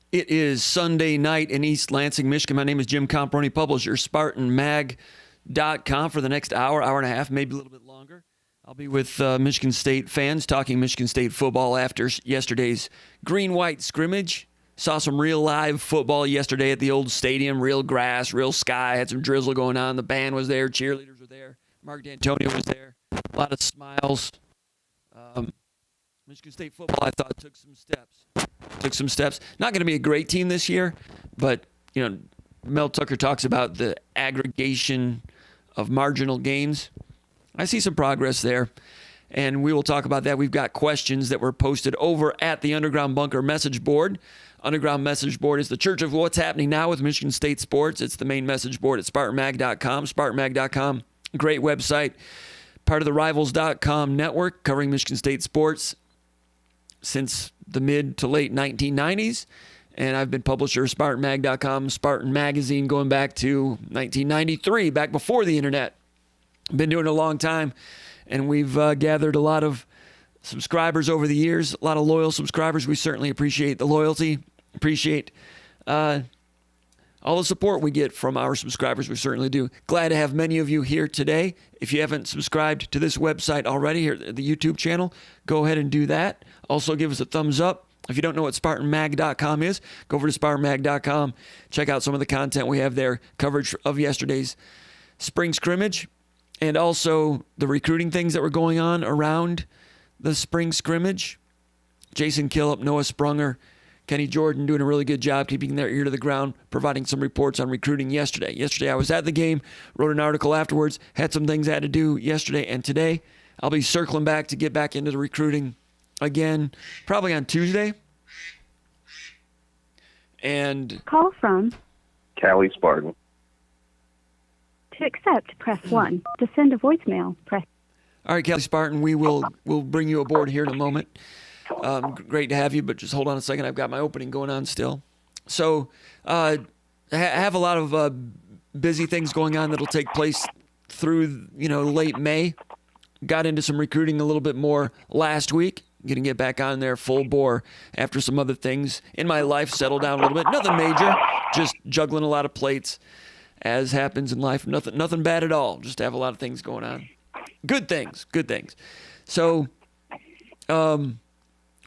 It is Sunday night in East Lansing, Michigan. My name is Jim Comparoni, publisher, SpartanMag.com for the next hour and a half, maybe a little bit longer. I'll be with Michigan State fans talking Michigan State football after yesterday's green-white scrimmage. Saw some real live football yesterday at the old stadium, real grass, real sky, had some drizzle going on. The band was there, cheerleaders were there, Mark D'Antonio was there, a lot of smiles. Michigan State football, I thought, took some steps. Not going to be a great team this year, but, Mel Tucker talks about the aggregation of marginal gains. I see some progress there, and we will talk about that. We've got questions that were posted over at the Underground Bunker message board. Underground message board is the church of what's happening now with Michigan State sports. It's the main message board at SpartanMag.com. SpartanMag.com, great website, part of the Rivals.com network covering Michigan State sports since the mid to late 1990s, and I've been publisher of SpartanMag.com, Spartan Magazine, going back to 1993, back before the internet. Been doing it a long time, and we've gathered a lot of subscribers over the years, a lot of loyal subscribers. We certainly appreciate the loyalty, appreciate all the support we get from our subscribers. We certainly do. Glad to have many of you here today. If you haven't subscribed to this website already, here at the YouTube channel, go ahead and do that. Also give us a thumbs up. If you don't know what SpartanMag.com is, go over to SpartanMag.com. Check out some of the content we have there, coverage of yesterday's spring scrimmage, and also the recruiting things that were going on around the spring scrimmage. Jason Killip, Noah Sprunger, Kenny Jordan doing a really good job keeping their ear to the ground, providing some reports on recruiting yesterday. Yesterday I was at the game, wrote an article afterwards, had some things I had to do yesterday and today. I'll be circling back to get back into the recruiting again, probably on Tuesday. And call from Callie Spartan. To accept, press 1. To send a voicemail, press. All right, Callie Spartan, we'll bring you aboard here in a moment. Great to have you, but just hold on a second. I've got my opening going on still. So I have a lot of busy things going on that'll take place through late May. Got into some recruiting a little bit more last week. Going to get back on there full bore after some other things in my life settle down a little bit. Nothing major, just juggling a lot of plates, as happens in life. Nothing bad at all. Just have a lot of things going on. Good things. So,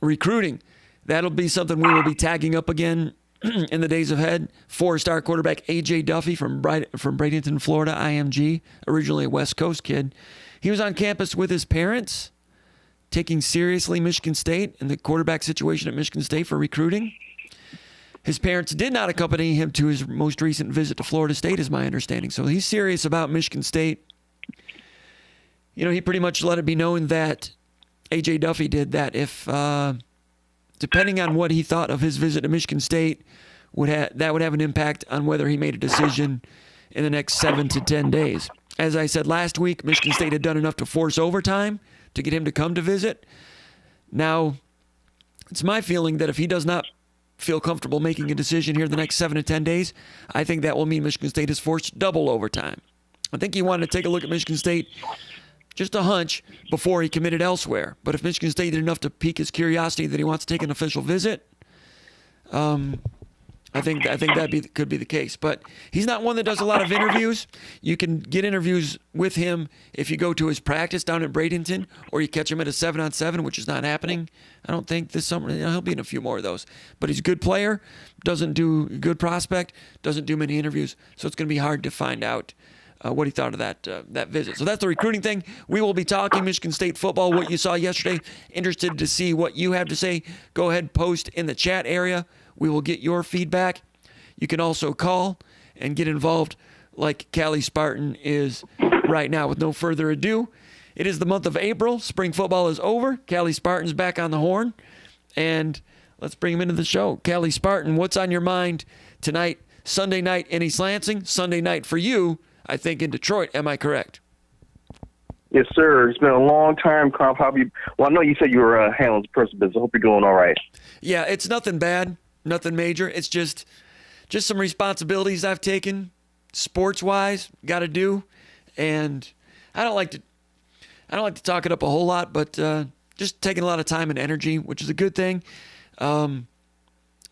recruiting, that'll be something we will be tagging up again in the days ahead. 4-star quarterback AJ Duffy from Bradenton, Florida, IMG, originally a West Coast kid. He was on campus with his parents, taking seriously Michigan State and the quarterback situation at Michigan State for recruiting. His parents did not accompany him to his most recent visit to Florida State, is my understanding. So he's serious about Michigan State. He pretty much let it be known that AJ Duffy did that if, depending on what he thought of his visit to Michigan State, that would have an impact on whether he made a decision in the next 7 to 10 days. As I said last week, Michigan State had done enough to force overtime to get him to come to visit. Now, it's my feeling that if he does not feel comfortable making a decision here in the next 7 to 10 days, I think that will mean Michigan State is forced double overtime. I think he wanted to take a look at Michigan State, just a hunch, before he committed elsewhere. But if Michigan State did enough to pique his curiosity that he wants to take an official visit, I think that could be the case. But he's not one that does a lot of interviews. You can get interviews with him if you go to his practice down at Bradenton, or you catch him at a 7-on-7, which is not happening, I don't think, this summer. He'll be in a few more of those. But he's a good player, good prospect, doesn't do many interviews. So it's going to be hard to find out what he thought of that visit. So that's the recruiting thing. We will be talking Michigan State football, what you saw yesterday. Interested to see what you have to say. Go ahead, post in the chat area. We will get your feedback. You can also call and get involved like Callie Spartan is right now. With no further ado, it is the month of April. Spring football is over. Callie Spartan's back on the horn. And let's bring him into the show. Callie Spartan, what's on your mind tonight, Sunday night in East Lansing, Sunday night for you, I think, in Detroit. Am I correct? Yes, sir. It's been a long time, Comp. Well, I know you said you were handling personal business. I hope you're doing all right. Yeah, it's nothing bad, nothing major. It's just some responsibilities I've taken, sports-wise, got to do, and I don't like to talk it up a whole lot, but just taking a lot of time and energy, which is a good thing.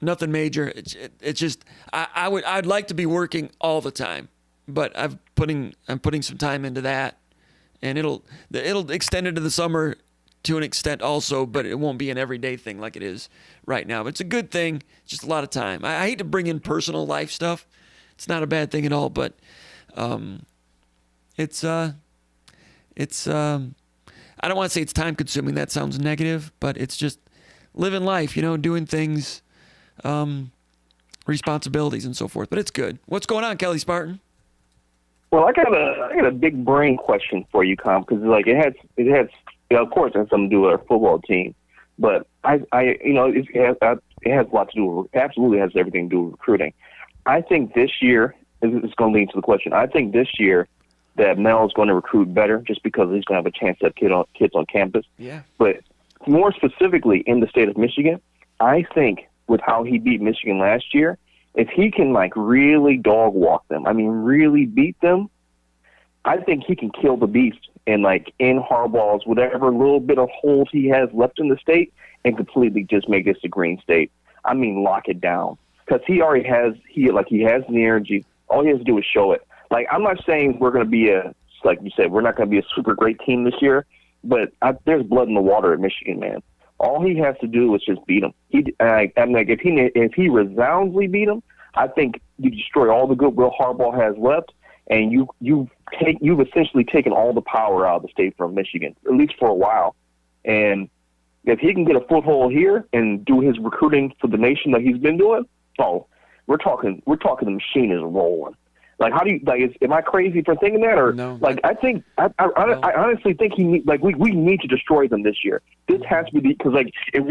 Nothing major. It's just I'd like to be working all the time, but I'm putting some time into that, and it'll extend into the summer to an extent also, but it won't be an everyday thing like it is right now. But it's a good thing. It's just a lot of time. I hate to bring in personal life stuff. It's not a bad thing at all, but it's I don't want to say it's time consuming. That sounds negative, but it's just living life, doing things, responsibilities and so forth. But it's good. What's going on, Kelly Spartan? Well, I got a big brain question for you, Comp, because it has of course it has something to do with our football team, but it has a lot to do with, absolutely has everything to do with recruiting. I think this year, it's going to lead to the question. I think this year that Mel is going to recruit better just because he's going to have a chance to have kids on campus. Yeah. But more specifically in the state of Michigan, I think with how he beat Michigan last year, if he can really dog walk them, really beat them, I think he can kill the beast and in Harbaugh's whatever little bit of hold he has left in the state and completely just make this a green state. Lock it down. Because he already has, he has the energy. All he has to do is show it. I'm not saying we're going to be like you said, we're not going to be a super great team this year, but there's blood in the water at Michigan, man. All he has to do is just beat him. If he resoundingly beat him, I think you destroy all the goodwill Harbaugh has left, and you've essentially taken all the power out of the state from Michigan, at least for a while. And if he can get a foothold here and do his recruiting for the nation that he's been doing, we're talking the machine is rolling. How do you am I crazy for thinking that, or no, I honestly think we need to destroy them this year. This has to be because if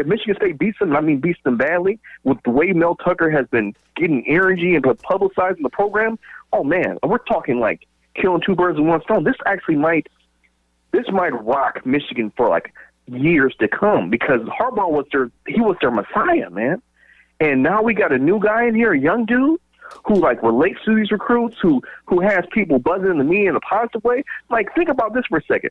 Michigan State beats them, beats them badly with the way Mel Tucker has been getting energy and publicizing the program. Oh man, we're talking killing two birds with one stone. This might rock Michigan for years to come because Harbaugh was their messiah, man. And now we got a new guy in here, a young dude who relates to these recruits, who has people buzzing in the media in a positive way. Think about this for a second.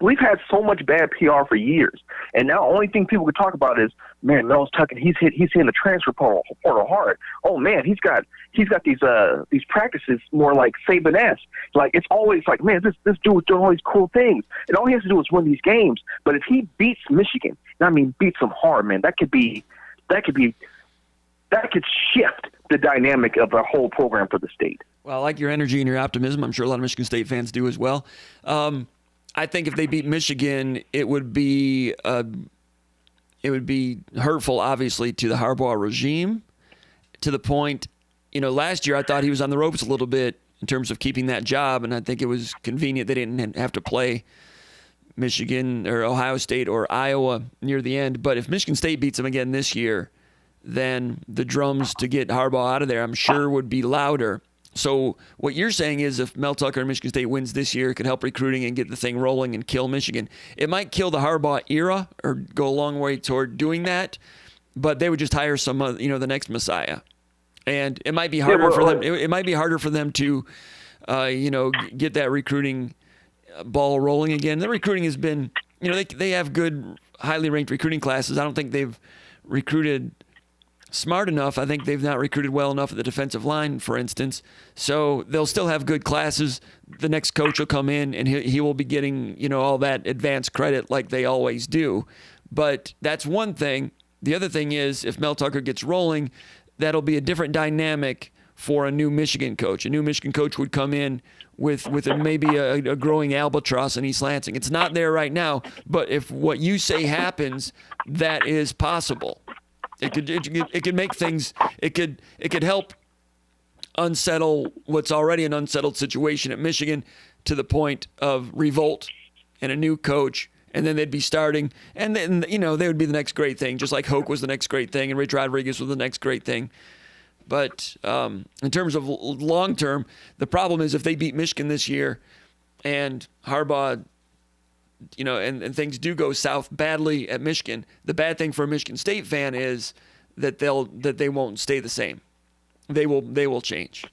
We've had so much bad PR for years, and now the only thing people can talk about is, man, Mel's Tucker, he's hitting the transfer portal hard. Oh man, he's got these practices more like Saban-esque. It's always man, this dude's doing all these cool things, and all he has to do is win these games. But if he beats Michigan, beats them hard, man, that could shift the dynamic of the whole program for the state. Well, I like your energy and your optimism. I'm sure a lot of Michigan State fans do as well. I think if they beat Michigan, it would be hurtful, obviously, to the Harbaugh regime, to the point, last year I thought he was on the ropes a little bit in terms of keeping that job, and I think it was convenient they didn't have to play Michigan or Ohio State or Iowa near the end. But if Michigan State beats them again this year, then the drums to get Harbaugh out of there, I'm sure, would be louder. So what you're saying is if Mel Tucker and Michigan State wins this year, it could help recruiting and get the thing rolling and kill Michigan. It might kill the Harbaugh era or go a long way toward doing that, but they would just hire some, the next Messiah. And it might be harder for them. It might be harder for them to, get that recruiting ball rolling again. The recruiting has been, they have good, highly ranked recruiting classes. I don't think they've recruited smart enough. I think they've not recruited well enough at the defensive line, for instance. So they'll still have good classes. The next coach will come in, and he will be getting, all that advanced credit like they always do. But that's one thing. The other thing is if Mel Tucker gets rolling, that'll be a different dynamic for a new Michigan coach. A new Michigan coach would come in with maybe a growing albatross in East Lansing. It's not there right now, but if what you say happens, that is possible. It could make things. It could help unsettle what's already an unsettled situation at Michigan to the point of revolt and a new coach, and then they'd be starting, and then they would be the next great thing, just like Hoke was the next great thing, and Rich Rodriguez was the next great thing. But in terms of long term, the problem is if they beat Michigan this year, and Harbaugh, and things do go south badly at Michigan, the bad thing for a Michigan State fan is that they won't stay the same. They will change.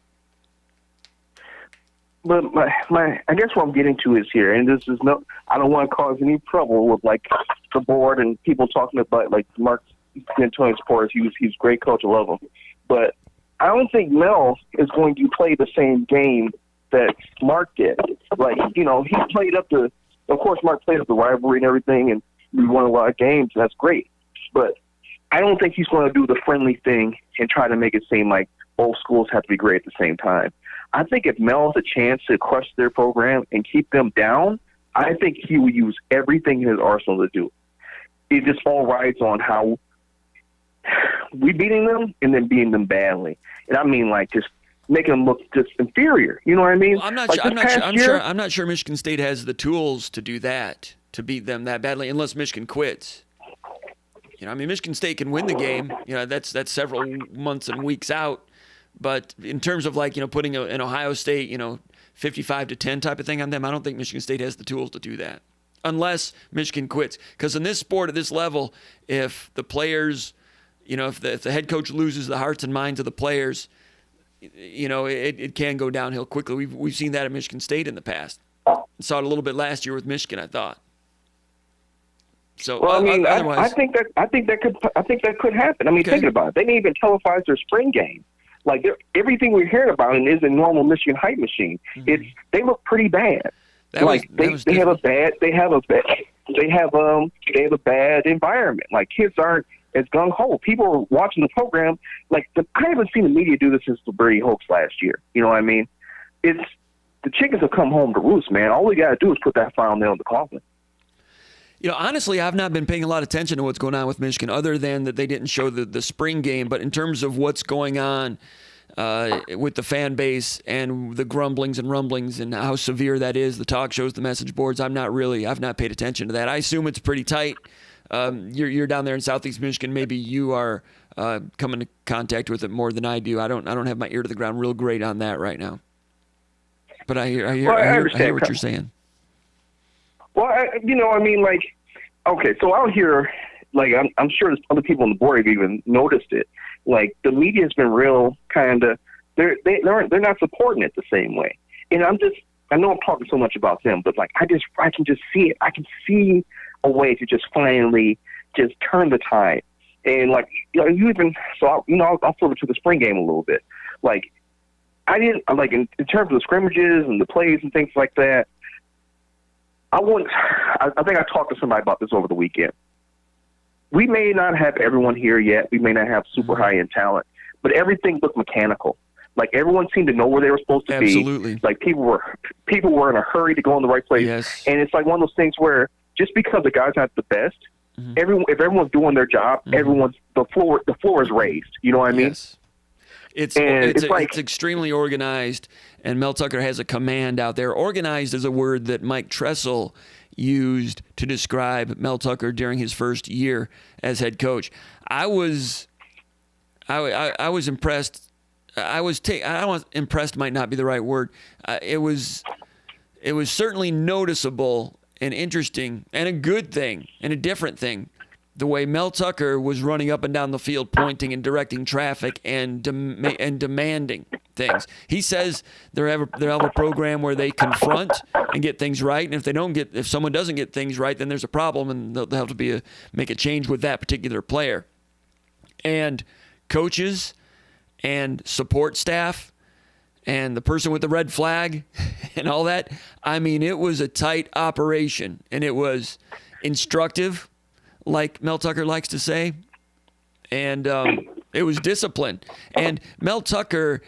But I guess what I'm getting to is here, and this is I don't want to cause any trouble with the board and people talking about D'Antonio supporters. He's a great coach. I love him. But I don't think Mel is going to play the same game that Mark did. Like, he played up of course, Mark played up the rivalry and everything, and we won a lot of games, and that's great. But I don't think he's going to do the friendly thing and try to make it seem like both schools have to be great at the same time. I think if Mel has a chance to crush their program and keep them down, I think he will use everything in his arsenal to do it. It just all rides on how we beating them and then beating them badly. And I mean, like, just making them look just inferior. You know what I mean? Well, I'm not Like sure. I'm not sure Michigan State has the tools to do that, to beat them that badly, unless Michigan quits. Michigan State can win the game. That's several months and weeks out. But in terms of putting an Ohio State, 55-10 type of thing on them, I don't think Michigan State has the tools to do that, unless Michigan quits. Because in this sport at this level, if the players, if the head coach loses the hearts and minds of the players, it can go downhill quickly. We've seen that at Michigan State in the past. Saw it a little bit last year with Michigan, I thought. So, well, otherwise, I think that could happen. I mean, thinking about it, they didn't even televise their spring game. Like, everything we're hearing about it is a normal Michigan hype machine. Mm-hmm. They look pretty bad. They have a bad environment. Like, kids aren't as gung ho. People are watching the program. Like, I haven't seen the media do this since the Brady hoax last year. You know what I mean? The chickens have come home to roost, man. All we got to do is put that final nail in the coffin. Honestly, I've not been paying a lot of attention to what's going on with Michigan, other than that they didn't show the spring game. But in terms of what's going on with the fan base and the grumblings and rumblings and how severe that is, the talk shows, the message boards, I've not paid attention to that. I assume it's pretty tight. You're down there in Southeast Michigan. Maybe you are coming into contact with it more than I do. I don't have my ear to the ground real great on that right now. But I hear what you're saying. Well, okay, so out here, like, I'm sure there's other people on the board have even noticed it. Like, the media has been real kind of, they're not supporting it the same way. And I know I'm talking so much about them, but like, I can just see it. I can see a way to just finally just turn the tide. And like, I'll flip it to the spring game a little bit. Like, I didn't, like, in terms of the scrimmages and the plays and things like that, I think I talked to somebody about this over the weekend. We may not have everyone here yet. We may not have super high-end talent, but everything looked mechanical. Like, everyone seemed to know where they were supposed to be. Absolutely. Like, people were in a hurry to go in the right place. Yes. And it's like one of those things where just because the guy's not the best, if everyone's doing their job, the floor is raised. You know what I mean? Yes. It's extremely organized, and Mel Tucker has a command out there. Organized is a word that Mike Tressel used to describe Mel Tucker during his first year as head coach. I was impressed. Impressed might not be the right word. It was certainly noticeable and interesting and a good thing and a different thing, the way Mel Tucker was running up and down the field, pointing and directing traffic and demanding things. He says they have a program where they confront and get things right, and if someone doesn't get things right, then there's a problem, and they'll have to make a change with that particular player. And coaches and support staff and the person with the red flag and all that, I mean, it was a tight operation, and it was instructive, like Mel Tucker likes to say, and it was discipline. And Mel Tucker,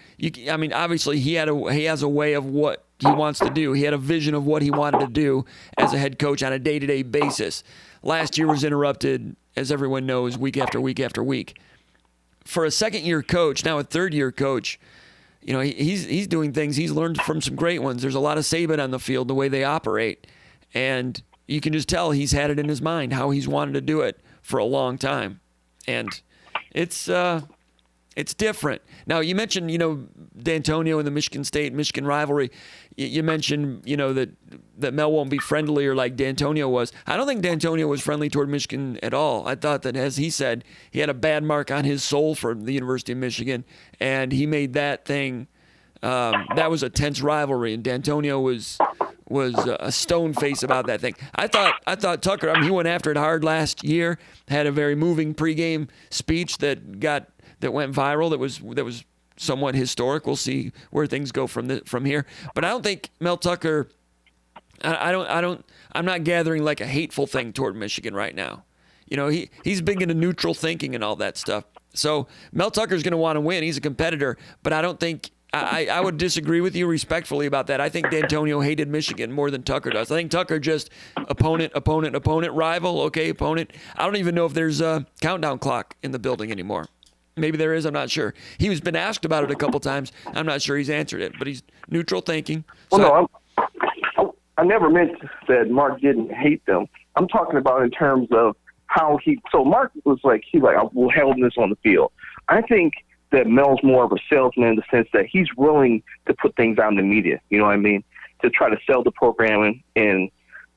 obviously he has a way of what he wants to do. He had a vision of what he wanted to do as a head coach on a day-to-day basis. Last year was interrupted, as everyone knows, week after week after week. For a second-year coach, now a third-year coach, he's doing things he's learned from some great ones. There's a lot of Saban on the field, the way they operate, and you can just tell he's had it in his mind how he's wanted to do it for a long time. And it's different. Now, you mentioned, D'Antonio and the Michigan State-Michigan rivalry. You mentioned, that Mel won't be friendlier like D'Antonio was. I don't think D'Antonio was friendly toward Michigan at all. I thought that, as he said, he had a bad mark on his soul for the University of Michigan, and he made that thing, that was a tense rivalry, and D'Antonio was was a stone face about that thing. I thought Tucker, I mean, he went after it hard last year, had a very moving pregame speech that went viral, that was somewhat historic. We'll see where things go from here. But I don't think Mel Tucker, I'm not gathering like a hateful thing toward Michigan right now. You know, he's big into neutral thinking and all that stuff. So Mel Tucker's going to want to win. He's a competitor, but I don't think I would disagree with you respectfully about that. I think D'Antonio hated Michigan more than Tucker does. I think Tucker just opponent, rival, okay, opponent. I don't even know if there's a countdown clock in the building anymore. Maybe there is, I'm not sure. He's been asked about it a couple times. I'm not sure he's answered it, but he's neutral thinking. Well, no, I never meant that Mark didn't hate them. I'm talking about in terms of how so Mark was like, we'll handle this on the field. I think that Mel's more of a salesman in the sense that he's willing to put things out in the media, you know what I mean, to try to sell the program and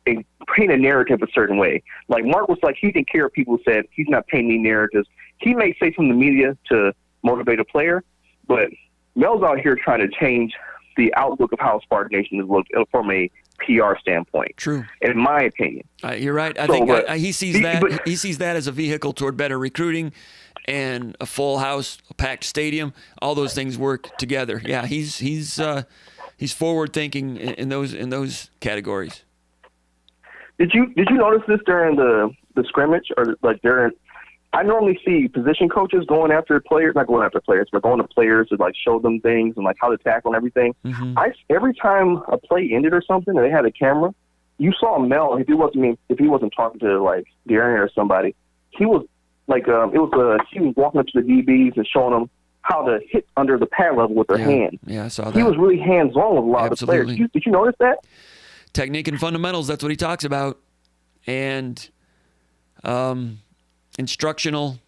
paint a narrative a certain way. Like Mark was like, he didn't care if people said he's not painting narratives. He may say from the media to motivate a player, but Mel's out here trying to change the outlook of how Spartan Nation is looked from a PR standpoint. True. In my opinion. You're right. I think he sees that as a vehicle toward better recruiting and a full house, a packed stadium. All those things work together. Yeah, he's forward thinking in those categories. Did you notice this during the scrimmage or like during? I normally see position coaches going after players, not going after players, but going to players to like show them things and like how to tackle and everything. Mm-hmm. Every time a play ended or something and they had a camera, you saw Mel. If he wasn't talking to like Darren or somebody, he was like he was walking up to the DBs and showing them how to hit under the pad level with their hands. Yeah, I saw that. He was really hands on with a lot of the players. Did you notice that? Technique and fundamentals. That's what he talks about, and instructional,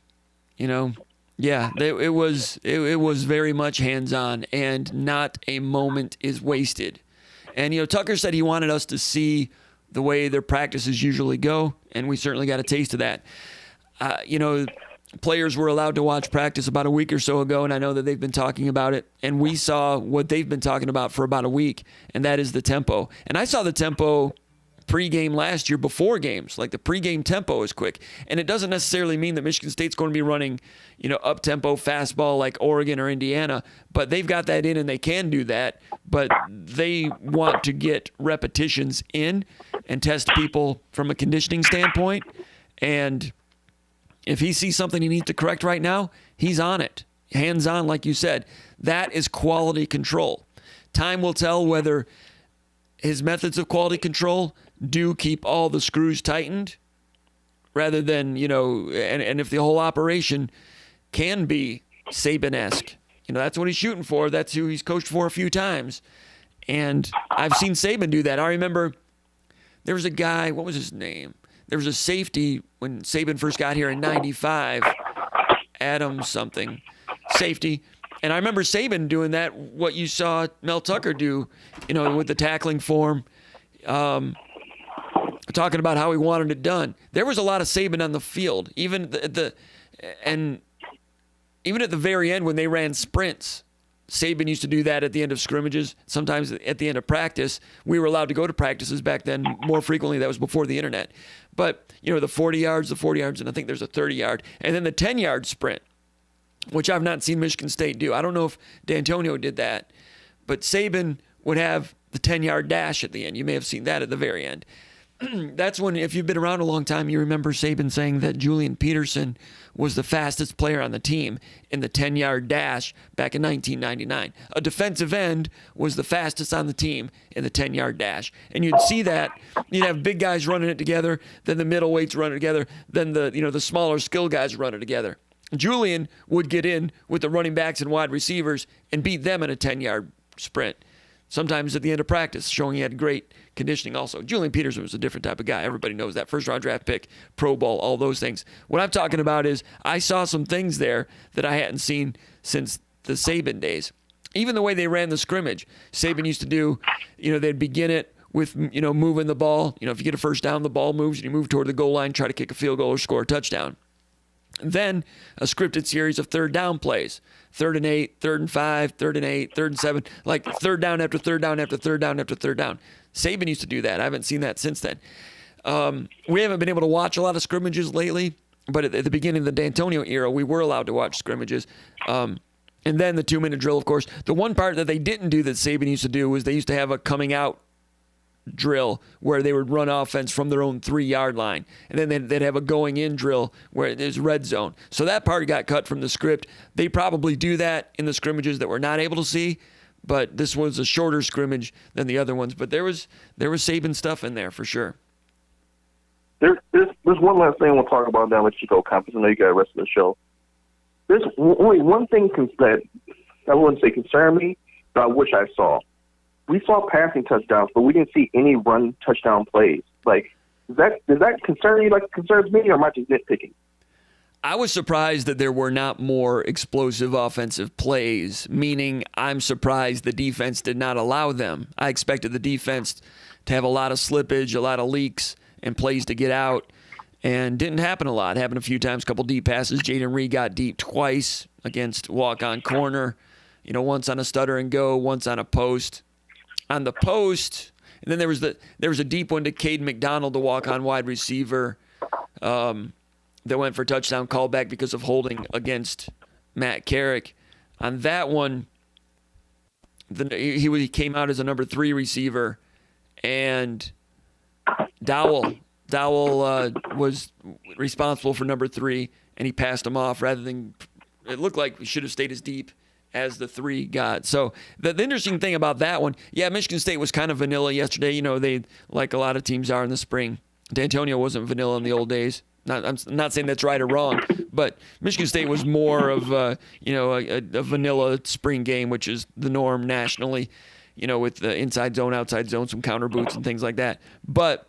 you know, yeah, it was very much hands-on, and not a moment is wasted. And, you know, Tucker said he wanted us to see the way their practices usually go, and we certainly got a taste of that. You know, players were allowed to watch practice about a week or so ago, and I know that they've been talking about it, and we saw what they've been talking about for about a week, and that is the tempo. And I saw the tempo pregame last year before games. Like the pregame tempo is quick. And it doesn't necessarily mean that Michigan State's going to be running, you know, up-tempo fastball like Oregon or Indiana, but they've got that in and they can do that. But they want to get repetitions in and test people from a conditioning standpoint. And if he sees something he needs to correct right now, he's on it. Hands-on, like you said. That is quality control. Time will tell whether his methods of quality control do keep all the screws tightened rather than, you know, and if the whole operation can be Saban-esque. You know, that's what he's shooting for. That's who he's coached for a few times. And I've seen Saban do that. I remember there was a guy, what was his name? There was a safety when Saban first got here in 95, Adam something, safety. And I remember Saban doing that, what you saw Mel Tucker do, you know, with the tackling form, talking about how he wanted it done. There was a lot of Saban on the field, even at the very end when they ran sprints. Saban used to do that at the end of scrimmages, sometimes at the end of practice. We were allowed to go to practices back then more frequently. That was before the internet. But, you know, the 40 yards, and I think there's a 30-yard, and then the 10-yard sprint, which I've not seen Michigan State do. I don't know if D'Antonio did that, but Saban would have the 10-yard dash at the end. You may have seen that at the very end. That's when, if you've been around a long time, you remember Saban saying that Julian Peterson was the fastest player on the team in the 10-yard dash back in 1999. A defensive end was the fastest on the team in the 10-yard dash. And you'd see that. You'd have big guys running it together, then the middleweights running it together, then the smaller skill guys running it together. Julian would get in with the running backs and wide receivers and beat them in a 10-yard sprint. Sometimes at the end of practice, showing he had great conditioning also. Julian Peterson was a different type of guy. Everybody knows that. First-round draft pick, Pro Bowl, all those things. What I'm talking about is I saw some things there that I hadn't seen since the Saban days. Even the way they ran the scrimmage. Saban used to do, they'd begin it with, moving the ball. If you get a first down, the ball moves, and you move toward the goal line, try to kick a field goal or score a touchdown. Then a scripted series of third down plays. 3rd and 8, 3rd and 5, 3rd and 8, 3rd and 7, like third down after third down after third down after third down. Saban used to do that. I haven't seen that since then. We haven't been able to watch a lot of scrimmages lately, but at the beginning of the D'Antonio era, we were allowed to watch scrimmages. And then the 2-minute drill, of course. The one part that they didn't do that Saban used to do was they used to have a coming out drill where they would run offense from their own 3-yard line. And then they'd have a going in drill where there's red zone. So that part got cut from the script. They probably do that in the scrimmages that we're not able to see, but this was a shorter scrimmage than the other ones. But there was Saban stuff in there for sure. There's one last thing I want to talk about, then I'll let you go, Compass. I know you got the rest of the show. There's only one thing that I wouldn't say concern me, but I wish I saw. We saw passing touchdowns, but we didn't see any run touchdown plays. Like, does that concern you like it concerns me, or am I just nitpicking? I was surprised that there were not more explosive offensive plays, meaning I'm surprised the defense did not allow them. I expected the defense to have a lot of slippage, a lot of leaks, and plays to get out, and didn't happen a lot. It happened a few times, a couple deep passes. Jaden Reed got deep twice against walk-on corner, once on a stutter and go, once on a post. On the post, and then there was a deep one to Caden McDonald, the walk-on wide receiver, that went for touchdown, called back because of holding against Matt Carrick. On that one, he came out as a number 3 receiver, and Dowell was responsible for number 3, and he passed him off rather than. It looked like he should have stayed as deep as the 3 got. So the interesting thing about that one, Michigan State was kind of vanilla yesterday. They, like a lot of teams are in the spring. D'Antonio wasn't vanilla in the old days. I'm not saying that's right or wrong, but Michigan State was more of a vanilla spring game, which is the norm nationally, with the inside zone, outside zone, some counter boots and things like that. But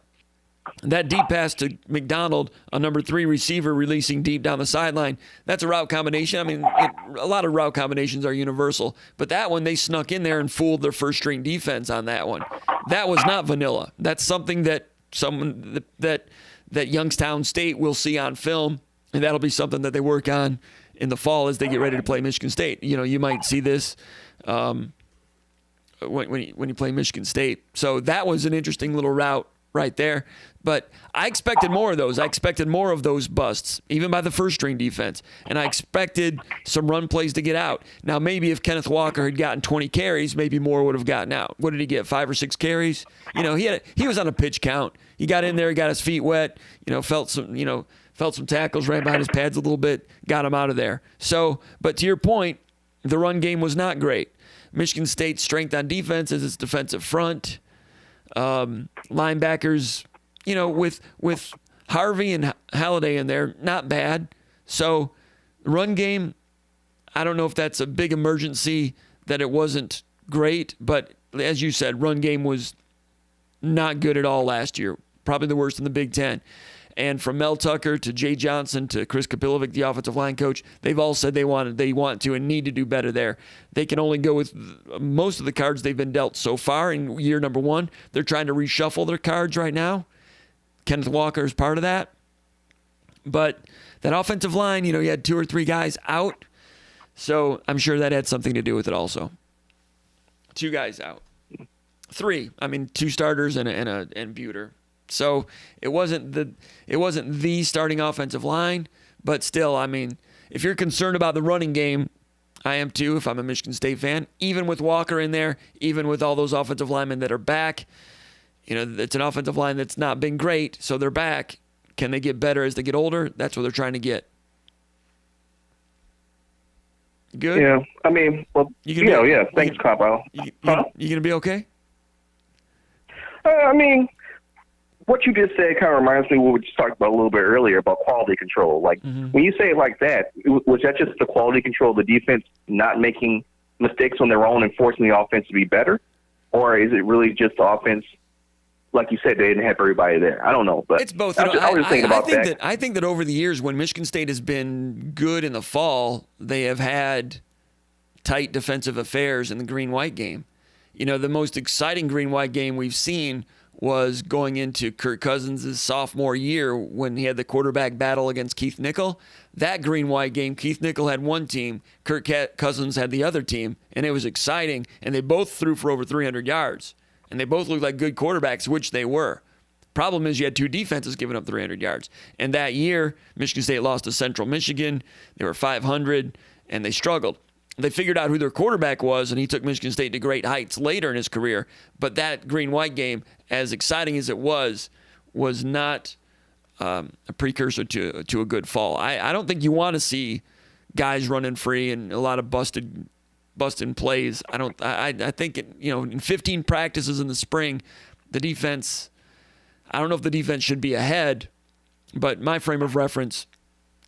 that deep pass to McDonald, a number 3 receiver releasing deep down the sideline, that's a route combination. I mean, a lot of route combinations are universal, but that one, they snuck in there and fooled their first-string defense on that one. That was not vanilla. That's something that Youngstown State will see on film, and that'll be something that they work on in the fall as they get ready to play Michigan State. You might see this when you play Michigan State. So that was an interesting little route right there. But I expected more of those. I expected more of those busts, even by the first-string defense. And I expected some run plays to get out. Now, maybe if Kenneth Walker had gotten 20 carries, maybe more would have gotten out. What did he get, 5 or 6 carries? He was on a pitch count. He got in there, he got his feet wet, felt some tackles, ran behind his pads a little bit, got him out of there. So, but to your point, the run game was not great. Michigan State's strength on defense is its defensive front. Linebackers, with Harvey and Halliday in there, not bad. So run game, I don't know if that's a big emergency that it wasn't great, but as you said, run game was not good at all last year. Probably the worst in the Big Ten. And from Mel Tucker to Jay Johnson to Chris Kapilovic, the offensive line coach, they've all said they want to and need to do better there. They can only go with most of the cards they've been dealt so far in year number 1. They're trying to reshuffle their cards right now. Kenneth Walker is part of that. But that offensive line, you had 2 or 3 guys out. So I'm sure that had something to do with it also. 2 guys out. 3. 2 starters and Buter. So it wasn't the starting offensive line, but still, if you're concerned about the running game, I am too if I'm a Michigan State fan. Even with Walker in there, even with all those offensive linemen that are back, it's an offensive line that's not been great, so they're back. Can they get better as they get older? That's what they're trying to get. Good? Yeah, thanks, Compo. You going to be okay? What you just said kind of reminds me of what we just talked about a little bit earlier about quality control. Like, when you say it like that, was that just the quality control of the defense not making mistakes on their own and forcing the offense to be better? Or is it really just the offense, like you said, they didn't have everybody there? I don't know. But it's both. I was thinking about that. I think that over the years, when Michigan State has been good in the fall, they have had tight defensive affairs in the green-white game. The most exciting green-white game we've seen was going into Kirk Cousins' sophomore year when he had the quarterback battle against Keith Nickel. That green-white game, Keith Nickel had one team, Kirk Cousins had the other team, and it was exciting, and they both threw for over 300 yards. And they both looked like good quarterbacks, which they were. Problem is you had two defenses giving up 300 yards. And that year, Michigan State lost to Central Michigan. They were 500, and they struggled. They figured out who their quarterback was, and he took Michigan State to great heights later in his career. But that green-white game, as exciting as it was not a precursor to a good fall. I don't think you want to see guys running free and a lot of busted plays. I think in 15 practices in the spring, the defense. I don't know if the defense should be ahead, but my frame of reference,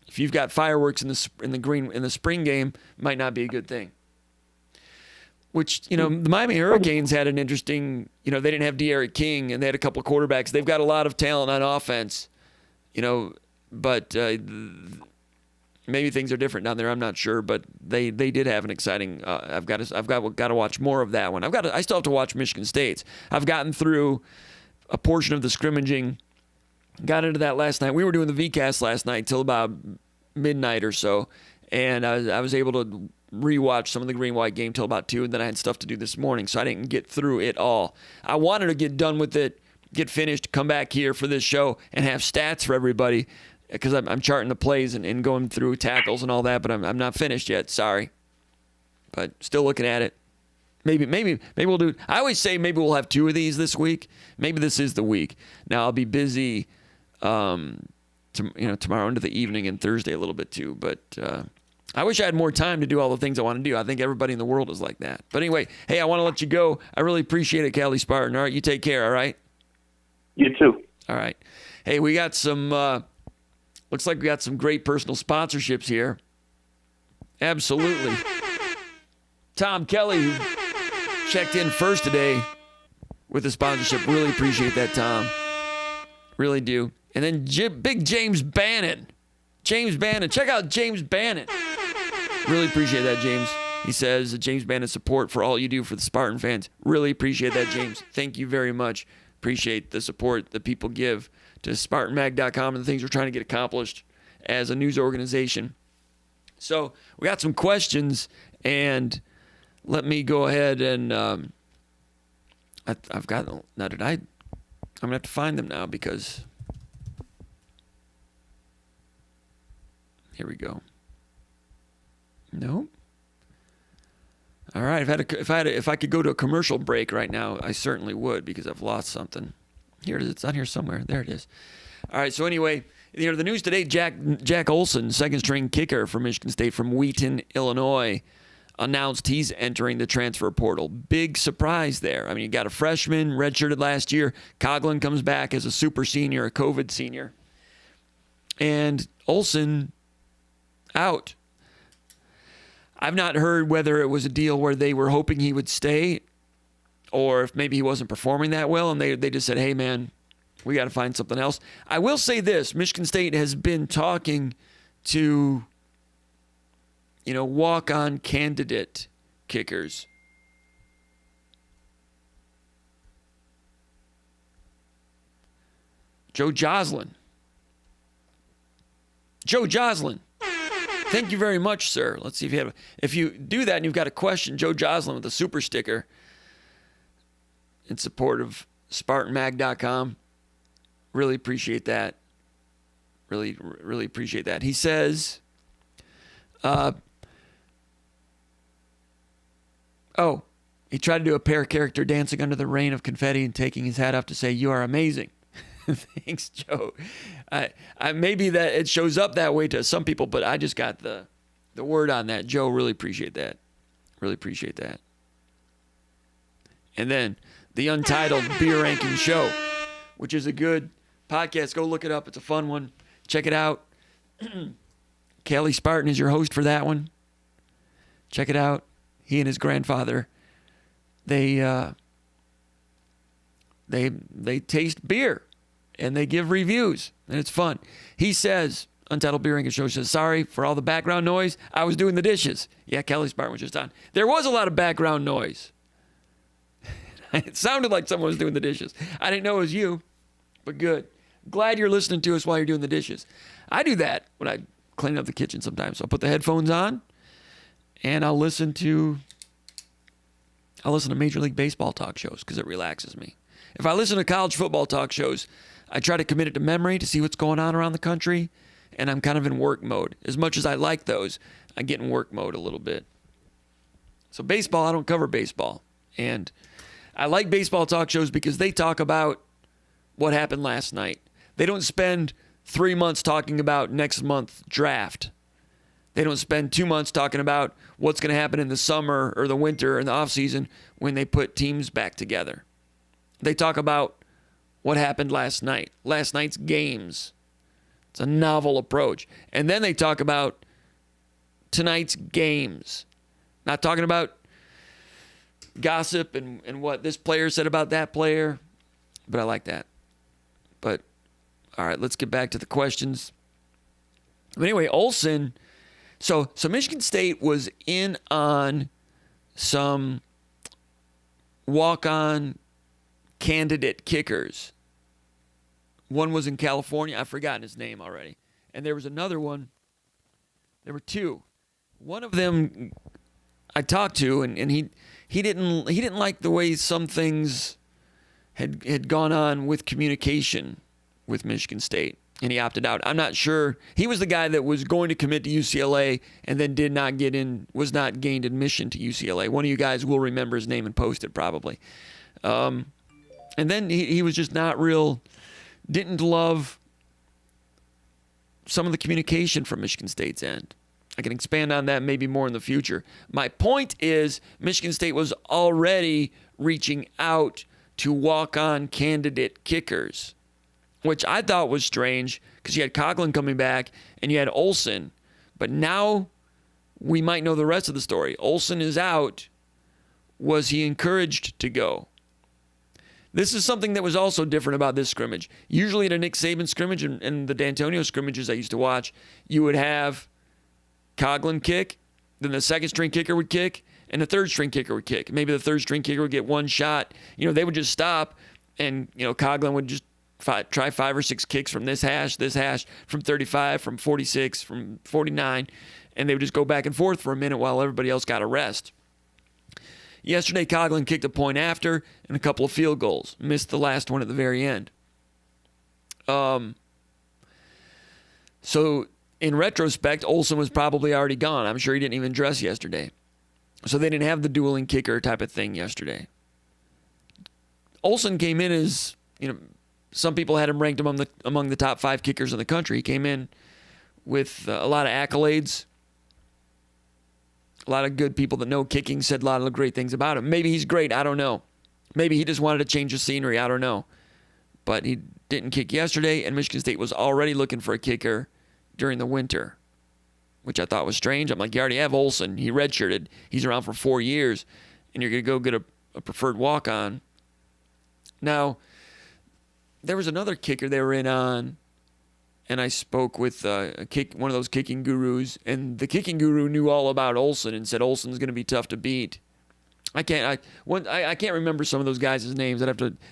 if you've got fireworks in the spring game, might not be a good thing. Which, the Miami Hurricanes had an interesting, they didn't have De'Aaron King, and they had a couple of quarterbacks. They've got a lot of talent on offense, but maybe things are different down there. I'm not sure, but they did have an exciting. I've got to watch more of that one. I still have to watch Michigan State's. I've gotten through a portion of the scrimmaging. Got into that last night. We were doing the VCast last night till about midnight or so, and I was able to rewatch some of the green-white game till about 2, and then I had stuff to do this morning, so I didn't get through it all. I wanted to get done with it, get finished, come back here for this show, and have stats for everybody, because I'm charting the plays and going through tackles and all that, but I'm not finished yet. Sorry, but still looking at it. Maybe we'll do. I always say maybe we'll have 2 of these this week. Maybe this is the week. Now I'll be busy, tomorrow into the evening and Thursday a little bit too. But I wish I had more time to do all the things I want to do. I think everybody in the world is like that. But anyway, hey, I want to let you go. I really appreciate it, Callie Spartan. All right, you take care. All right. You too. All right. Hey, we got some. Looks like we got some great personal sponsorships here. Absolutely. Tom Kelly, who checked in first today with the sponsorship. Really appreciate that, Tom. Really do. And then big James Bannon. James Bannon. Check out James Bannon. Really appreciate that, James. He says, James Bannon support for all you do for the Spartan fans. Really appreciate that, James. Thank you very much. Appreciate the support that people give to SpartanMag.com and the things we're trying to get accomplished as a news organization. So we got some questions, and let me go ahead and I've got now. I'm gonna have to find them now because here we go. No. All right. If I could go to a commercial break right now, I certainly would because I've lost something. Here it is. It's on here somewhere. There it is. All right. So anyway, the news today: Jack Olson, second string kicker for Michigan State from Wheaton, Illinois, announced he's entering the transfer portal. Big surprise there. I mean, you got a freshman, redshirted last year. Coughlin comes back as a super senior, a COVID senior. And Olson out. I've not heard whether it was a deal where they were hoping he would stay or if maybe he wasn't performing that well and they just said, hey, man, we got to find something else. I will say this. Michigan State has been talking to walk-on candidate kickers. Joe Joslin. Thank you very much, sir. Let's see if you do that and you've got a question, Joe Joslin with a super sticker in support of SpartanMag.com. Really appreciate that. Really, really appreciate that. He says, he tried to do a pair character dancing under the rain of confetti and taking his hat off to say, you are amazing. Thanks, Joe. I maybe that it shows up that way to some people, but I just got the word on that. Joe, really appreciate that. Really appreciate that. And then the Untitled Beer Ranking Show, which is a good podcast. Go look it up. It's a fun one. Check it out. Callie Spartan is your host for that one. Check it out. He and his grandfather, they taste beer and they give reviews, and it's fun. He says, Untitled Beer Ranking Show says, sorry for all the background noise. I was doing the dishes. Yeah, Callie Spartan was just on. There was a lot of background noise. It sounded like someone was doing the dishes. I didn't know it was you, but good. Glad you're listening to us while you're doing the dishes. I do that when I clean up the kitchen sometimes. So I'll put the headphones on, and I'll listen to I listen to Major League Baseball talk shows because it relaxes me. If I listen to college football talk shows, I try to commit it to memory to see what's going on around the country, and I'm kind of in work mode. As much as I like those, I get in work mode a little bit. So baseball, I don't cover baseball. And I like baseball talk shows because they talk about what happened last night. They don't spend 3 months talking about next month's draft. They don't spend 2 months talking about what's going to happen in the summer or the winter or in the offseason when they put teams back together. They talk about what happened last night, last night's games. It's a novel approach. And then they talk about tonight's games. Not talking about gossip and what this player said about that player, but I like that. But, all right, let's get back to the questions. But anyway, Olsen, so Michigan State was in on some walk-on candidate kickers. One was in California. I've forgotten his name already. And there was another one. There were two. One of them I talked to, and he didn't like the way some things had gone on with communication with Michigan State, and he opted out. I'm not sure. He was the guy that was going to commit to UCLA and then was not gained admission to UCLA. One of you guys will remember his name and post it probably. And then he was just didn't love some of the communication from Michigan State's end. I can expand on that maybe more in the future. My point is Michigan State was already reaching out to walk-on candidate kickers, which I thought was strange because you had Coughlin coming back and you had Olsen. But now we might know the rest of the story. Olsen is out. Was he encouraged to go? This is something that was also different about this scrimmage. Usually at a Nick Saban scrimmage and the D'Antonio scrimmages I used to watch, you would have Coughlin kick, then the second string kicker would kick, and the third string kicker would kick. Maybe the third string kicker would get one shot. They would just stop, and Coughlin would just try 5 or 6 kicks from this hash, from 35, from 46, from 49, and they would just go back and forth for a minute while everybody else got a rest. Yesterday, Coughlin kicked a point after and a couple of field goals. Missed the last one at the very end. So in retrospect, Olsen was probably already gone. I'm sure he didn't even dress yesterday. So they didn't have the dueling kicker type of thing yesterday. Olsen came in as, some people had him ranked among the top 5 kickers in the country. He came in with a lot of accolades. A lot of good people that know kicking said a lot of great things about him. Maybe he's great. I don't know. Maybe he just wanted to change the scenery. I don't know. But he didn't kick yesterday, and Michigan State was already looking for a kicker during the winter, which I thought was strange. I'm like, you already have Olsen. He redshirted. He's around for 4 years, and you're going to go get a preferred walk-on. Now, there was another kicker they were in on, and I spoke with one of those kicking gurus, and the kicking guru knew all about Olsen and said Olsen's going to be tough to beat. I can't remember some of those guys' names.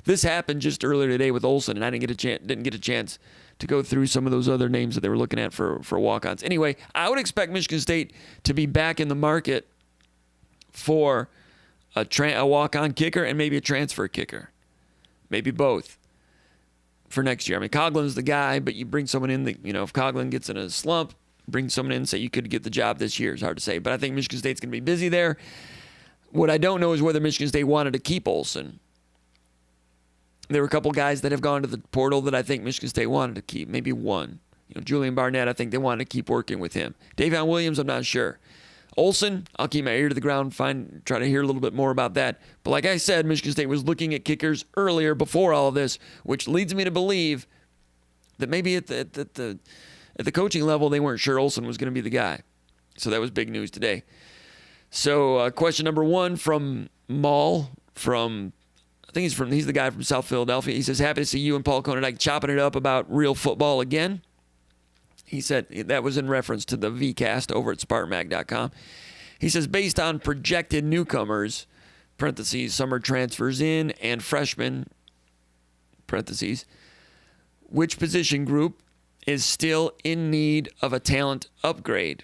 This happened just earlier today with Olsen, and I didn't get a chance to go through some of those other names that they were looking at for walk-ons. Anyway, I would expect Michigan State to be back in the market for a walk-on kicker and maybe a transfer kicker, maybe both. For next year. I mean, Coughlin's the guy, but you bring someone in that, if Coughlin gets in a slump, bring someone in and say you could get the job this year. It's hard to say. But I think Michigan State's going to be busy there. What I don't know is whether Michigan State wanted to keep Olsen. There were a couple guys that have gone to the portal that I think Michigan State wanted to keep. Maybe one. Julian Barnett, I think they wanted to keep working with him. Davion Williams, I'm not sure. Olsen, I'll keep my ear to the ground, try to hear a little bit more about that. But like I said, Michigan State was looking at kickers earlier before all of this, which leads me to believe that maybe at the coaching level, they weren't sure Olsen was going to be the guy. So that was big news today. So question number 1 from Maul, he's the guy from South Philadelphia. He says, happy to see you and Paul Konadike chopping it up about real football again. He said that was in reference to the VCast over at SpartanMag.com. He says, based on projected newcomers, parentheses, summer transfers in, and freshmen, parentheses, which position group is still in need of a talent upgrade?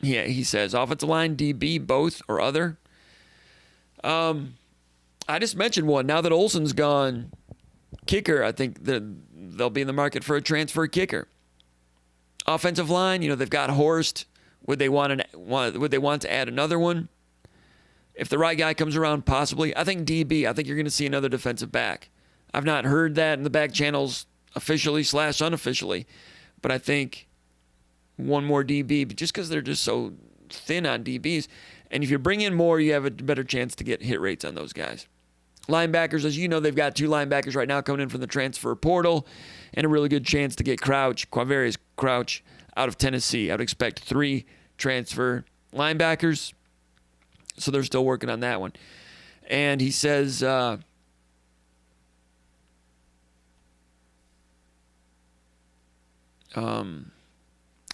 Yeah, he says, offensive line, DB, both, or other? I just mentioned one. Now that Olsen's gone, kicker, I think that they'll be in the market for a transfer kicker. Offensive line, they've got Horst. Would they want to add another one? If the right guy comes around, possibly. I think DB. I think you're going to see another defensive back. I've not heard that in the back channels officially / unofficially, but I think one more DB, just because they're just so thin on DBs. And if you bring in more, you have a better chance to get hit rates on those guys. Linebackers, as you know, they've got 2 linebackers right now coming in from the transfer portal, and a really good chance to get Quavarius Crouch out of Tennessee. I would expect 3 transfer linebackers, so they're still working on that one. And he says, all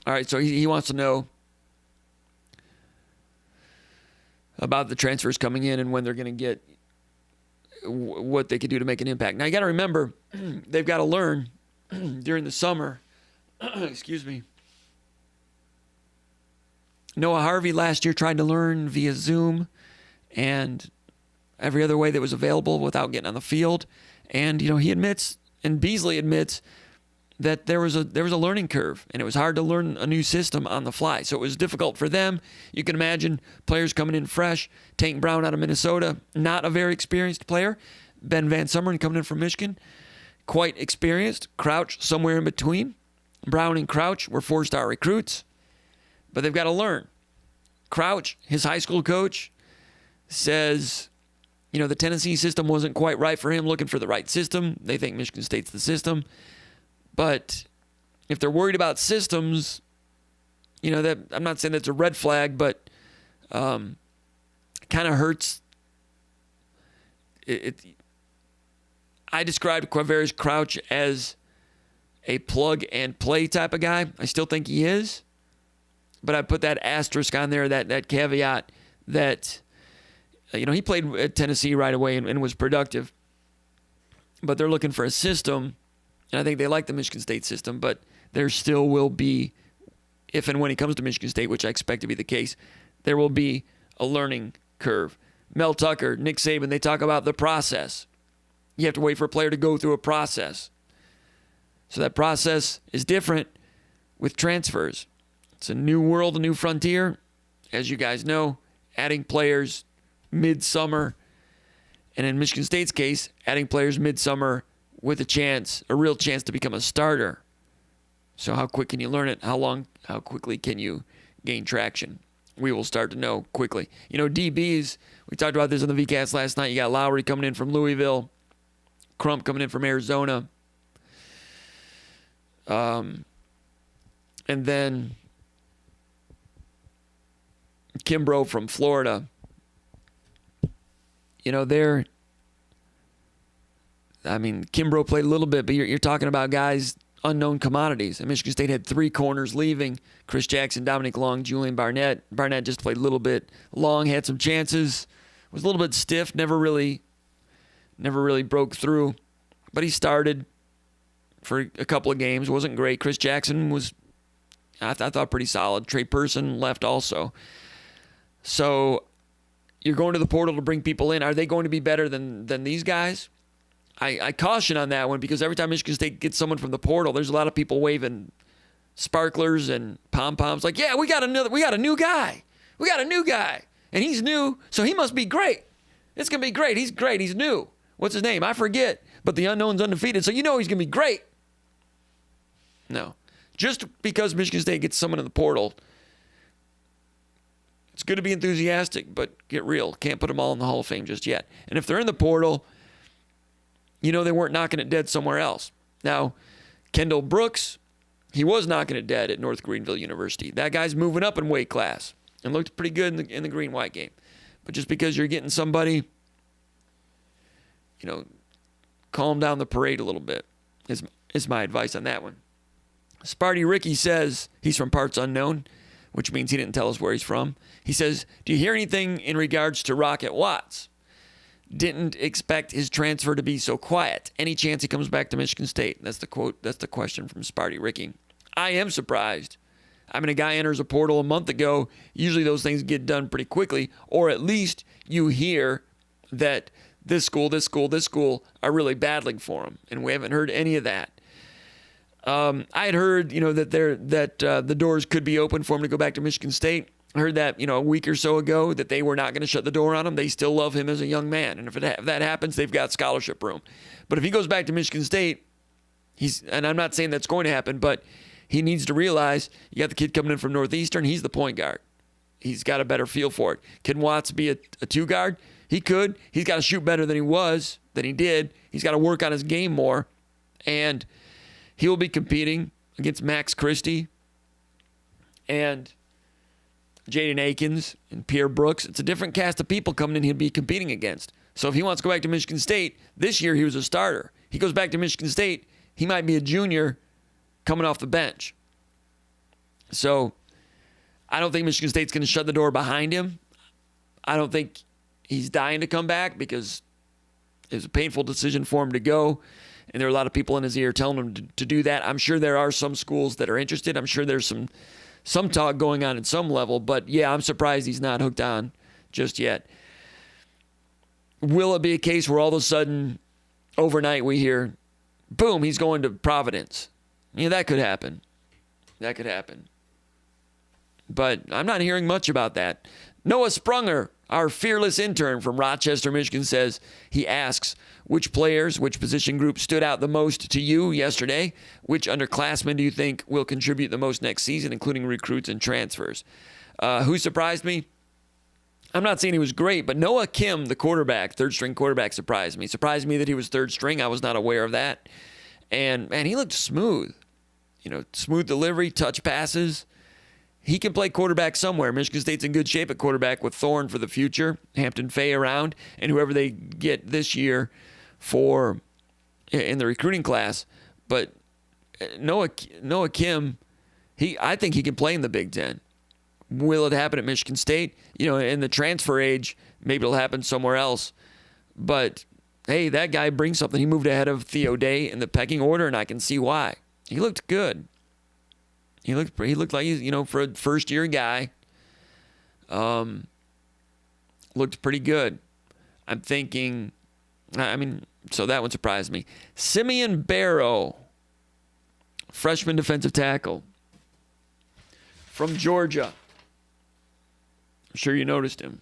right, so he wants to know about the transfers coming in and when they're going to get what they could do to make an impact. Now, you got to remember, they've got to learn during the summer. Excuse me. Noah Harvey last year tried to learn via Zoom and every other way that was available without getting on the field. And, he admits, and Beasley admits, that there was a learning curve, and it was hard to learn a new system on the fly. So it was difficult for them. You can imagine players coming in fresh. Tank Brown out of Minnesota, not a very experienced player. Ben Van Summeren coming in from Michigan, quite experienced. Crouch somewhere in between. Brown and Crouch were 4-star recruits, but they've got to learn. Crouch, his high school coach, says, the Tennessee system wasn't quite right for him, looking for the right system. They think Michigan State's the system. But if they're worried about systems, that I'm not saying that's a red flag, but kind of hurts. I described Quavarius Crouch as a plug-and-play type of guy. I still think he is. But I put that asterisk on there, that caveat that, he played at Tennessee right away and was productive. But they're looking for a system. And I think they like the Michigan State system, but there still will be, if and when he comes to Michigan State, which I expect to be the case, there will be a learning curve. Mel Tucker, Nick Saban, they talk about the process. You have to wait for a player to go through a process. So that process is different with transfers. It's a new world, a new frontier. As you guys know, adding players midsummer, and in Michigan State's case, adding players midsummer with a real chance to become a starter. So how quick can you learn it? How quickly can you gain traction? We will start to know quickly. DBs, we talked about this on the VCast last night. You got Lowry coming in from Louisville, Crump coming in from Arizona. And then Kimbrough from Florida. Kimbrough played a little bit, but you're talking about guys, unknown commodities. And Michigan State had 3 corners leaving: Chris Jackson, Dominic Long, Julian Barnett. Barnett just played a little bit. Long had some chances, was a little bit stiff, never really broke through. But he started for a couple of games, wasn't great. Chris Jackson was, I thought, pretty solid. Trey Person left also. So you're going to the portal to bring people in. Are they going to be better than these guys? I caution on that one, because every time Michigan State gets someone from the portal, there's a lot of people waving sparklers and pom-poms like, yeah, we got a new guy. We got a new guy. And he's new, so he must be great. It's going to be great. He's great. He's new. What's his name? I forget. But the unknown's undefeated, so he's going to be great. No. Just because Michigan State gets someone in the portal, it's good to be enthusiastic, but get real. Can't put them all in the Hall of Fame just yet. And if they're in the portal, they weren't knocking it dead somewhere else. Now, Kendall Brooks, he was knocking it dead at North Greenville University. That guy's moving up in weight class and looked pretty good in the green-white game. But just because you're getting somebody, calm down the parade a little bit is my advice on that one. Sparty Ricky says he's from parts unknown, which means he didn't tell us where he's from. He says, do you hear anything in regards to Rocket Watts? Didn't expect his transfer to be so quiet. Any chance he comes back to Michigan State? That's the quote. That's the question from Sparty Ricky. I am surprised. A guy enters a portal a month ago. Usually those things get done pretty quickly, or at least you hear that this school are really battling for him, and we haven't heard any of that. I had heard, that the doors could be open for him to go back to Michigan State. I heard that, a week or so ago, that they were not going to shut the door on him. They still love him as a young man, and if that happens, they've got scholarship room. But if he goes back to Michigan State, and I'm not saying that's going to happen, but he needs to realize you got the kid coming in from Northeastern. He's the point guard. He's got a better feel for it. Can Watts be a two guard? He could. He's got to shoot better than he did. He's got to work on his game more. And he will be competing against Max Christie and Jaden Akins and Pierre Brooks. It's a different cast of people coming in he'll be competing against. So if he wants to go back to Michigan State, this year he was a starter. He goes back to Michigan State, he might be a junior coming off the bench. So I don't think Michigan State's going to shut the door behind him. I don't think he's dying to come back because it was a painful decision for him to go. And there are a lot of people in his ear telling him to do that. I'm sure there are some schools that are interested. I'm sure there's some talk going on at some level. But, yeah, I'm surprised he's not hooked on just yet. Will it be a case where all of a sudden, overnight, we hear, boom, he's going to Providence? Yeah, that could happen. That could happen. But I'm not hearing much about that. Noah Sprunger, our fearless intern from Rochester, Michigan, says he asks, which players, which position group stood out the most to you yesterday? Which underclassmen do you think will contribute the most next season, including recruits and transfers? Who surprised me? I'm not saying he was great, but Noah Kim, the quarterback, third-string quarterback, surprised me. Surprised me that he was third string. I was not aware of that. And, man, he looked smooth. Smooth delivery, touch passes. He can play quarterback somewhere. Michigan State's in good shape at quarterback with Thorne for the future, Hampton Fay around, and whoever they get this year in the recruiting class. But Noah Kim, I think he can play in the Big Ten. Will it happen at Michigan State? In the transfer age, maybe it'll happen somewhere else. But, hey, that guy brings something. He moved ahead of Theo Day in the pecking order, and I can see why. He looked good. He looked like he's, for a first-year guy, looked pretty good. I'm thinking, so that one surprised me. Simeon Barrow, freshman defensive tackle from Georgia. I'm sure you noticed him.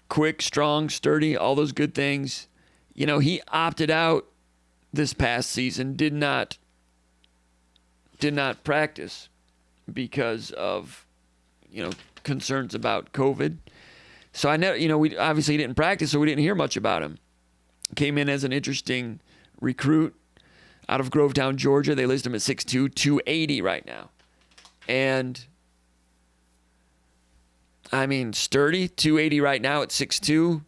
Quick, strong, sturdy, all those good things. He opted out this past season, did not practice because of concerns about COVID. So I know we obviously didn't practice, so we didn't hear much about him. Came in as an interesting recruit out of Grovetown, Georgia. They list him at 6'2", 280 right now, and sturdy, 280 right now at 6'2".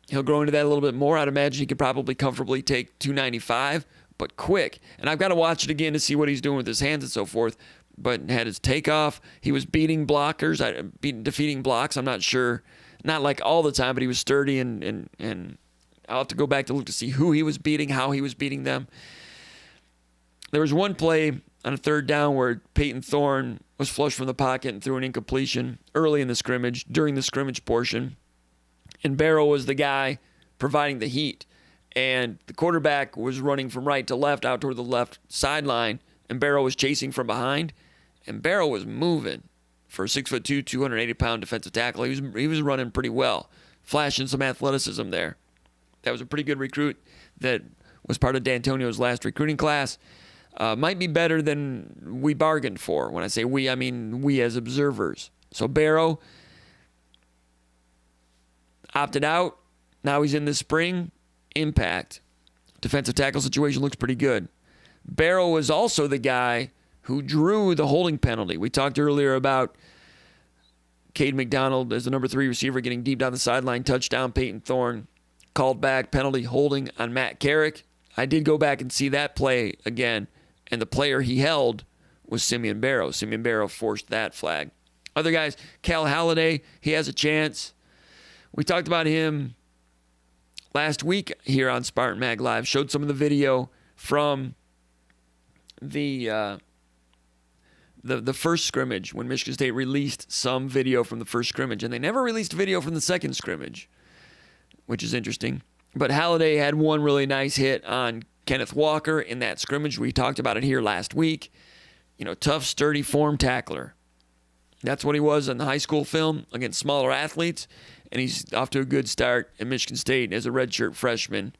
He'll grow into that a little bit more. I'd imagine he could probably comfortably take 295, but quick. And I've got to watch it again to see what he's doing with his hands and so forth. But had his takeoff. He was beating blockers, defeating blocks. I'm not sure. Not like all the time, but he was sturdy. And I'll have to go back to look to see who he was beating, how he was beating them. There was one play on a third down where Peyton Thorne was flushed from the pocket and threw an incompletion early in the scrimmage, during the scrimmage portion. And Barrow was the guy providing the heat. And the quarterback was running from right to left out toward the left sideline. And Barrow was chasing from behind. And Barrow was moving for a 6'2", 280-pound defensive tackle. He was running pretty well, flashing some athleticism there. That was a pretty good recruit that was part of D'Antonio's last recruiting class. Might be better than we bargained for. When I say we, I mean we as observers. So Barrow opted out. Now he's in the spring. Impact. Defensive tackle situation looks pretty good. Barrow was also the guy who drew the holding penalty. We talked earlier about Cade McDonald as the number 3 receiver getting deep down the sideline. Touchdown, Peyton Thorne. Called back, penalty holding on Matt Carrick. I did go back and see that play again, and the player he held was Simeon Barrow. Simeon Barrow forced that flag. Other guys, Cal Halliday, he has a chance. We talked about him last week here on SpartanMag Live. Showed some of the video from the the first scrimmage when Michigan State released some video from the first scrimmage, and they never released video from the second scrimmage, which is interesting. But Halliday had one really nice hit on Kenneth Walker in that scrimmage. We talked about it here last week. Tough, sturdy form tackler. That's what he was in the high school film against smaller athletes, and he's off to a good start at Michigan State as a redshirt freshman.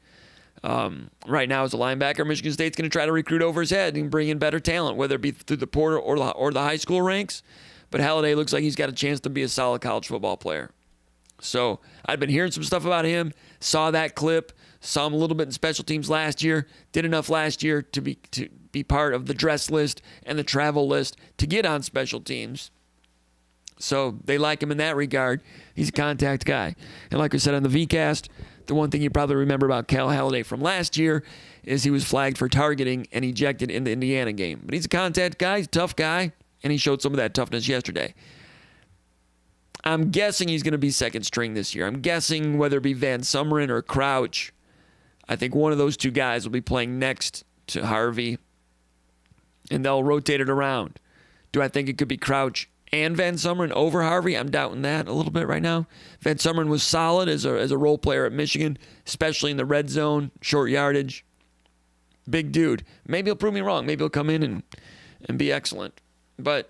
Right now as a linebacker, Michigan State's going to try to recruit over his head and bring in better talent, whether it be through the portal or the high school ranks. But Halliday looks like he's got a chance to be a solid college football player. So I've been hearing some stuff about him, saw that clip, saw him a little bit in special teams last year, did enough last year to be part of the dress list and the travel list to get on special teams. So they like him in that regard. He's a contact guy. And like I said on the VCast, the one thing you probably remember about Cal Halliday from last year is he was flagged for targeting and ejected in the Indiana game. But he's a contact guy, he's a tough guy, and he showed some of that toughness yesterday. I'm guessing he's going to be second string this year. I'm guessing whether it be Van Sumeren or Crouch, I think one of those two guys will be playing next to Harvey, and they'll rotate it around. Do I think it could be Crouch and Van Sumeren over Harvey? I'm doubting that a little bit right now. Van Sumeren was solid as a role player at Michigan, especially in the red zone, short yardage. Big dude. Maybe he'll prove me wrong. Maybe he'll come in and be excellent. And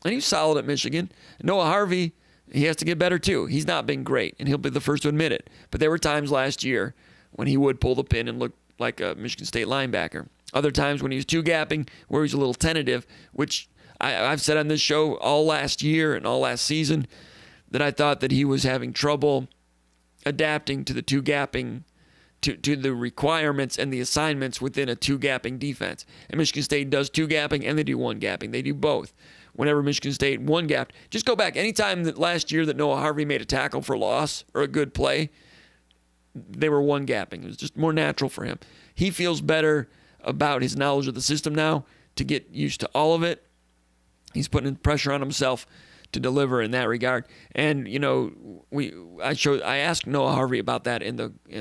he's solid at Michigan. Noah Harvey, he has to get better too. He's not been great, and he'll be the first to admit it. But there were times last year when he would pull the pin and look like a Michigan State linebacker. Other times when he was two-gapping, where he's a little tentative, which I've said on this show all last year and all last season that I thought that he was having trouble adapting to the two-gapping, to the requirements and the assignments within a two-gapping defense. And Michigan State does two-gapping and they do one-gapping. They do both. Whenever Michigan State one-gapped, just go back. Anytime that last year that Noah Harvey made a tackle for loss or a good play, they were one-gapping. It was just more natural for him. He feels better about his knowledge of the system now to get used to all of it. He's putting pressure on himself to deliver in that regard. And I asked Noah Harvey about that in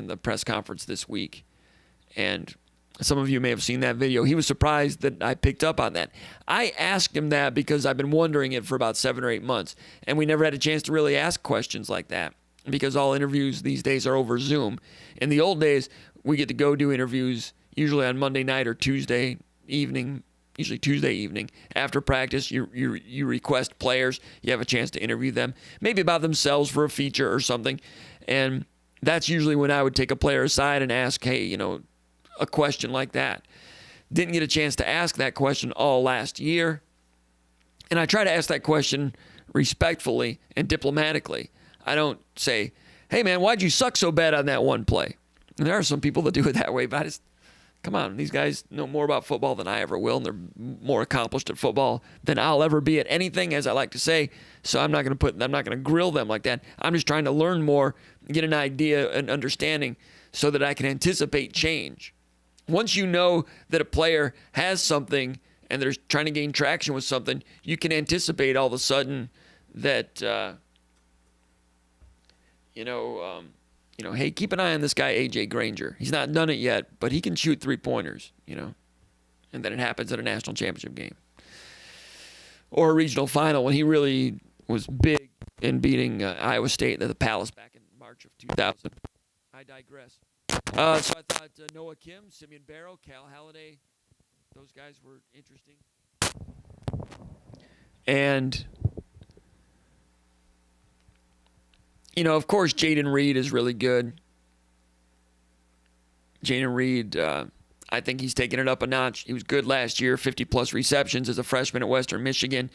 the press conference this week, and some of you may have seen that video. He was surprised that I picked up on that. I asked him that because I've been wondering it for about 7 or 8 months, and we never had a chance to really ask questions like that because all interviews these days are over Zoom. In the old days, we get to go do interviews usually on Monday night or Tuesday evening. Usually Tuesday evening. After practice, you request players. You have a chance to interview them, maybe about themselves for a feature or something. And that's usually when I would take a player aside and ask, hey, a question like that. Didn't get a chance to ask that question all last year. And I try to ask that question respectfully and diplomatically. I don't say, hey, man, why'd you suck so bad on that one play? And there are some people that do it that way, but I just, come on, these guys know more about football than I ever will, and they're more accomplished at football than I'll ever be at anything, as I like to say. So I'm not going to grill them like that. I'm just trying to learn more, get an idea, an understanding, so that I can anticipate change. Once you know that a player has something and they're trying to gain traction with something, you can anticipate all of a sudden that, hey, keep an eye on this guy, AJ Granger. He's not done it yet, but he can shoot three-pointers, and then it happens at a national championship game or a regional final when he really was big in beating Iowa State at the Palace back in March of 2000. I digress. So I thought Noah Kim, Simeon Barrow, Cal Halliday, those guys were interesting. And, of course, Jaden Reed is really good. Jaden Reed, I think he's taken it up a notch. He was good last year, 50-plus receptions as a freshman at Western Michigan.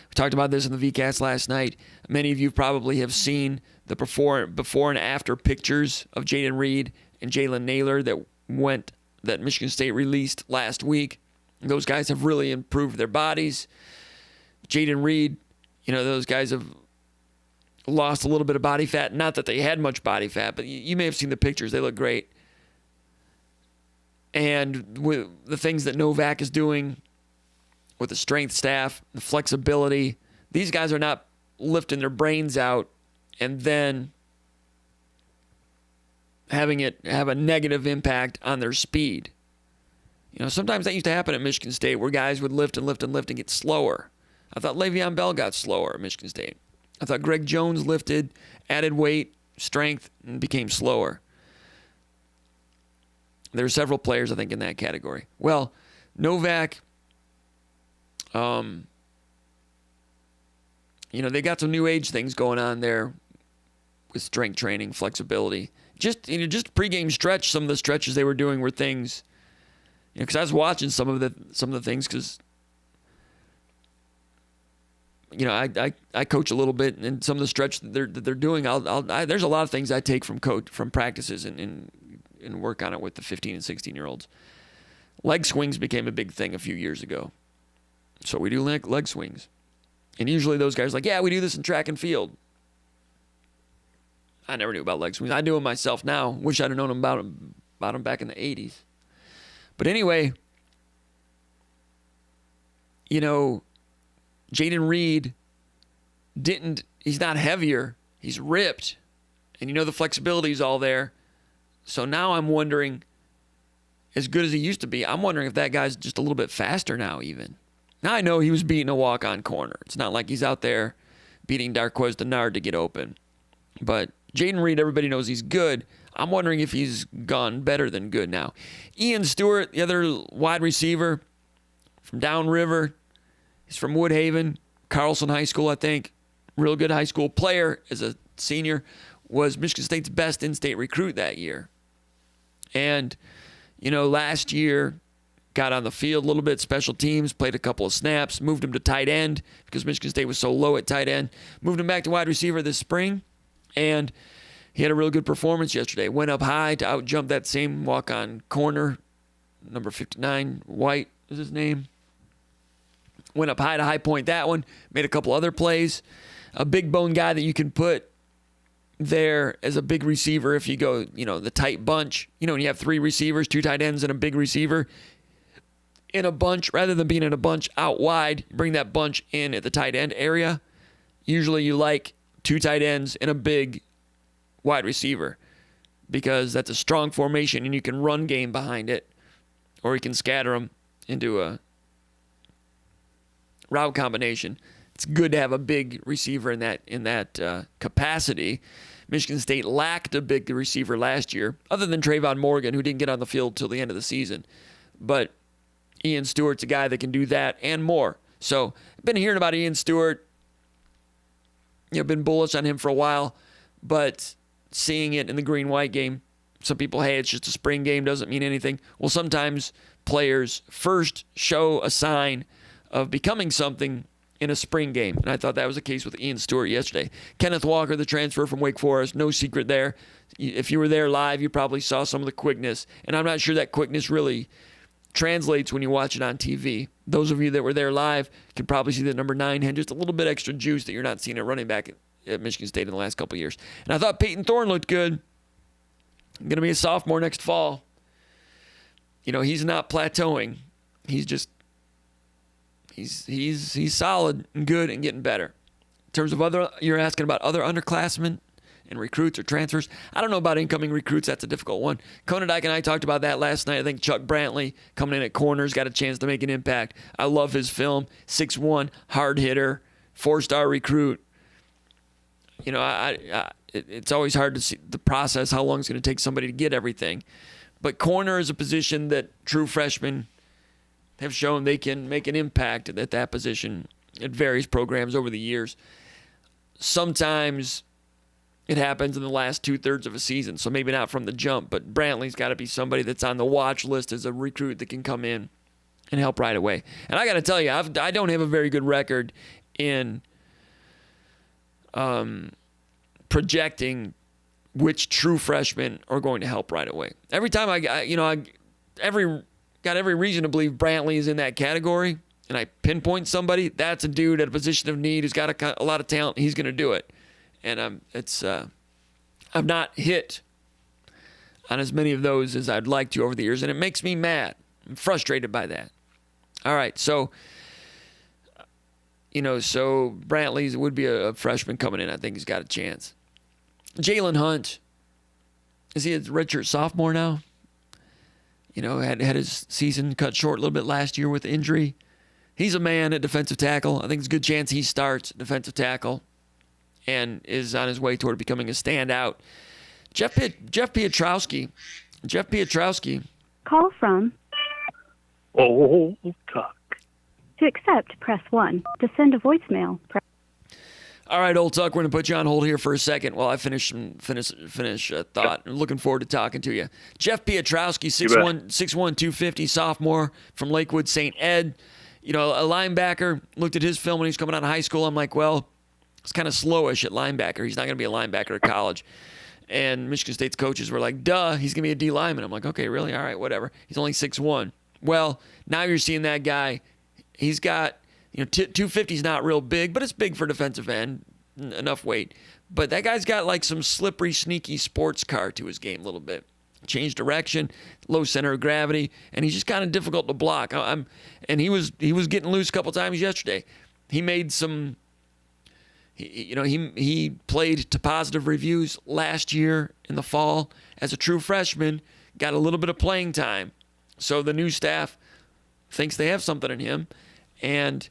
We talked about this in the VCast last night. Many of you probably have seen the before and after pictures of Jaden Reed and Jalen Naylor that Michigan State released last week. Those guys have really improved their bodies. Jaden Reed, those guys have lost a little bit of body fat. Not that they had much body fat, but you may have seen the pictures. They look great. And with the things that Novak is doing with the strength staff, the flexibility, these guys are not lifting their brains out and then having it have a negative impact on their speed. Sometimes that used to happen at Michigan State where guys would lift and lift and lift and get slower. I thought Le'Veon Bell got slower at Michigan State. I thought Greg Jones lifted, added weight, strength, and became slower. There are several players, I think, in that category. Well, Novak, they got some new age things going on there with strength training, flexibility. Just pregame stretch, some of the stretches they were doing were things, because I was watching some of the things because, I coach a little bit, and some of the stretch that they're doing, there's a lot of things I take from practices and work on it with the 15 and 16-year-olds. Leg swings became a big thing a few years ago. So we do leg swings. And usually those guys are like, yeah, we do this in track and field. I never knew about leg swings. I do them myself now. Wish I'd have known about them back in the 80s. But anyway, Jaden Reed he's not heavier. He's ripped. And the flexibility is all there. So now I'm wondering, as good as he used to be, I'm wondering if that guy's just a little bit faster now even. Now I know he was beating a walk-on corner. It's not like he's out there beating Darquez Denard to get open. But Jaden Reed, everybody knows he's good. I'm wondering if he's gone better than good now. Ian Stewart, the other wide receiver from downriver. He's from Woodhaven, Carlson High School, I think. Real good high school player as a senior. Was Michigan State's best in-state recruit that year. And, last year, got on the field a little bit, special teams, played a couple of snaps, moved him to tight end because Michigan State was so low at tight end. Moved him back to wide receiver this spring, and he had a real good performance yesterday. Went up high to out-jump that same walk-on corner, number 59, White is his name. Went up high to high point that one, made a couple other plays. A big bone guy that you can put there as a big receiver if you go, the tight bunch. When you have three receivers, two tight ends, and a big receiver in a bunch, rather than being in a bunch out wide, bring that bunch in at the tight end area. Usually you like two tight ends and a big wide receiver because that's a strong formation and you can run game behind it, or you can scatter them into a route combination. It's good to have a big receiver in that capacity. Michigan State lacked a big receiver last year, other than Trayvon Morgan, who didn't get on the field till the end of the season. But Ian Stewart's a guy that can do that and more. So I've been hearing about Ian Stewart. Been bullish on him for a while, but seeing it in the green-white game, some people, hey, it's just a spring game, doesn't mean anything. Well, sometimes players first show a sign of becoming something in a spring game. And I thought that was the case with Ian Stewart yesterday. Kenneth Walker, the transfer from Wake Forest, no secret there. If you were there live, you probably saw some of the quickness. And I'm not sure that quickness really translates when you watch it on TV. Those of you that were there live can probably see that number 9 had just a little bit extra juice that you're not seeing at running back at Michigan State in the last couple of years. And I thought Peyton Thorne looked good. Going to be a sophomore next fall. He's not plateauing. He's just He's solid and good and getting better. In terms of you're asking about other underclassmen and recruits or transfers. I don't know about incoming recruits. That's a difficult one. Konadike and I talked about that last night. I think Chuck Brantley coming in at corners got a chance to make an impact. I love his film. 6'1", hard hitter, 4-star recruit. It's always hard to see the process, how long it's going to take somebody to get everything. But corner is a position that true freshmen have shown they can make an impact at that position at various programs over the years. Sometimes it happens in the last 2/3 of a season, so maybe not from the jump, but Brantley's got to be somebody that's on the watch list as a recruit that can come in and help right away. And I got to tell you, I don't have a very good record in projecting which true freshmen are going to help right away. Every time I got every reason to believe Brantley is in that category, and I pinpoint somebody, that's a dude at a position of need who's got a lot of talent. He's going to do it. And I've not hit on as many of those as I'd like to over the years, and it makes me mad. I'm frustrated by that. All right, so Brantley would be a freshman coming in. I think he's got a chance. Jalen Hunt, is he a redshirt sophomore now? Had his season cut short a little bit last year with injury. He's a man at defensive tackle. I think it's a good chance he starts defensive tackle and is on his way toward becoming a standout. Jeff Pietrowski. Call from. Oh, talk. To accept, press 1. To send a voicemail, press. All right, old Tuck, we're going to put you on hold here for a second while I finish a thought. I'm looking forward to talking to you. Jeff Pietrowski, 6'1", 250, sophomore from Lakewood St. Ed. You know, a linebacker. Looked at his film when he was coming out of high school. I'm like, well, it's kind of slowish at linebacker. He's not going to be a linebacker at college. And Michigan State's coaches were like, duh, he's going to be a D lineman. I'm like, okay, really? All right, whatever. He's only 6'1". Well, now you're seeing that guy. He's got, 250 is not real big, but it's big for defensive end, enough weight. But that guy's got like some slippery, sneaky sports car to his game a little bit. Changed direction, low center of gravity, and he's just kind of difficult to block. And he was getting loose a couple times yesterday. He made some, he played to positive reviews last year in the fall as a true freshman, got a little bit of playing time. So the new staff thinks they have something in him, and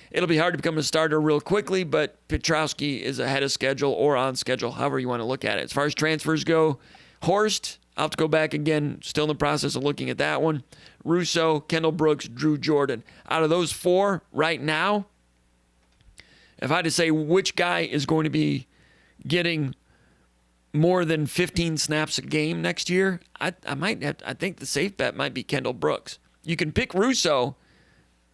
it'll be hard to become a starter real quickly, but Pietrowski is ahead of schedule or on schedule, however you want to look at it. As far as transfers go, Horst, I'll have to go back again, still in the process of looking at that one. Russo, Kendall Brooks, Drew Jordan. Out of those four right now, if I had to say which guy is going to be getting more than 15 snaps a game next year, I think the safe bet might be Kendall Brooks. You can pick Russo,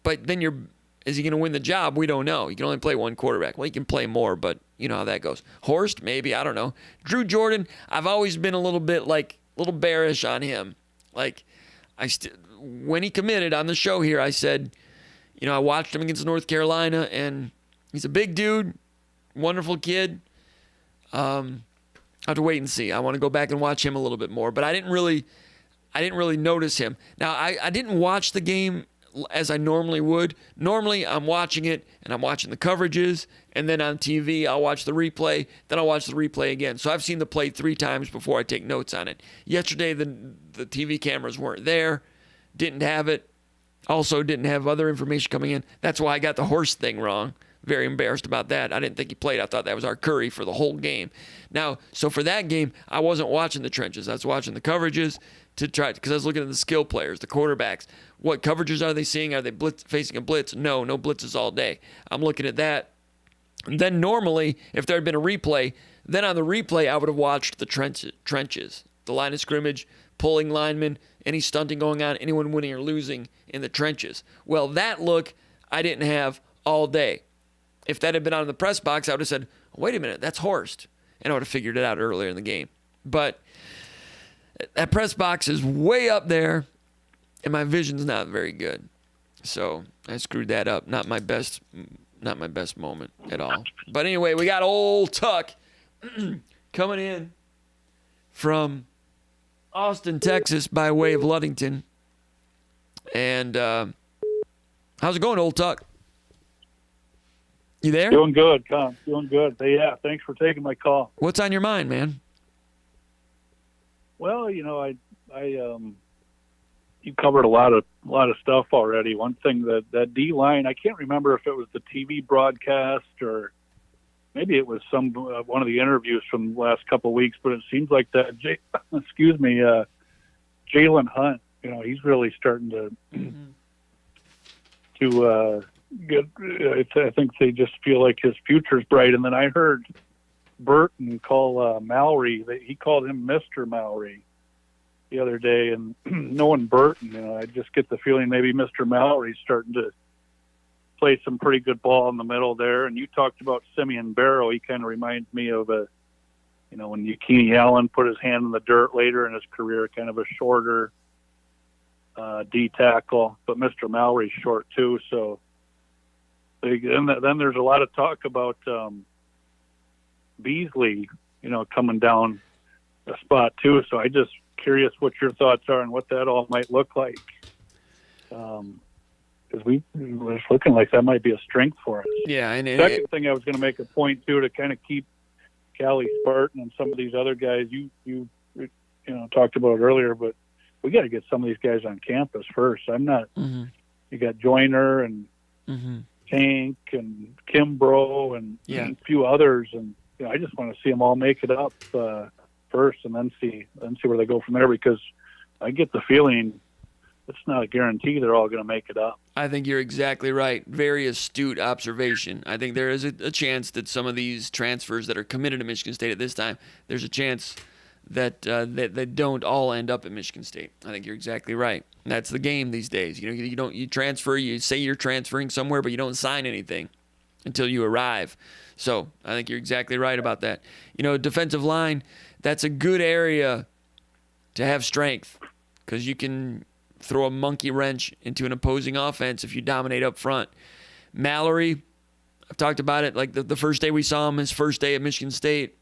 but then is he going to win the job? We don't know. You can only play one quarterback. Well, he can play more, but you know how that goes. Horst, maybe, I don't know. Drew Jordan, I've always been a little bearish on him. Like, when he committed on the show here, I said, I watched him against North Carolina, and he's a big dude, wonderful kid. I have to wait and see. I want to go back and watch him a little bit more, but I didn't really notice him. Now, I didn't watch the game as I normally would. Normally, I'm watching it, and I'm watching the coverages, and then on TV, I'll watch the replay, then I'll watch the replay again. So I've seen the play 3 times before I take notes on it. Yesterday, the TV cameras weren't there, didn't have it, also didn't have other information coming in. That's why I got the Horst thing wrong. Very embarrassed about that. I didn't think he played. I thought that was our Curry for the whole game. Now, so for that game, I wasn't watching the trenches. I was watching the coverages because I was looking at the skill players, the quarterbacks. What coverages are they seeing? Are they facing a blitz? No blitzes all day. I'm looking at that. And then normally, if there had been a replay, then on the replay, I would have watched the trenches, the line of scrimmage, pulling linemen, any stunting going on, anyone winning or losing in the trenches. Well, that look I didn't have all day. If that had been on in the press box, I would have said, wait a minute, that's Horst. And I would have figured it out earlier in the game. But that press box is way up there, and my vision's not very good. So I screwed that up. Not my best moment at all. But anyway, we got old Tuck coming in from Austin, Texas, by way of Ludington. And how's it going, old Tuck? You there? Doing good, Tom. Doing good. Hey, yeah, thanks for taking my call. What's on your mind, man? Well, you covered a lot of stuff already. One thing that D line, I can't remember if it was the TV broadcast or maybe it was one of the interviews from the last couple of weeks, but it seems like that Jalen Hunt, he's really starting to get. I think they just feel like his future's bright. And then I heard Burton call Mallory. He called him Mr. Mallory the other day, and knowing Burton, I just get the feeling maybe Mr. Mallory's starting to play some pretty good ball in the middle there. And you talked about Simeon Barrow. He kind of reminds me of when Yakini Allen put his hand in the dirt later in his career, kind of a shorter D tackle, but Mr. Mallory's short too. So then there's a lot of talk about Beasley, coming down a spot too. So I just curious what your thoughts are and what that all might look like. Because it's looking like that might be a strength for us. Yeah. And second thing I was going to make a point too, to kind of keep Callie Spartan and some of these other guys you talked about earlier, but we got to get some of these guys on campus first. I'm not. Mm-hmm. You got Joyner and Tank and Kimbrough and Yeah. a few others, and I just want to see them all make it up first, and then see where they go from there. Because I get the feeling it's not a guarantee they're all going to make it up. I think you're exactly right. Very astute observation. I think there is a chance that some of these transfers that are committed to Michigan State at this time, there's a chance that they don't all end up at Michigan State. I think you're exactly right. And that's the game these days. You transfer, you say you're transferring somewhere, but you don't sign anything until you arrive. So I think you're exactly right about that. Defensive line, that's a good area to have strength because you can throw a monkey wrench into an opposing offense if you dominate up front. Mallory, I've talked about it, like the first day we saw him, his first day at Michigan State,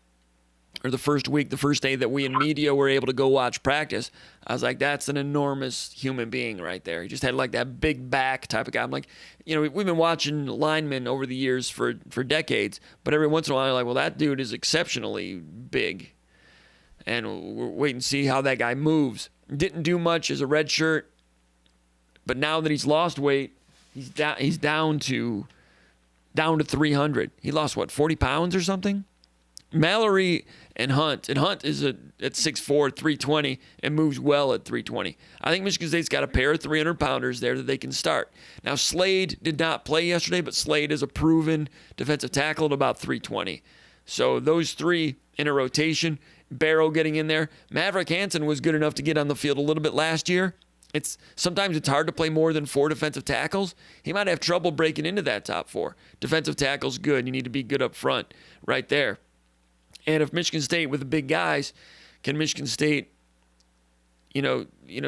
or the first week, the first day that we in media were able to go watch practice, I was like, that's an enormous human being right there. He just had like that big back type of guy. I'm like, we've been watching linemen over the years for decades, but every once in a while, you're like, well, that dude is exceptionally big. And we're waiting to see how that guy moves. Didn't do much as a red shirt, but now that he's lost weight, he's down to 300. He lost 40 pounds or something? Mallory and Hunt is at 6'4", 320, and moves well at 320. I think Michigan State's got a pair of 300-pounders there that they can start. Now, Slade did not play yesterday, but Slade is a proven defensive tackle at about 320. So those three in a rotation, Barrow getting in there. Maverick Hansen was good enough to get on the field a little bit last year. Sometimes it's hard to play more than 4 defensive tackles. He might have trouble breaking into that top 4. Defensive tackle's good. You need to be good up front right there. And if Michigan State with the big guys, can Michigan State,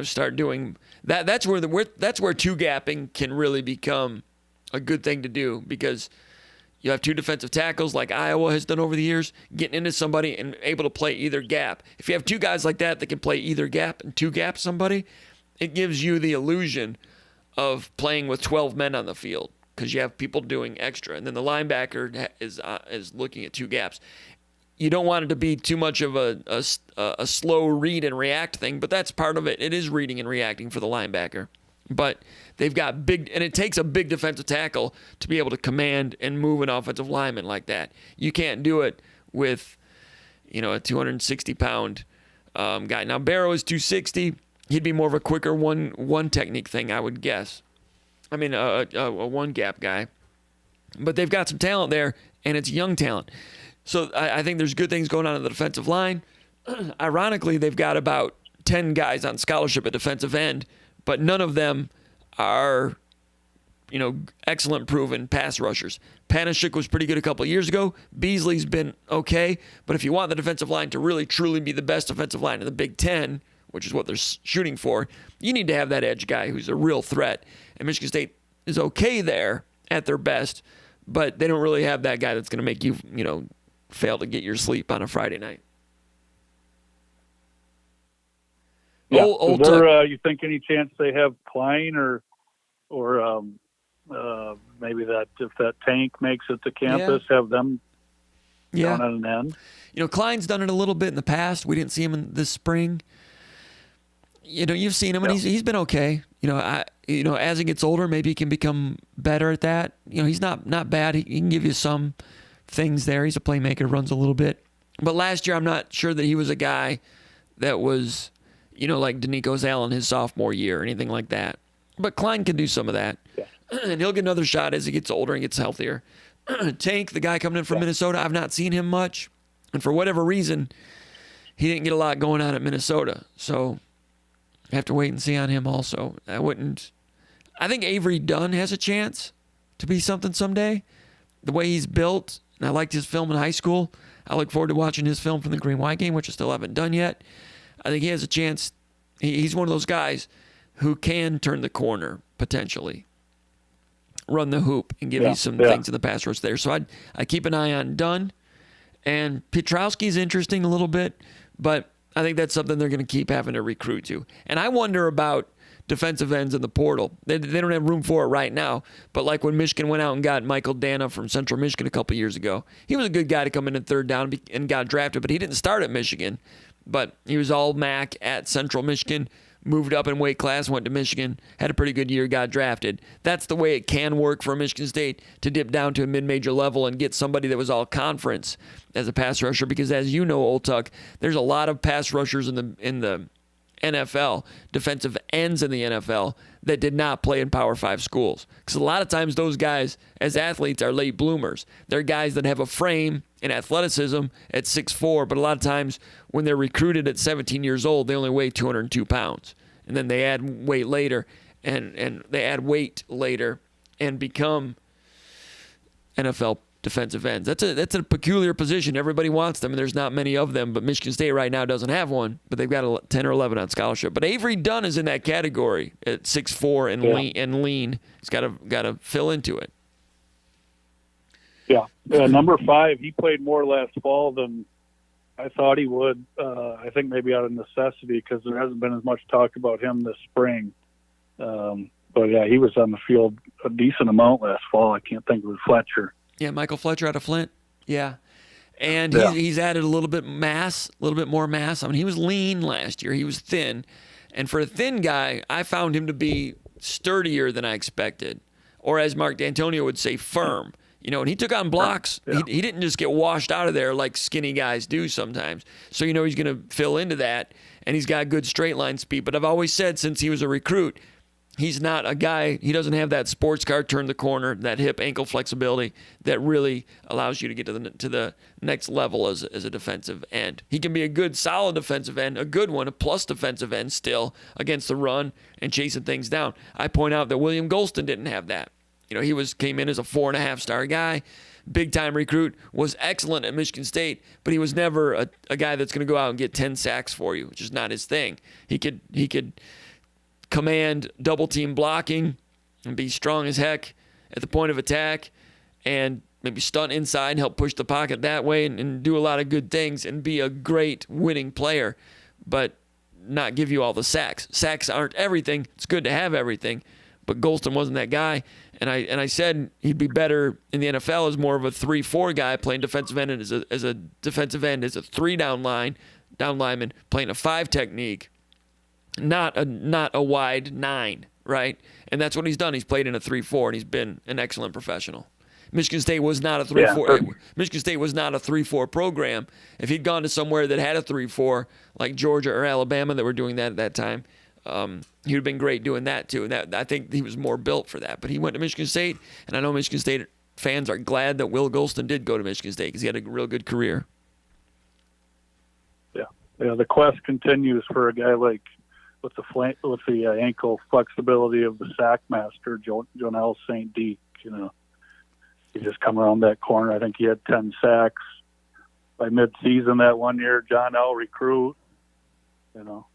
start doing that? That's where two gapping can really become a good thing to do, because you have 2 defensive tackles like Iowa has done over the years, getting into somebody and able to play either gap. If you have 2 guys like that can play either gap and 2 gap somebody, it gives you the illusion of playing with 12 men on the field because you have people doing extra, and then the linebacker is looking at 2 gaps. You don't want it to be too much of a slow read and react thing, but that's part of it. It is reading and reacting for the linebacker. But they've got big, and it takes a big defensive tackle to be able to command and move an offensive lineman like that. You can't do it with, a 260-pound guy. Now, Barrow is 260. He'd be more of a quicker one technique thing, I would guess. I mean, a one-gap guy. But they've got some talent there, and it's young talent. So I think there's good things going on in the defensive line. Ironically, they've got about 10 guys on scholarship at defensive end, but none of them are, excellent proven pass rushers. Panashuk was pretty good a couple of years ago. Beasley's been okay, but if you want the defensive line to really, truly be the best defensive line in the Big Ten, which is what they're shooting for, you need to have that edge guy who's a real threat. And Michigan State is okay there at their best, but they don't really have that guy that's going to make you, fail to get your sleep on a Friday night. Yeah. Is there, you think any chance they have Klein or maybe that if that Tank makes it to campus, have them down at an end? Klein's done it a little bit in the past. We didn't see him in this spring. You've seen him, and he's been okay. As he gets older, maybe he can become better at that. He's not bad. He can give you some things there. He's a playmaker, runs a little bit. But last year, I'm not sure that he was a guy that was, like Danico Allen his sophomore year or anything like that. But Klein can do some of that. Yeah. And he'll get another shot as he gets older and gets healthier. Tank, the guy coming in from Minnesota, I've not seen him much. And for whatever reason, he didn't get a lot going on at Minnesota. So I have to wait and see on him also. I think Avery Dunn has a chance to be something someday. The way he's built, and I liked his film in high school. I look forward to watching his film from the Green-White game, which I still haven't done yet. I think he has a chance. He's one of those guys who can turn the corner, potentially. Run the hoop and give you some things in the pass rush there. So I'd keep an eye on Dunn. And Pietrowski's interesting a little bit, but I think that's something they're going to keep having to recruit to. And I wonder about defensive ends in the portal. They don't have room for it right now, but like when Michigan went out and got Michael Dana from Central Michigan a couple years ago, he was a good guy to come in at third down and got drafted, but he didn't start at Michigan. But he was all MAC at Central Michigan, moved up in weight class, went to Michigan, had a pretty good year, got drafted. That's the way it can work for Michigan State to dip down to a mid-major level and get somebody that was all conference as a pass rusher, because as you know, Old Tuck, there's a lot of pass rushers in the NFL, defensive ends in the NFL, that did not play in Power 5 schools. Because a lot of times those guys, as athletes, are late bloomers. They're guys that have a frame and athleticism at 6'4", but a lot of times when they're recruited at 17 years old, they only weigh 202 pounds. And then they add weight later, and they add weight later and become NFL defensive ends. That's a peculiar position. Everybody wants them, and there's not many of them, but Michigan State right now doesn't have one, but they've got 10 or 11 on scholarship. But Avery Dunn is in that category at 6'4" and lean. He's got to fill into it. Yeah. Number 5, he played more last fall than I thought he would. I think maybe out of necessity, because there hasn't been as much talk about him this spring. But yeah, he was on the field a decent amount last fall. I can't think of it, Fletcher. Yeah, Michael Fletcher out of Flint. Yeah. And he's added a little bit more mass. I mean, he was lean last year. He was thin. And for a thin guy, I found him to be sturdier than I expected. Or as Mark D'Antonio would say, firm. You know, and he took on blocks. Yeah. He didn't just get washed out of there like skinny guys do sometimes. So you know he's going to fill into that. And he's got good straight line speed. But I've always said since he was a recruit, he's not a guy, he doesn't have that sports car turn the corner, that hip ankle flexibility that really allows you to get to the next level as a defensive end. He can be a good, solid defensive end, a good one, a plus defensive end still against the run and chasing things down. I point out that William Golston didn't have that. You know, he came in as a 4.5-star guy, big-time recruit, was excellent at Michigan State, but he was never a guy that's going to go out and get 10 sacks for you, which is not his thing. He could command double-team blocking and be strong as heck at the point of attack and maybe stunt inside and help push the pocket that way and do a lot of good things and be a great winning player, but not give you all the sacks. Sacks aren't everything. It's good to have everything, but Golston wasn't that guy. And I said he'd be better in the NFL as more of a 3-4 guy playing defensive end as a defensive end, as a 3-down lineman playing a 5 technique. Not a wide 9, right? And that's what he's done. He's played in a 3-4, and he's been an excellent professional. Michigan State was not a 3-4. Yeah. Michigan State was not a 3-4 program. If he'd gone to somewhere that had a 3-4, like Georgia or Alabama that were doing that at that time, he would have been great doing that too. And I think he was more built for that. But he went to Michigan State, and I know Michigan State fans are glad that Will Golston did go to Michigan State because he had a real good career. Yeah. The quest continues for a guy like with the ankle flexibility of the sack master, Jonell St. Deek. You know, he just come around that corner. I think he had 10 sacks by mid-season that one year. John L. recruit. You know,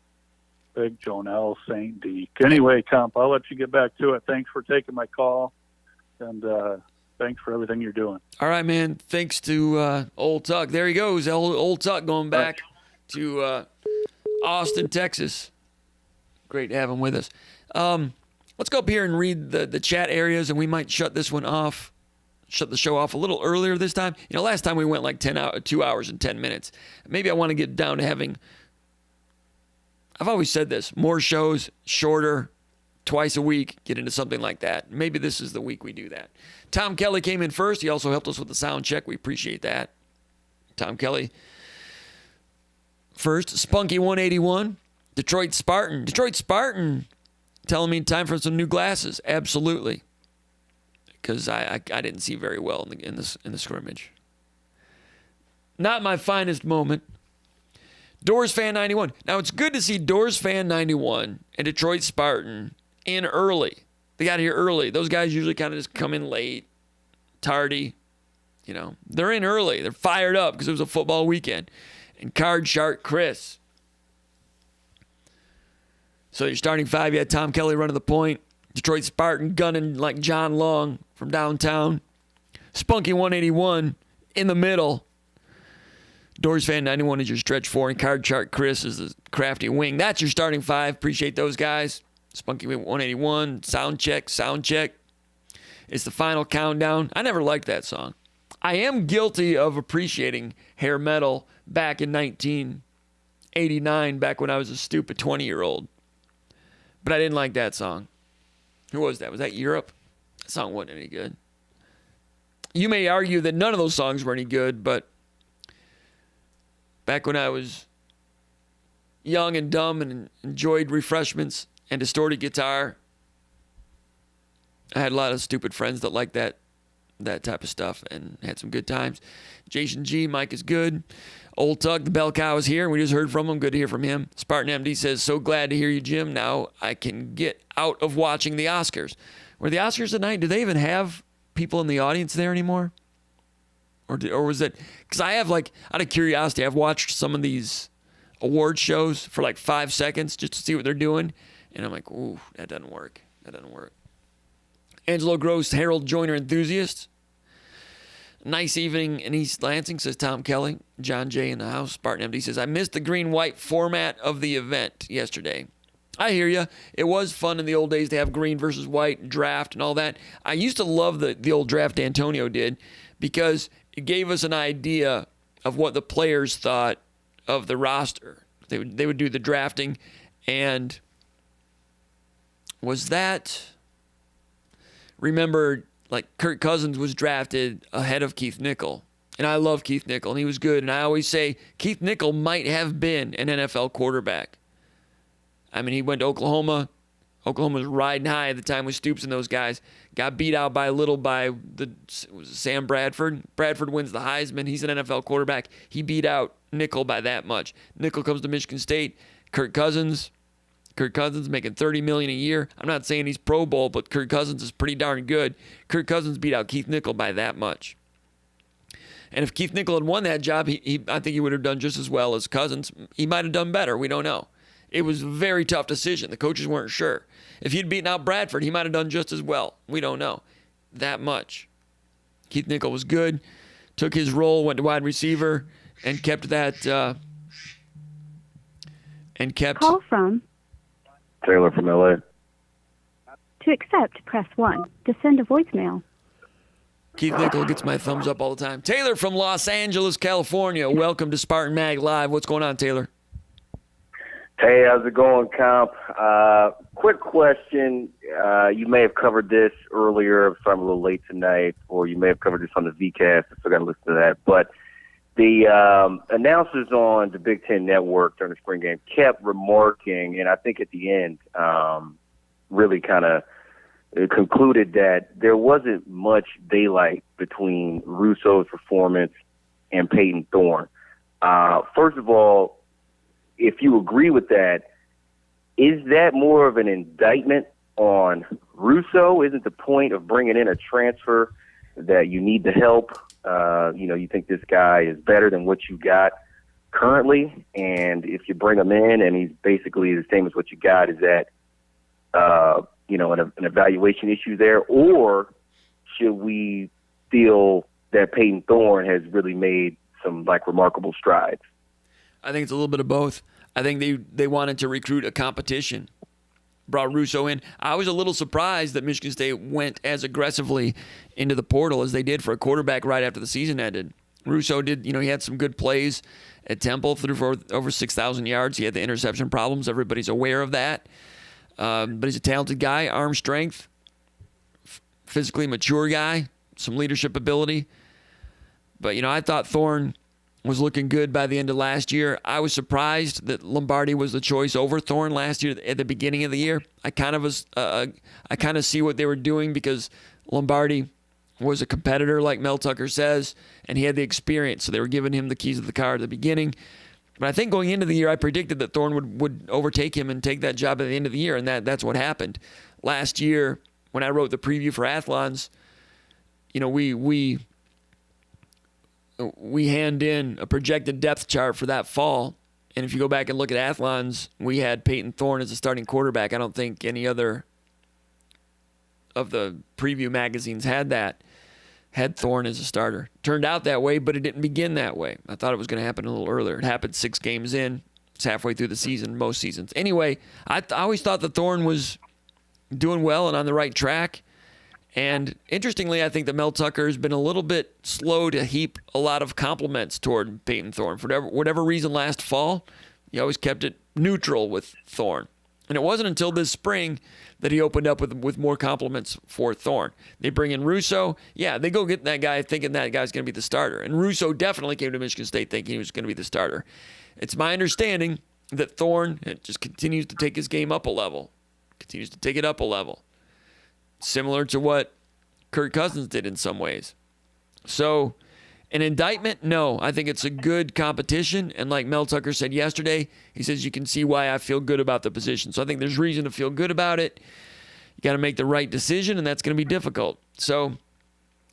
big Jonell St. Deek. Anyway, Comp, I'll let you get back to it. Thanks for taking my call, and thanks for everything you're doing. All right, man. Thanks to Old Tuck. There he goes, Old Tuck going back to Austin, Texas. Great to have him with us. Let's go up here and read the chat areas, and we might shut the show off a little earlier this time. You know, last time we went like 2 hours and 10 minutes. Maybe I want to get down to having, I've always said this, more shows, shorter, twice a week, get into something like that. Maybe this is the week we do that. Tom Kelly came in first. He also helped us with the sound check. We appreciate that. Tom Kelly first. Spunky 181. Detroit Spartan telling me time for some new glasses. Absolutely. Because I didn't see very well in the scrimmage. Not my finest moment. Doors Fan 91. Now it's good to see Doors Fan 91 and Detroit Spartan in early. They got here early. Those guys usually kind of just come in late, tardy. You know, they're in early. They're fired up because it was a football weekend. And Card Shark Chris. So your starting 5, you had Tom Kelly running the point. Detroit Spartan gunning like John Long from downtown. Spunky 181 in the middle. Doors Fan 91 is your stretch 4, and Card Shark Chris is the crafty wing. That's your starting 5. Appreciate those guys. Spunky 181, sound check. It's the final countdown. I never liked that song. I am guilty of appreciating hair metal back in 1989, back when I was a stupid 20-year-old. But I didn't like that song. Who was that? Was that Europe? That song wasn't any good. You may argue that none of those songs were any good, but back when I was young and dumb and enjoyed refreshments and distorted guitar, I had a lot of stupid friends that liked that type of stuff and had some good times. Jason G, Mike is good. Old Tug, the bell cow is here. We just heard from him. Good to hear from him. Spartan MD says, so glad to hear you, Jim. Now I can get out of watching the Oscars. Were the Oscars tonight? Do they even have people in the audience there anymore? Or was it? Because I have, like, out of curiosity, I've watched some of these award shows for like 5 seconds just to see what they're doing. And I'm like, ooh, that doesn't work. That doesn't work. Angelo Gross, Harold Joyner enthusiast. Nice evening in East Lansing, says Tom Kelly. John J. in the house. Spartan MD says, I missed the green-white format of the event yesterday. I hear you. It was fun in the old days to have green versus white draft and all that. I used to love the old draft Antonio did because it gave us an idea of what the players thought of the roster. They would do the drafting, and was that, remember, like Kirk Cousins was drafted ahead of Keith Nichol, and I love Keith Nichol, and he was good, and I always say Keith Nichol might have been an NFL quarterback. I mean, he went to Oklahoma. Oklahoma was riding high at the time with Stoops and those guys. Got beat out by a little by Sam Bradford. Bradford wins the Heisman. He's an NFL quarterback. He beat out Nichol by that much. Nichol comes to Michigan State. Kirk Cousins making $30 million a year. I'm not saying he's Pro Bowl, but Kirk Cousins is pretty darn good. Kirk Cousins beat out Keith Nichol by that much. And if Keith Nichol had won that job, I think he would have done just as well as Cousins. He might have done better. We don't know. It was a very tough decision. The coaches weren't sure. If he'd beaten out Bradford, he might have done just as well. We don't know. That much. Keith Nichol was good. Took his role, went to wide receiver, and kept that. Call from Taylor from LA. To accept, press 1. To send a voicemail. Keith Nichol gets my thumbs up all the time. Taylor from Los Angeles, California. Welcome to Spartan Mag Live. What's going on, Taylor? Hey, how's it going, Comp? Quick question. You may have covered this earlier, so I'm a little late tonight, or you may have covered this on the VCast. I still got to listen to that. But the announcers on the Big Ten Network during the spring game kept remarking, and I think at the end really kind of concluded that there wasn't much daylight between Russo's performance and Peyton Thorne. First of all, if you agree with that, is that more of an indictment on Russo? Isn't the point of bringing in a transfer that you need the help? You think this guy is better than what you got currently, and if you bring him in and he's basically the same as what you got, is that an evaluation issue there, or should we feel that Peyton Thorne has really made some remarkable strides? I think it's a little bit of both. I think they wanted to recruit a competition. Brought Russo in. I was a little surprised that Michigan State went as aggressively into the portal as they did for a quarterback right after the season ended. Russo did, he had some good plays at Temple, threw for over 6,000 yards. He had the interception problems. Everybody's aware of that. But he's a talented guy, arm strength, physically mature guy, some leadership ability. But, I thought Thorne was looking good by the end of last year. I was surprised that Lombardi was the choice over Thorne last year at the beginning of the year. I kind of see what they were doing because Lombardi was a competitor, like Mel Tucker says, and he had the experience. So they were giving him the keys of the car at the beginning. But I think going into the year, I predicted that Thorne would overtake him and take that job at the end of the year, and that's what happened. Last year, when I wrote the preview for Athlons, we hand in a projected depth chart for that fall. And if you go back and look at Athlons, we had Peyton Thorne as a starting quarterback. I don't think any other of the preview magazines had Thorne as a starter. Turned out that way, but it didn't begin that way. I thought it was going to happen a little earlier. It happened 6 games in. It's halfway through the season, most seasons. Anyway, I always thought that Thorne was doing well and on the right track. And interestingly, I think that Mel Tucker has been a little bit slow to heap a lot of compliments toward Peyton Thorne. For whatever reason last fall, he always kept it neutral with Thorne. And it wasn't until this spring that he opened up with more compliments for Thorne. They bring in Russo. Yeah, they go get that guy thinking that guy's going to be the starter. And Russo definitely came to Michigan State thinking he was going to be the starter. It's my understanding that Thorne just continues to take his game up a level. Continues to take it up a level. Similar to what Kirk Cousins did in some ways. So, an indictment? No. I think it's a good competition. And like Mel Tucker said yesterday, he says you can see why I feel good about the position. So I think there's reason to feel good about it. You got to make the right decision, and that's going to be difficult. So,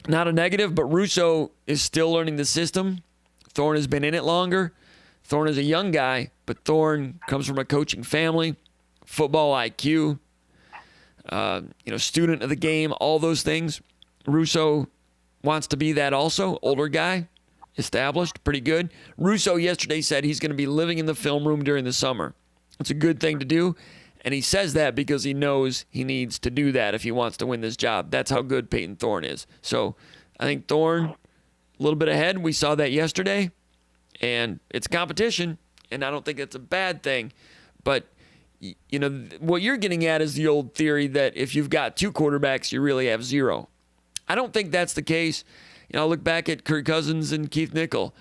not a negative, but Russo is still learning the system. Thorne has been in it longer. Thorne is a young guy, but Thorne comes from a coaching family, football IQ, student of the game, all those things. Russo wants to be that also. Older guy, established, pretty good. Russo yesterday said he's going to be living in the film room during the summer. It's a good thing to do, and he says that because he knows he needs to do that if he wants to win this job. That's how good Peyton Thorne is. So I think Thorne, a little bit ahead. We saw that yesterday, and it's competition, and I don't think it's a bad thing. But, what you're getting at is the old theory that if you've got two quarterbacks, you really have zero. I don't think that's the case. I look back at Kirk Cousins and Keith Nichol.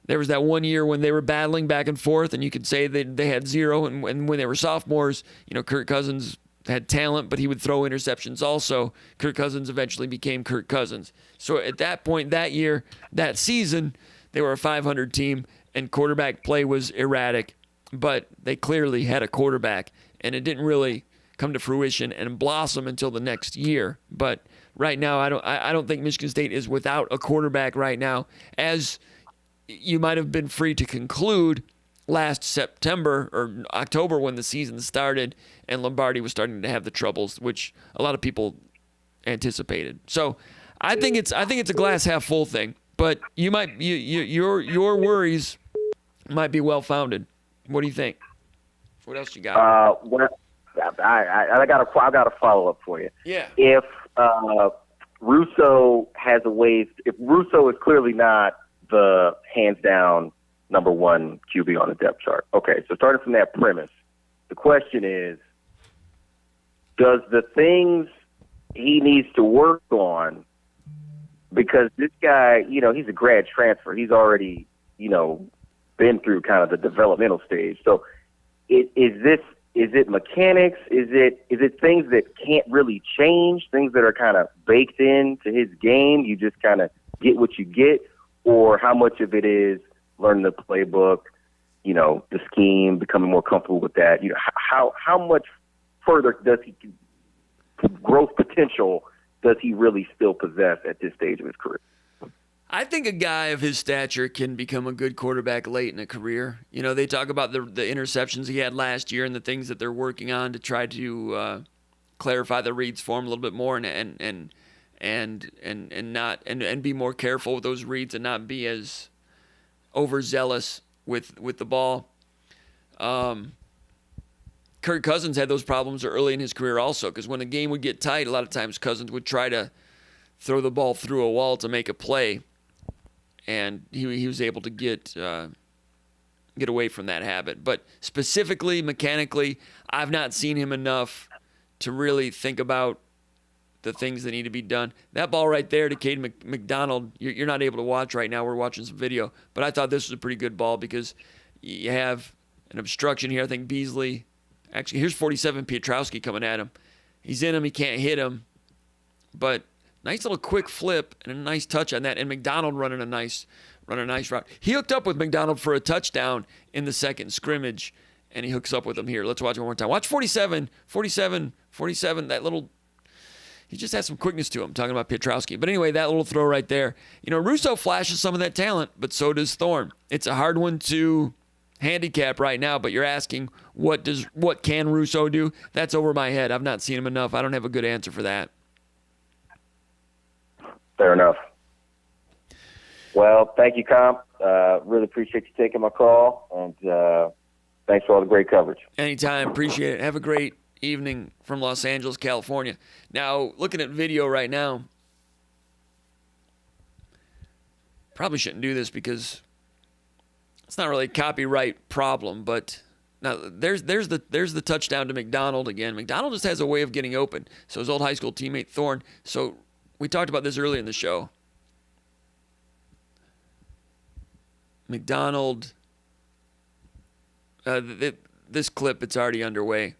There was that one year when they were battling back and forth, and you could say they had zero. And when they were sophomores, Kirk Cousins had talent, but he would throw interceptions also. Kirk Cousins eventually became Kirk Cousins. So at that point, that year, that season, they were a 500 team, and quarterback play was erratic. But they clearly had a quarterback, and it didn't really come to fruition and blossom until the next year. But right now, I don't think Michigan State is without a quarterback right now, as you might have been free to conclude last September or October when the season started and Lombardi was starting to have the troubles, which a lot of people anticipated. So I think it's a glass half full thing, but your worries might be well founded. What do you think? What else you got? I got a follow up for you. Yeah. If Russo has a way, if Russo is clearly not the hands down number one QB on the depth chart. Okay, so starting from that premise, the question is, does the things he needs to work on, because this guy, he's a grad transfer. He's already, been through kind of the developmental stage. So is it mechanics? Is it things that can't really change, things that are kind of baked into his game? You just kind of get what you get? Or how much of it is learning the playbook, the scheme, becoming more comfortable with that? How much further growth potential does he really still possess at this stage of his career? I think a guy of his stature can become a good quarterback late in a career. They talk about the interceptions he had last year and the things that they're working on to try to clarify the reads for him a little bit more and be more careful with those reads and not be as overzealous with the ball. Kirk Cousins had those problems early in his career also, because when the game would get tight, a lot of times Cousins would try to throw the ball through a wall to make a play, and he was able to get away from that habit. But specifically, mechanically, I've not seen him enough to really think about the things that need to be done. That ball right there to Cade McDonald, you're not able to watch right now. We're watching some video. But I thought this was a pretty good ball because you have an obstruction here. I think Beasley, actually, here's 47 Pietrowski coming at him. He's in him. He can't hit him. But nice little quick flip and a nice touch on that. And McDonald running a nice route. He hooked up with McDonald for a touchdown in the second scrimmage, and he hooks up with him here. Let's watch it one more time. Watch 47, that little... He just has some quickness to him, talking about Pietrowski. But anyway, that little throw right there. Russo flashes some of that talent, but so does Thorne. It's a hard one to handicap right now, but you're asking, what can Russo do? That's over my head. I've not seen him enough. I don't have a good answer for that. Fair enough. Well, thank you, Comp. Really appreciate you taking my call, and thanks for all the great coverage. Anytime. Appreciate it. Have a great evening from Los Angeles, California. Now, looking at video right now, probably shouldn't do this because it's not really a copyright problem, but Now there's the touchdown to McDonald again. McDonald just has a way of getting open. So his old high school teammate Thorne. So we talked about this earlier in the show. McDonald. This clip, it's already underway.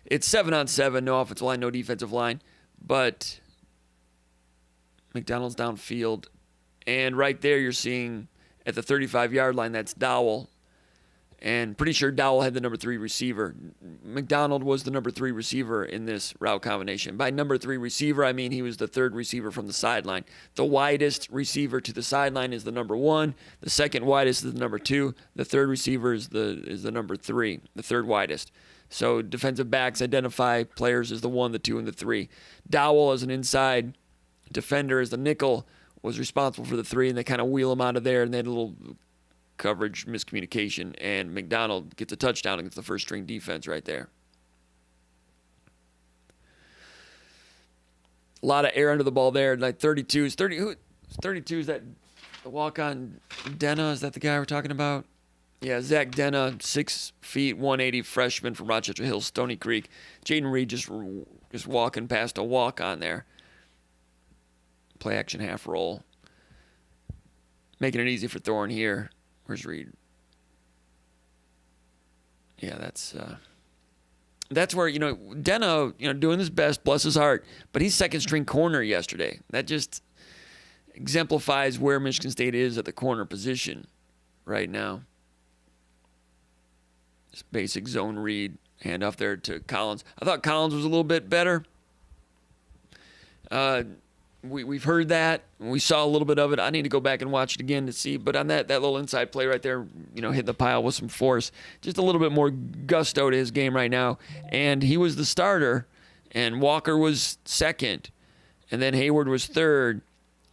It's 7-on-7, no offensive line, no defensive line, but McDonald's downfield, and right there you're seeing at the 35-yard line, that's Dowell. And pretty sure Dowell had the number 3 receiver. McDonald was the number 3 receiver in this route combination. By number 3 receiver, I mean he was the 3rd receiver from the sideline. The widest receiver to the sideline is the number 1. The second widest is the number 2. The 3rd receiver is the number 3, the 3rd widest. So defensive backs identify players as the 1, the 2, and the 3. Dowell as an inside defender as the nickel was responsible for the 3, and they kind of wheel him out of there, and they had a little coverage miscommunication, and McDonald gets a touchdown against the first string defense right there. A lot of air under the ball there. Like 32 is that the walk-on Denna? Is that the guy we're talking about? Yeah, Zach Denna, 6 feet, 180 freshman from Rochester Hills, Stony Creek. Jaden Reed just walking past a walk-on there. Play action half roll. Making it easy for Thorne here. Where's Reed? Yeah, that's where, Denna, doing his best, bless his heart, but he's second string corner yesterday. That just exemplifies where Michigan State is at the corner position right now. Just basic zone read, handoff there to Collins. I thought Collins was a little bit better. We've heard that. We saw a little bit of it. I need to go back and watch it again to see. But on that little inside play right there, hitting the pile with some force. Just a little bit more gusto to his game right now. And he was the starter, and Walker was second. And then Hayward was third.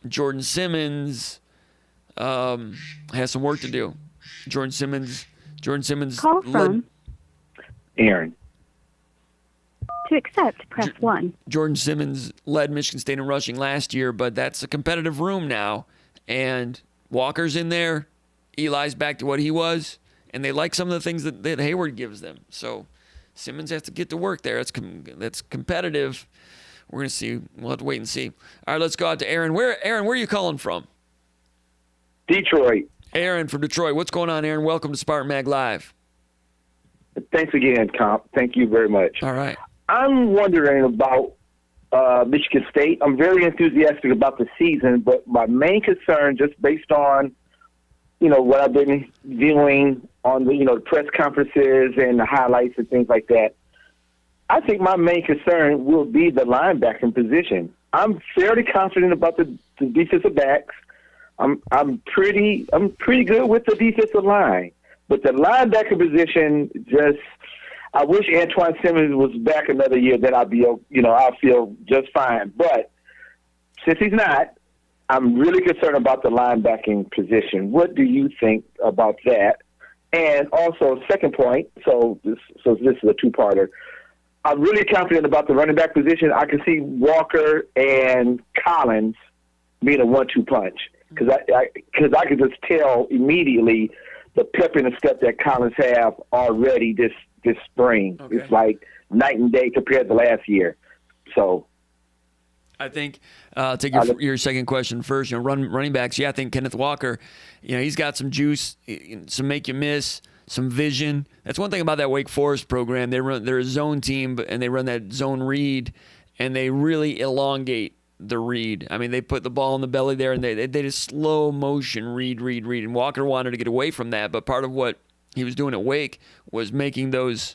Jordan Simmons has some work to do. Jordan Simmons Call from Aaron. To accept, press 1. Jordan Simmons led Michigan State in rushing last year, but that's a competitive room now. And Walker's in there. Eli's back to what he was. And they like some of the things that Hayward gives them. So Simmons has to get to work there. That's competitive. We're going to see. We'll have to wait and see. All right, let's go out to Aaron. Where are you calling from? Detroit. Aaron from Detroit. What's going on, Aaron? Welcome to SpartanMag Live. Thanks again, Comp. Thank you very much. All right. I'm wondering about Michigan State. I'm very enthusiastic about the season, but my main concern, just based on, what I've been viewing on the press conferences and the highlights and things like that, I think my main concern will be the linebacking position. I'm fairly confident about the defensive backs. I'm pretty good with the defensive line, but the linebacker position I wish Antoine Simmons was back another year. Then I'll feel just fine. But since he's not, I'm really concerned about the linebacking position. What do you think about that? And also, second point. So this is a two-parter. I'm really confident about the running back position. I can see Walker and Collins being a 1-2 punch because I could just tell immediately the pep in the step that Collins have already this spring. Okay. It's like night and day compared to last year. So I think take your second question first. Running backs. Yeah, I think Kenneth Walker. He's got some juice, some make you miss, some vision. That's one thing about that Wake Forest program. They're a zone team, and they run that zone read, and they really elongate the read. I mean, they put the ball in the belly there, and they just slow motion read. And Walker wanted to get away from that, but part of what he was doing at Wake was making those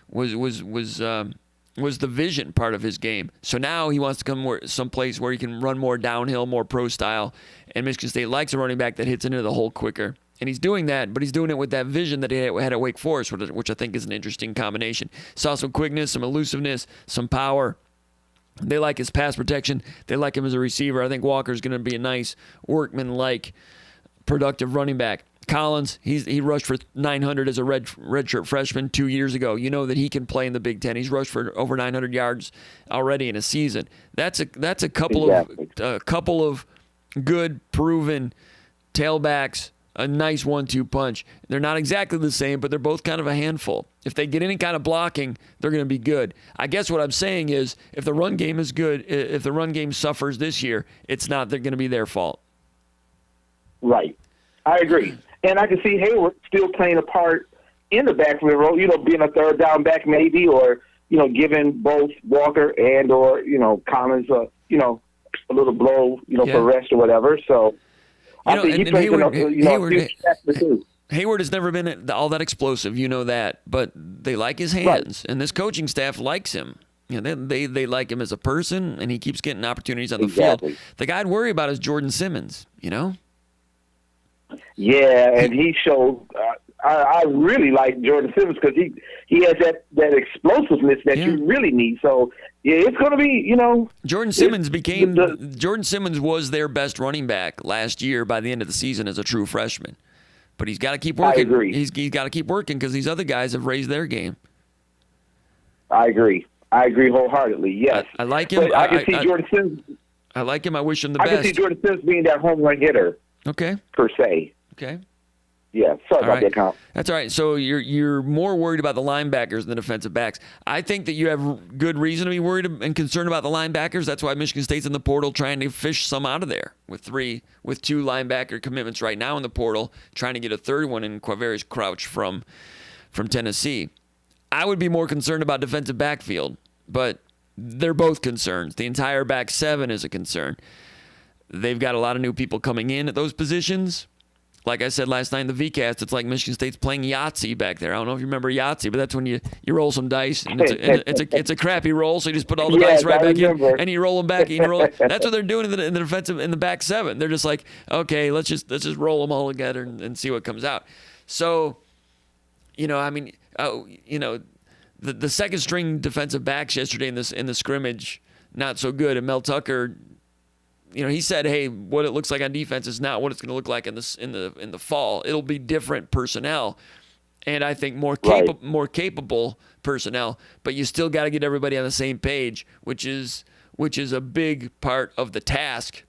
was the vision part of his game. So now he wants to come someplace where he can run more downhill, more pro style. And Michigan State likes a running back that hits into the hole quicker. And he's doing that, but he's doing it with that vision that he had at Wake Forest, which I think is an interesting combination. Saw some quickness, some elusiveness, some power. They like his pass protection. They like him as a receiver. I think Walker's going to be a nice workman-like, productive running back. Collins, he rushed for 900 as a redshirt freshman 2 years ago. You know that he can play in the Big Ten. He's rushed for over 900 yards already in a season. That's a couple of good proven tailbacks a nice 1-2 punch. They're not exactly the same, but they're both kind of a handful. If they get any kind of blocking, they're going to be good. I guess what I'm saying is if the run game is good, if the run game suffers this year, it's not going to be their fault. Right. I agree. And I can see Hayward still playing a part in the backfield role, being a third down back maybe, or, giving both Walker and or, Collins, a little blow, for rest or whatever. So I think he plays Hayward has never been all that explosive, that, but they like his hands, and this coaching staff likes him. They like him as a person, and he keeps getting opportunities on the field. The guy I'd worry about is Jordan Simmons, Yeah, and he showed. I really like Jordan Simmons because he has that explosiveness that you really need. So yeah, it's going to be Jordan Simmons was their best running back last year by the end of the season as a true freshman, but he's got to keep working. I agree. He's got to keep working because these other guys have raised their game. I agree wholeheartedly. Yes, I like him. But I can see Jordan Simmons. I like him. I wish him the best. I can see Jordan Simmons being that home run hitter. Okay. Per se. Okay. Yeah, sorry about that, Count. That's all right. So you're more worried about the linebackers than the defensive backs. I think that you have good reason to be worried and concerned about the linebackers. That's why Michigan State's in the portal trying to fish some out of there with two linebacker commitments right now in the portal, trying to get a third one in Quaverius Crouch from Tennessee. I would be more concerned about defensive backfield, but they're both concerns. The entire back seven is a concern. They've got a lot of new people coming in at those positions. Like I said last night in the VCast, it's like Michigan State's playing Yahtzee back there. I don't know if you remember Yahtzee, but that's when you roll some dice, and it's a crappy roll, so you just put all the dice right back in, and you roll them back. That's what they're doing in the defensive in the back seven. They're just like, okay, let's just roll them all together and see what comes out. So, the second string defensive backs yesterday in the scrimmage, not so good, and Mel Tucker. He said, "Hey, what it looks like on defense is not what it's going to look like in the fall. It'll be different personnel, and I think more capable personnel. But you still got to get everybody on the same page, which is a big part of the task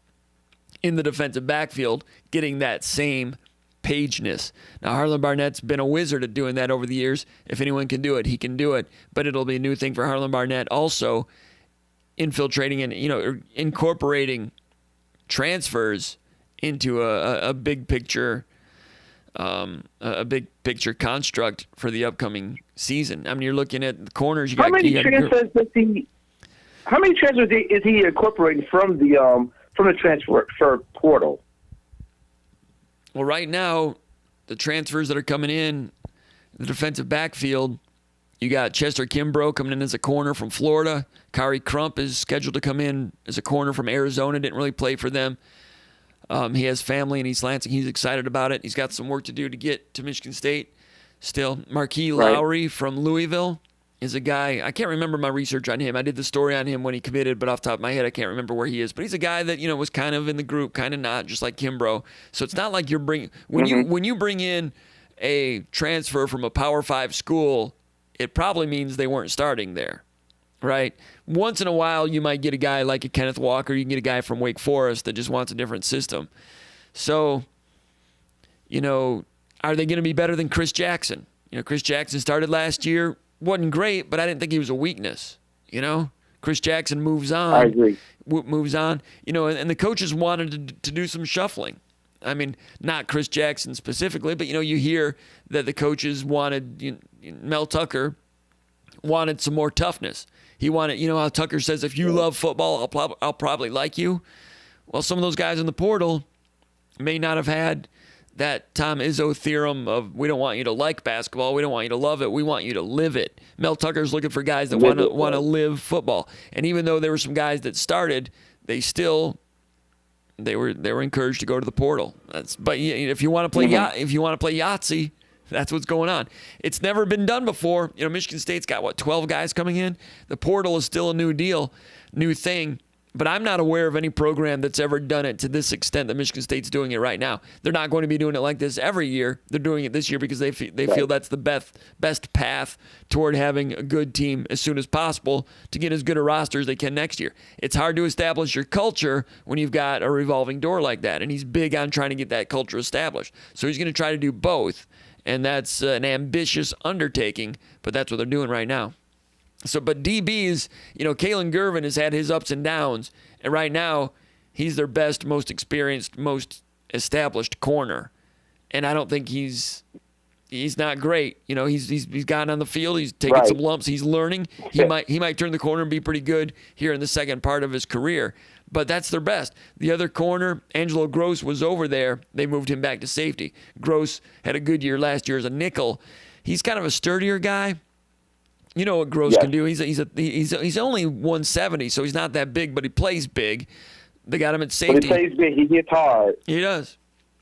in the defensive backfield, getting that same pageness. Now, Harlan Barnett's been a wizard at doing that over the years. If anyone can do it, he can do it. But it'll be a new thing for Harlan Barnett also, infiltrating and incorporating transfers into a big picture construct for the upcoming season. I mean, you're looking at the corners. How many transfers is he incorporating from the transfer portal? Well, right now, the transfers that are coming in the defensive backfield, you got Chester Kimbrough coming in as a corner from Florida. Kari Crump is scheduled to come in as a corner from Arizona. Didn't really play for them. He has family in East Lansing. He's excited about it. He's got some work to do to get to Michigan State still. Marquis Lowry from Louisville is a guy. I can't remember my research on him. I did the story on him when he committed, but off the top of my head, I can't remember where he is. But he's a guy that, was kind of in the group, kind of not, just like Kimbrough. So it's not like you're bringing – when you bring in a transfer from a Power 5 school – it probably means they weren't starting there, right? Once in a while, you might get a guy like a Kenneth Walker. You can get a guy from Wake Forest that just wants a different system. So, are they going to be better than Chris Jackson? Chris Jackson started last year, wasn't great, but I didn't think he was a weakness. Chris Jackson moves on. I agree. Moves on. And the coaches wanted to do some shuffling. I mean, not Chris Jackson specifically, but, you hear that the coaches wanted, Mel Tucker wanted some more toughness. He wanted, how Tucker says, if you love football, I'll probably like you. Well, some of those guys in the portal may not have had that Tom Izzo theorem of we don't want you to like basketball, we don't want you to love it, we want you to live it. Mel Tucker's looking for guys that want to live football. And even though there were some guys that started, they were encouraged to go to the portal. But if you want to play Yahtzee, that's what's going on. It's never been done before. Michigan State's got 12 guys coming in. The portal is still a new thing. But I'm not aware of any program that's ever done it to this extent that Michigan State's doing it right now. They're not going to be doing it like this every year. They're doing it this year because they feel that's the best path toward having a good team as soon as possible to get as good a roster as they can next year. It's hard to establish your culture when you've got a revolving door like that, and he's big on trying to get that culture established. So he's going to try to do both, and that's an ambitious undertaking, but that's what they're doing right now. So, but DBs, Kalen Gervin has had his ups and downs, and right now he's their best, most experienced, most established corner, and I don't think he's not great. He's gotten on the field, he's taken some lumps, he's learning. He might turn the corner and be pretty good here in the second part of his career, but that's their best. The other corner, Angelo Gross, was over there. They moved him back to safety. Gross had a good year last year as a nickel. He's kind of a sturdier guy. You know what Gross can do. He's only 170, so he's not that big, but he plays big. They got him at safety. But he plays big. He hits hard. He does.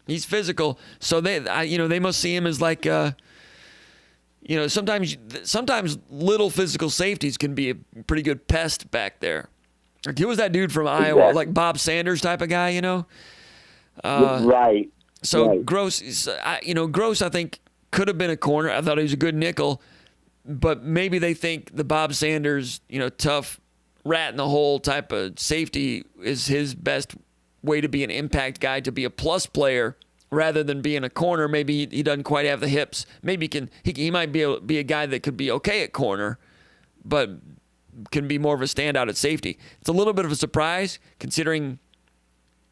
He's physical. So they must see him as like sometimes little physical safeties can be a pretty good pest back there. Like, who was that dude from Iowa? Like Bob Sanders type of guy, Right. So right. Gross, Gross I think could have been a corner. I thought he was a good nickel. But maybe they think the Bob Sanders, tough rat in the hole type of safety is his best way to be an impact guy, to be a plus player rather than being a corner. Maybe he doesn't quite have the hips. Maybe he might be a guy that could be okay at corner, but can be more of a standout at safety. It's a little bit of a surprise considering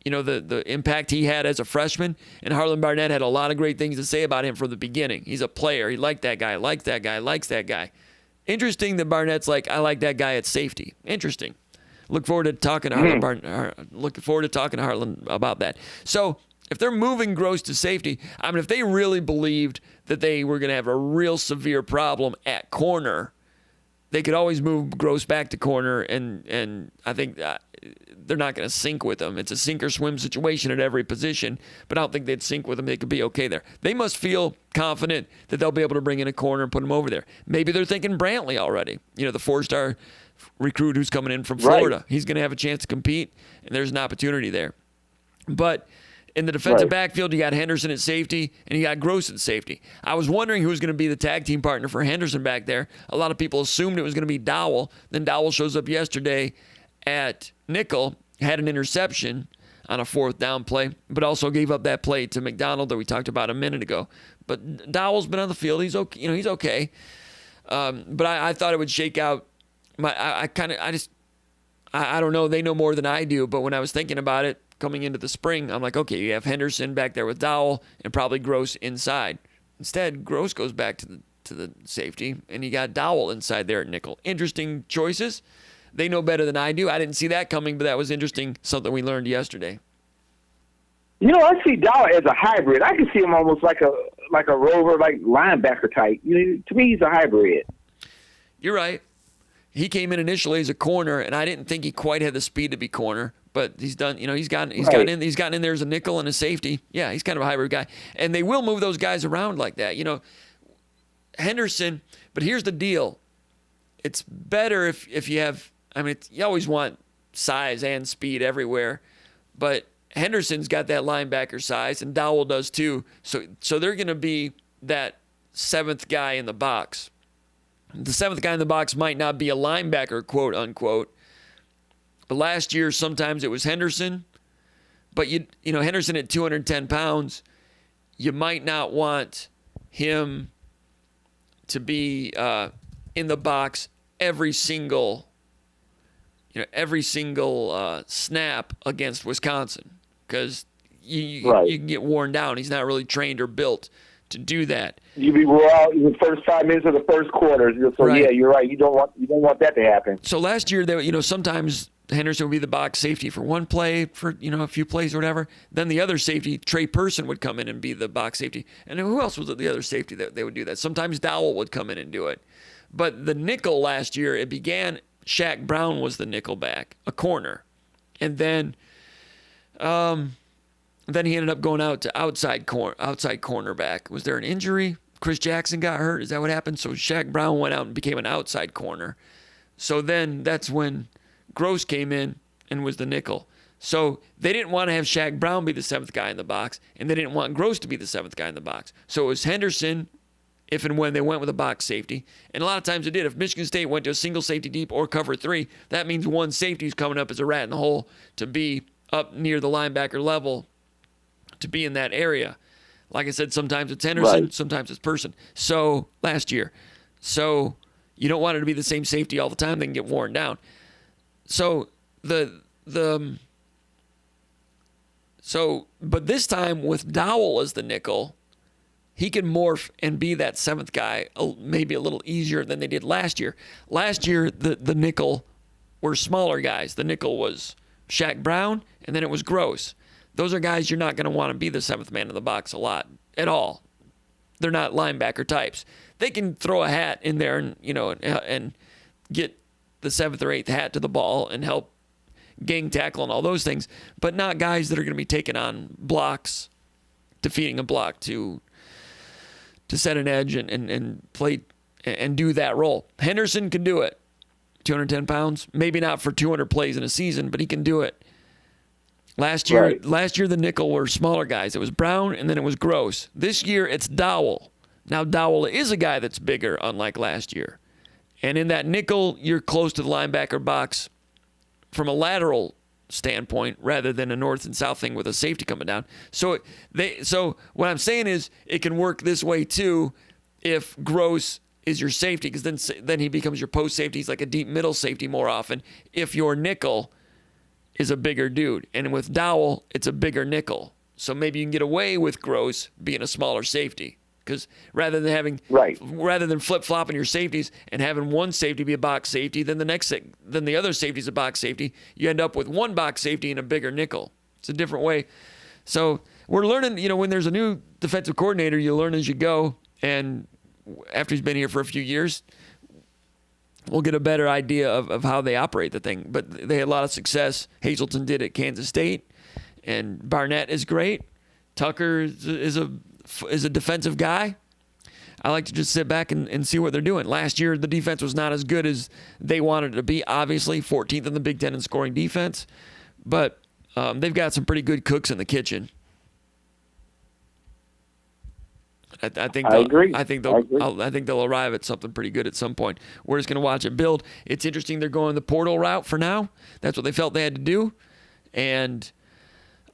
the impact he had as a freshman, and Harlan Barnett had a lot of great things to say about him from the beginning. He's a player. He liked that guy, likes that guy. Interesting that Barnett's like, I like that guy at safety. Interesting. Look forward to talking to Harlan about that. So if they're moving Gross to safety, if they really believed that they were going to have a real severe problem at corner, they could always move Gross back to corner, and I think they're not going to sync with him. It's a sink or swim situation at every position, but I don't think they'd sync with him. They could be okay there. They must feel confident that they'll be able to bring in a corner and put him over there. Maybe they're thinking Brantley already, the 4-star recruit who's coming in from Florida. Right. He's going to have a chance to compete, and there's an opportunity there. But in the defensive backfield, you got Henderson at safety, and you got Gross at safety. I was wondering who was going to be the tag team partner for Henderson back there. A lot of people assumed it was going to be Dowell. Then Dowell shows up yesterday at nickel, had an interception on a 4th down play, but also gave up that play to McDonald that we talked about a minute ago. But Dowell's been on the field. He's okay. He's okay. But I thought it would shake out. I don't know. They know more than I do. But when I was thinking about it coming into the spring, I'm like, okay, you have Henderson back there with Dowell and probably Gross inside. Instead, Gross goes back to the safety, and you got Dowell inside there at nickel. Interesting choices. They know better than I do. I didn't see that coming, but that was interesting, something we learned yesterday. I see Dowell as a hybrid. I can see him almost like a rover, like linebacker type. To me, he's a hybrid. You're right. He came in initially as a corner, and I didn't think he quite had the speed to be corner. But he's done. He's gotten in there as a nickel and a safety. Yeah, he's kind of a hybrid guy, and they will move those guys around like that. Henderson. But here's the deal: it's better if you have. You always want size and speed everywhere, but Henderson's got that linebacker size, and Dowell does too. So they're going to be that 7th guy in the box. The 7th guy in the box might not be a linebacker, quote unquote. But last year, sometimes it was Henderson. But Henderson at 210 pounds, you might not want him to be in the box every single snap against Wisconsin, because you can get worn down. He's not really trained or built to do that. You'd be wore out in the first 5 minutes of the first quarter. So yeah, you're right. You don't want that to happen. So last year, sometimes Henderson would be the box safety for one play, for a few plays or whatever. Then the other safety, Trey Person, would come in and be the box safety. And who else was the other safety that they would do that? Sometimes Dowell would come in and do it. But the nickel last year, it began. Shaq Brown was the nickel back, a corner, and then he ended up going out to outside cornerback. Was there an injury? Chris Jackson got hurt. Is that what happened? So Shaq Brown went out and became an outside corner. So then that's when Gross came in and was the nickel. So they didn't want to have Shaq Brown be the 7th guy in the box, and they didn't want Gross to be the 7th guy in the box. So it was Henderson if and when they went with a box safety. And a lot of times it did. If Michigan State went to a single safety deep or cover 3, that means one safety is coming up as a rat in the hole to be up near the linebacker level, to be in that area. Like I said, sometimes it's Henderson, Right. sometimes it's Person. So last year. So you don't want it to be the same safety all the time. They can get worn down. So but this time with Dowell as the nickel, he can morph and be that 7th guy maybe a little easier than they did last year. Last year, the nickel were smaller guys. The nickel was Shaq Brown, and then it was Gross. Those are guys you're not going to want to be the 7th man in the box a lot at all. They're not linebacker types. They can throw a hat in there and get the 7th or 8th hat to the ball and help gang tackle and all those things, but not guys that are going to be taking on blocks, defeating a block to set an edge and play and do that role. Henderson can do it. 210 pounds, maybe not for 200 plays in a season, but he can do it. Last year, the nickel were smaller guys. It was Brown, and then it was Gross. This year, it's Dowell. Now, Dowell is a guy that's bigger, unlike last year. And in that nickel, you're close to the linebacker box from a lateral standpoint rather than a north and south thing with a safety coming down. So what I'm saying is it can work this way too if Gross is your safety, because then he becomes your post safety. He's like a deep middle safety more often if your nickel is a bigger dude. And with Dowell, it's a bigger nickel. So maybe you can get away with Gross being a smaller safety. Because rather than flip-flopping your safeties and having one safety be a box safety, then the other safety's a box safety, you end up with one box safety and a bigger nickel. It's a different way. So we're learning, when there's a new defensive coordinator, you learn as you go. And after he's been here for a few years, we'll get a better idea of how they operate the thing. But they had a lot of success. Hazelton did at Kansas State, and Barnett is great. Tucker is a defensive guy. I like to just sit back and see what they're doing. Last year, the defense was not as good as they wanted it to be. Obviously, 14th in the Big Ten in scoring defense. But they've got some pretty good cooks in the kitchen. I think I agree. I think they'll arrive at something pretty good at some point. We're just going to watch it build. It's interesting they're going the portal route for now. That's what they felt they had to do. And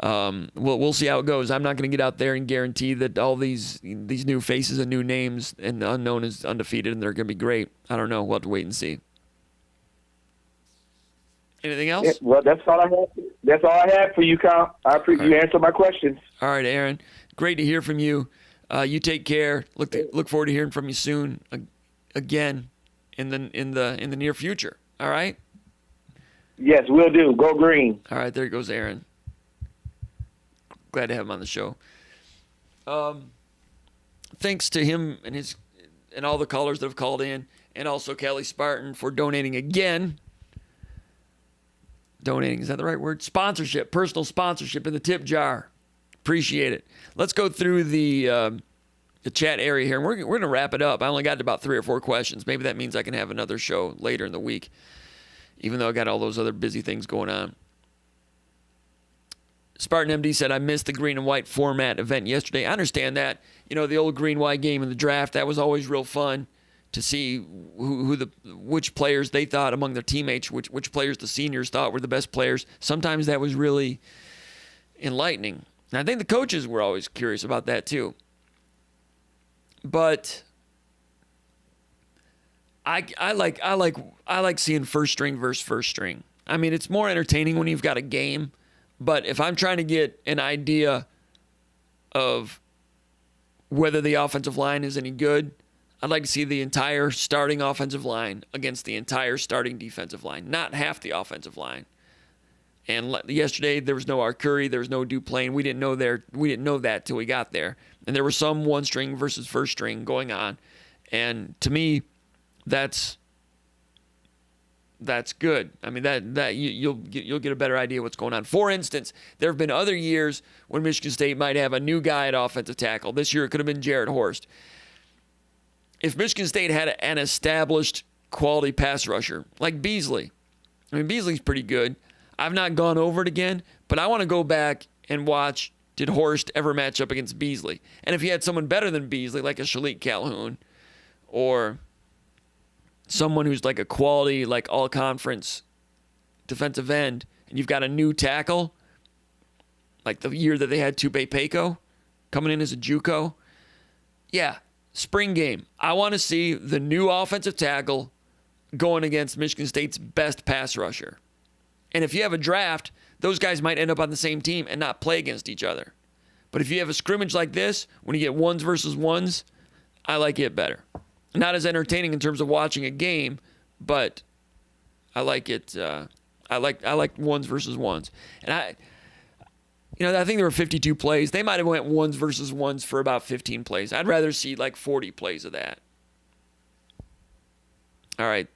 we'll see how it goes. I'm not going to get out there and guarantee that all these new faces and new names and the unknown is undefeated and they're going to be great. I don't know. We'll have to wait and see. Anything else? Yeah, well, that's all I have. That's all I have for you, Kyle. I appreciate you answered my questions. All right, Aaron. Great to hear from you. You take care. Look forward to hearing from you soon again in the near future. All right? Yes, we'll do. Go green. All right, there goes Aaron. Glad to have him on the show. Thanks to him and all the callers that have called in, and also Kelly Spartan for donating again. Donating, is that the right word? Sponsorship, personal sponsorship in the tip jar. Appreciate it. Let's go through the chat area here, and we're going to wrap it up. I only got about 3 or 4 questions. Maybe that means I can have another show later in the week, even though I got all those other busy things going on. Spartan MD said, I missed the green and white format event yesterday. I understand that. The old green-white game in the draft, that was always real fun to see which players they thought among their teammates, which players the seniors thought were the best players. Sometimes that was really enlightening. And I think the coaches were always curious about that too. But I like seeing first string versus first string. I mean, it's more entertaining when you've got a game. But if I'm trying to get an idea of whether the offensive line is any good, I'd like to see the entire starting offensive line against the entire starting defensive line, not half the offensive line. And yesterday there was no Arcuri, there was no Duplain. We didn't know that till we got there. And there was some one string versus first string going on. And to me, that's good. I mean, that you'll get a better idea what's going on. For instance, there have been other years when Michigan State might have a new guy at offensive tackle. This year it could have been Jared Horst. If Michigan State had an established quality pass rusher like Beasley, I mean, Beasley's pretty good. I've not gone over it again, but I want to go back and watch, did Horst ever match up against Beasley? And if he had someone better than Beasley, like a Shalik Calhoun, or someone who's like a quality, like all-conference defensive end, and you've got a new tackle, like the year that they had Tupe Peko coming in as a JUCO, yeah, spring game. I want to see the new offensive tackle going against Michigan State's best pass rusher. And if you have a draft, those guys might end up on the same team and not play against each other. But if you have a scrimmage like this, when you get ones versus ones, I like it better. Not as entertaining in terms of watching a game, but I like it. I like ones versus ones. And I think there were 52 plays. They might have went ones versus ones for about 15 plays. I'd rather see like 40 plays of that. All right.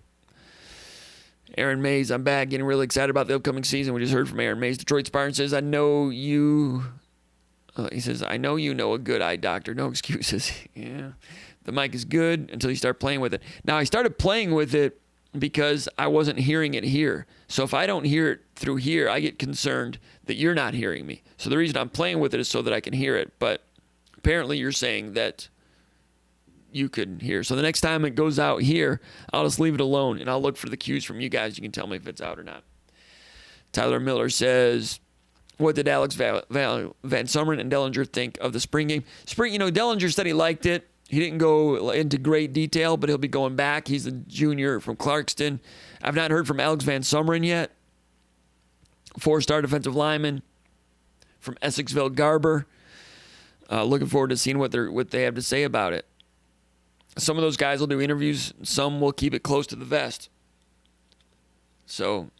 Aaron Mays, I'm back, getting really excited about the upcoming season. We just heard from Aaron Mays. Detroit Spartan says, I know you know a good eye doctor. No excuses. Yeah. The mic is good until you start playing with it. Now, I started playing with it because I wasn't hearing it here. So if I don't hear it through here, I get concerned that you're not hearing me. So the reason I'm playing with it is so that I can hear it. But apparently you're saying that you could hear. So the next time it goes out here, I'll just leave it alone, and I'll look for the cues from you guys. You can tell me if it's out or not. Tyler Miller says, what did Alex Van Summeren and Dellinger think of the spring game? Dellinger said he liked it. He didn't go into great detail, but he'll be going back. He's a junior from Clarkston. I've not heard from Alex Van Summeren yet. 4-star defensive lineman from Essexville Garber. Looking forward to seeing what they have to say about it. Some of those guys will do interviews. Some will keep it close to the vest. So,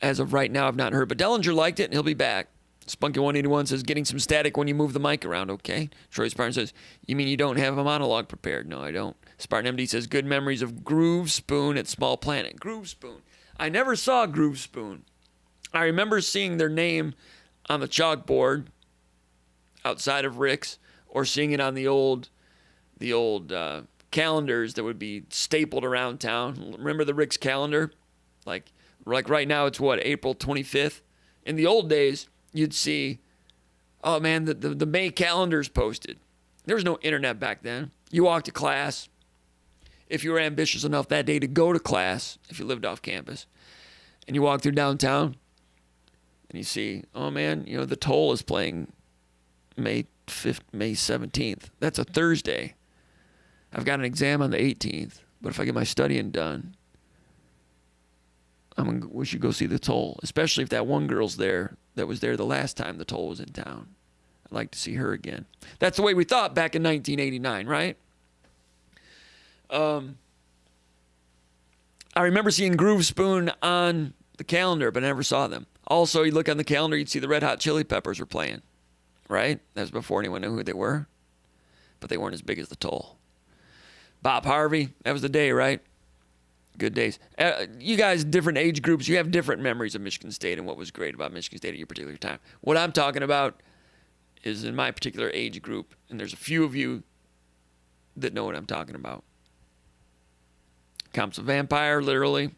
as of right now, I've not heard. But Dellinger liked it, and he'll be back. Spunky181 says, getting some static when you move the mic around. Okay. Troy Spartan says, you mean you don't have a monologue prepared? No, I don't. Spartan MD says, good memories of Groove Spoon at Small Planet. Groove Spoon. I never saw Groove Spoon. I remember seeing their name on the chalkboard outside of Rick's, or seeing it on the old calendars that would be stapled around town. Remember the Rick's calendar? Like right now it's what, April 25th? In the old days, you'd see, oh man, the May calendar's posted. There was no internet back then. You walked to class. If you were ambitious enough that day to go to class, if you lived off campus, and you walk through downtown, and you see, oh man, the Toll is playing May 17th. That's a Thursday. I've got an exam on the 18th, but if I get my studying done, we should go see the Toll, especially if that one girl's there that was there the last time the Toll was in town. I'd like to see her again. That's the way we thought back in 1989, right? I remember seeing Groove Spoon on the calendar, but I never saw them. Also, you look on the calendar, you'd see the Red Hot Chili Peppers were playing, right? That was before anyone knew who they were, but they weren't as big as the Toll. Bob Harvey, that was the day, right? Good days. You guys, different age groups, you have different memories of Michigan State and what was great about Michigan State at your particular time. What I'm talking about is in my particular age group, and there's a few of you that know what I'm talking about. Comps of Vampire, literally.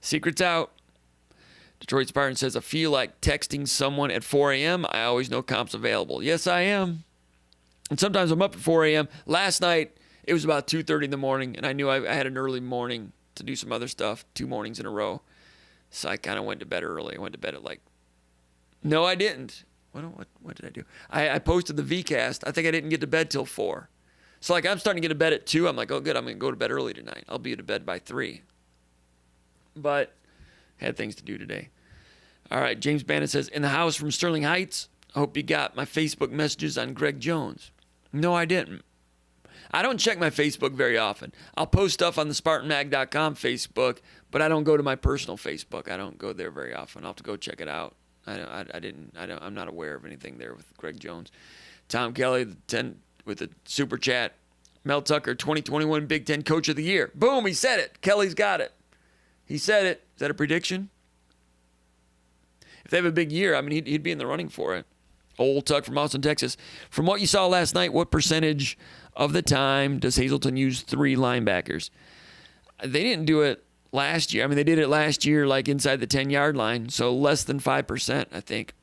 Secret's out. Detroit Spartan says, I feel like texting someone at 4 a.m. I always know comps available. Yes, I am. And sometimes I'm up at 4 a.m. Last night, it was about 2:30 in the morning, and I knew I had an early morning to do some other stuff, 2 mornings in a row. So I kind of went to bed early. I went to bed at no, I didn't. What did I do? I posted the VCast. I think I didn't get to bed till 4. So I'm starting to get to bed at 2. I'm like, oh, good, I'm going to go to bed early tonight. I'll be to bed by 3. But had things to do today. All right, James Bannon says, in the house from Sterling Heights, I hope you got my Facebook messages on Greg Jones. No, I didn't. I don't check my Facebook very often. I'll post stuff on the SpartanMag.com Facebook, but I don't go to my personal Facebook. I don't go there very often. I'll have to go check it out. I'm not aware of anything there with Greg Jones. Tom Kelly with the super chat. Mel Tucker, 2021 Big Ten Coach of the Year. Boom, he said it. Kelly's got it. He said it. Is that a prediction? If they have a big year, he'd be in the running for it. Old Tuck from Austin, Texas. From what you saw last night, what percentage of the time does Hazleton use 3 linebackers? They didn't do it last year. I mean, they did it last year, like inside the 10-yard line, so less than 5%, I think.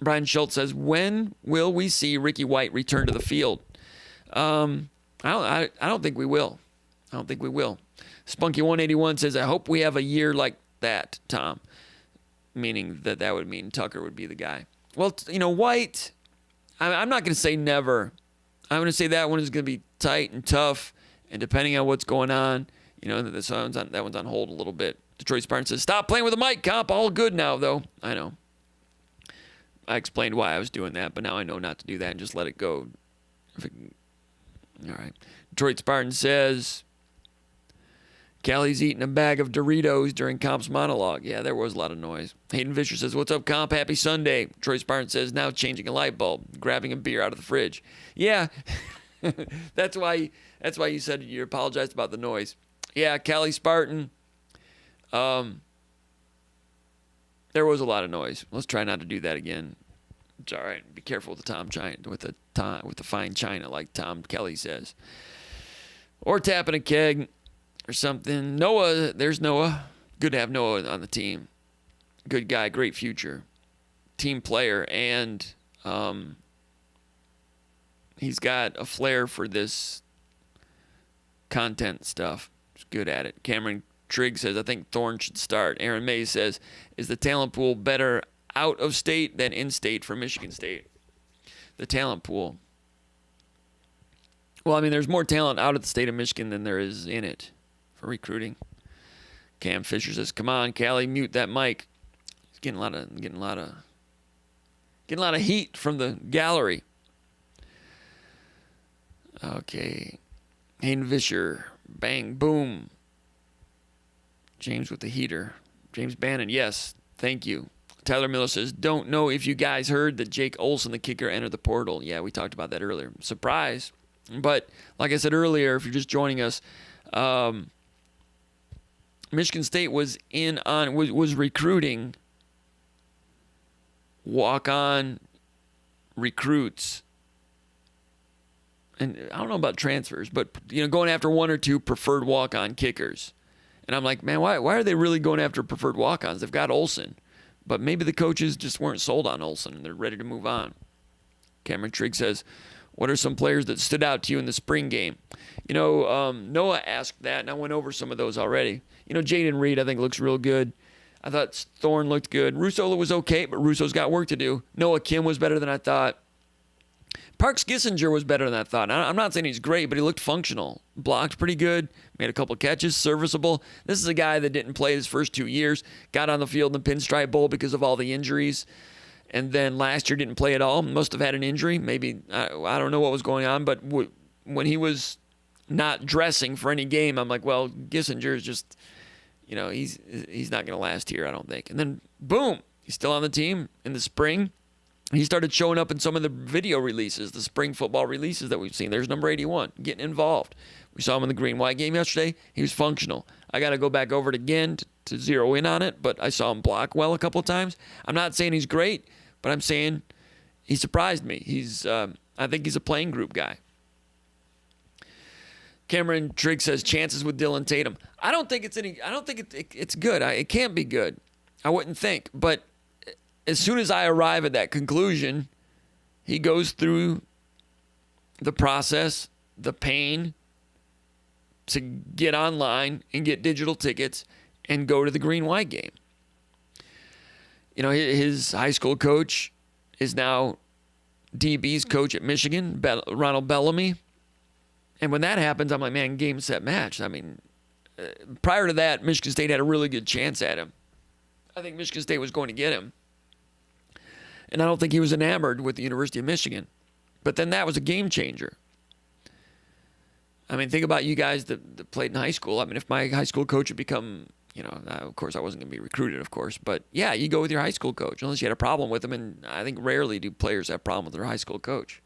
Brian Schultz says, when will we see Ricky White return to the field? I don't think we will. I don't think we will. Spunky181 says, I hope we have a year like that, Tom. Meaning that would mean Tucker would be the guy. Well, White, I'm not going to say never. I'm going to say that one is going to be tight and tough, and depending on what's going on, that one's on hold a little bit. Detroit Spartan says, stop playing with the mic, Comp. All good now, though. I know. I explained why I was doing that, but now I know not to do that and just let it go. All right. Detroit Spartan says, Callie's eating a bag of Doritos during Comp's monologue. Yeah, there was a lot of noise. Hayden Fisher says, what's up, Comp? Happy Sunday. Detroit Spartan says, now changing a light bulb, grabbing a beer out of the fridge. Yeah, that's why you said you apologized about the noise. Yeah, Callie Spartan. There was a lot of noise. Let's try not to do that again. It's all right. Be careful with the fine china, like Tom Kelly says. Or tapping a keg or something. Noah, there's Noah. Good to have Noah on the team. Good guy, great future. Team player, and he's got a flair for this content stuff. He's good at it. Cameron Trigg says, I think Thorne should start. Aaron May says, is the talent pool better out of state than in state for Michigan State? The talent pool. Well, I mean, there's more talent out of the state of Michigan than there is in it for recruiting. Cam Fisher says, come on, Callie, mute that mic. He's getting a lot of heat from the gallery. Okay. Hayden Fisher, bang, boom. James with the heater. James Bannon, yes, thank you. Tyler Miller says, don't know if you guys heard that Jake Olson, the kicker, entered the portal. Yeah, we talked about that earlier. Surprise. But like I said earlier, if you're just joining us, Michigan State was recruiting walk-on recruits. And I don't know about transfers, but going after one or two preferred walk-on kickers. And I'm like, man, why are they really going after preferred walk-ons? They've got Olson. But maybe the coaches just weren't sold on Olson and they're ready to move on. Cameron Trigg says, what are some players that stood out to you in the spring game? Noah asked that, and I went over some of those already. Jaden Reed, I think, looks real good. I thought Thorne looked good. Russo was okay, but Russo's got work to do. Noah Kim was better than I thought. Parks Gissinger was better than I thought. I'm not saying he's great, but he looked functional. Blocked pretty good. Made a couple catches, serviceable. This is a guy that didn't play his first 2 years. Got on the field in the Pinstripe Bowl because of all the injuries. And then last year didn't play at all. Must have had an injury. Maybe, I don't know what was going on. But when he was not dressing for any game, I'm like, well, Gissinger is just, he's not going to last here, I don't think. And then, boom, he's still on the team in the spring. He started showing up in some of the video releases, the spring football releases that we've seen. There's number 81, getting involved. We saw him in the green-white game yesterday. He was functional. I got to go back over it again to zero in on it, but I saw him block well a couple of times. I'm not saying he's great, but I'm saying he surprised me. I think he's a playing group guy. Cameron Trigg says chances with Dylan Tatum. I don't think it's good. It can't be good. I wouldn't think, but as soon as I arrive at that conclusion, he goes through the process, the pain to get online and get digital tickets and go to the green-white game. His high school coach is now DB's coach at Michigan, Ronald Bellamy. And when that happens, I'm like, man, game, set, match. I mean, prior to that, Michigan State had a really good chance at him. I think Michigan State was going to get him. And I don't think he was enamored with the University of Michigan. But then that was a game changer. I mean, think about you guys that played in high school. I mean, if my high school coach had become, of course I wasn't going to be recruited, of course. But, yeah, you go with your high school coach, unless you had a problem with him. And I think rarely do players have a problem with their high school coach.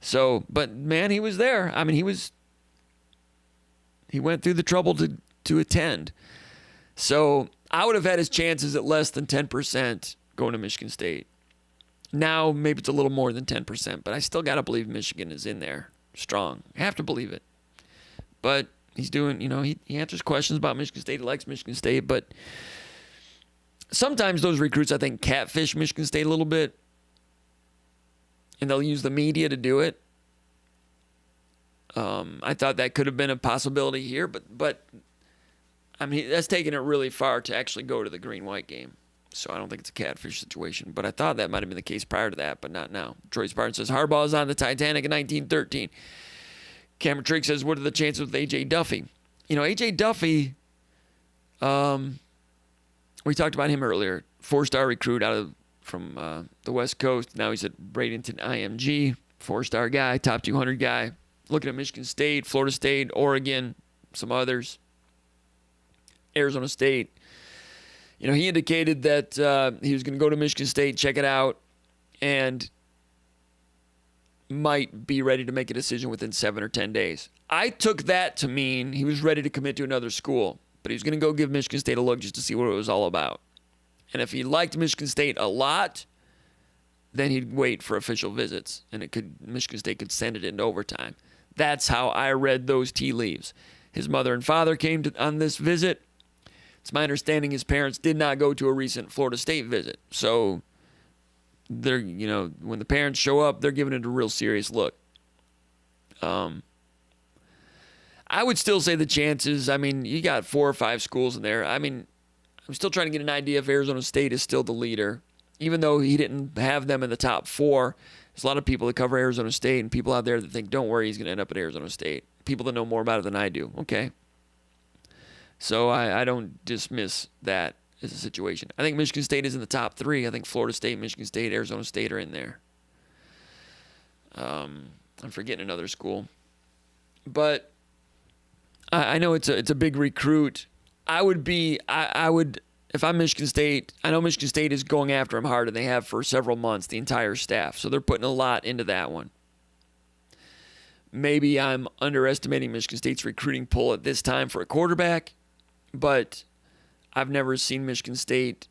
So, but, man, he was there. I mean, he went through the trouble to attend. So I would have had his chances at less than 10% going to Michigan State. Now, maybe it's a little more than 10%, but I still got to believe Michigan is in there strong. I have to believe it. But He's doing, he answers questions about Michigan State. He likes Michigan State, but sometimes those recruits, I think, catfish Michigan State a little bit, and they'll use the media to do it. I thought that could have been a possibility here, but I mean, that's taking it really far to actually go to the green-white game. So I don't think it's a catfish situation. But I thought that might have been the case prior to that, but not now. Troy Spartan says, Harbaugh is on the Titanic in 1913. Cameron Trigg says, what are the chances with AJ Duffy? AJ Duffy, we talked about him earlier. 4-star recruit from the West Coast. Now he's at Bradenton IMG. 4-star guy, top 200 guy. Looking at Michigan State, Florida State, Oregon, some others. Arizona State. He indicated that he was going to go to Michigan State, check it out, and might be ready to make a decision within 7 or 10 days. I took that to mean he was ready to commit to another school, but he was going to go give Michigan State a look just to see what it was all about. And if he liked Michigan State a lot, then he'd wait for official visits, and Michigan State could send it into overtime. That's how I read those tea leaves. His mother and father came on this visit. It's my understanding his parents did not go to a recent Florida State visit. So they're, when the parents show up, they're giving it a real serious look. I would still say the chances, you got 4 or 5 schools in there. I'm still trying to get an idea if Arizona State is still the leader. Even though he didn't have them in the top 4, there's a lot of people that cover Arizona State and people out there that think, don't worry, he's going to end up at Arizona State. People that know more about it than I do. Okay. So I don't dismiss that as a situation. I think Michigan State is in the top 3. I think Florida State, Michigan State, Arizona State are in there. I'm forgetting another school. But I know it's a big recruit. I would, if I'm Michigan State, I know Michigan State is going after him hard, and they have for several months, the entire staff. So they're putting a lot into that one. Maybe I'm underestimating Michigan State's recruiting pull at this time for a quarterback. But I've never seen Michigan State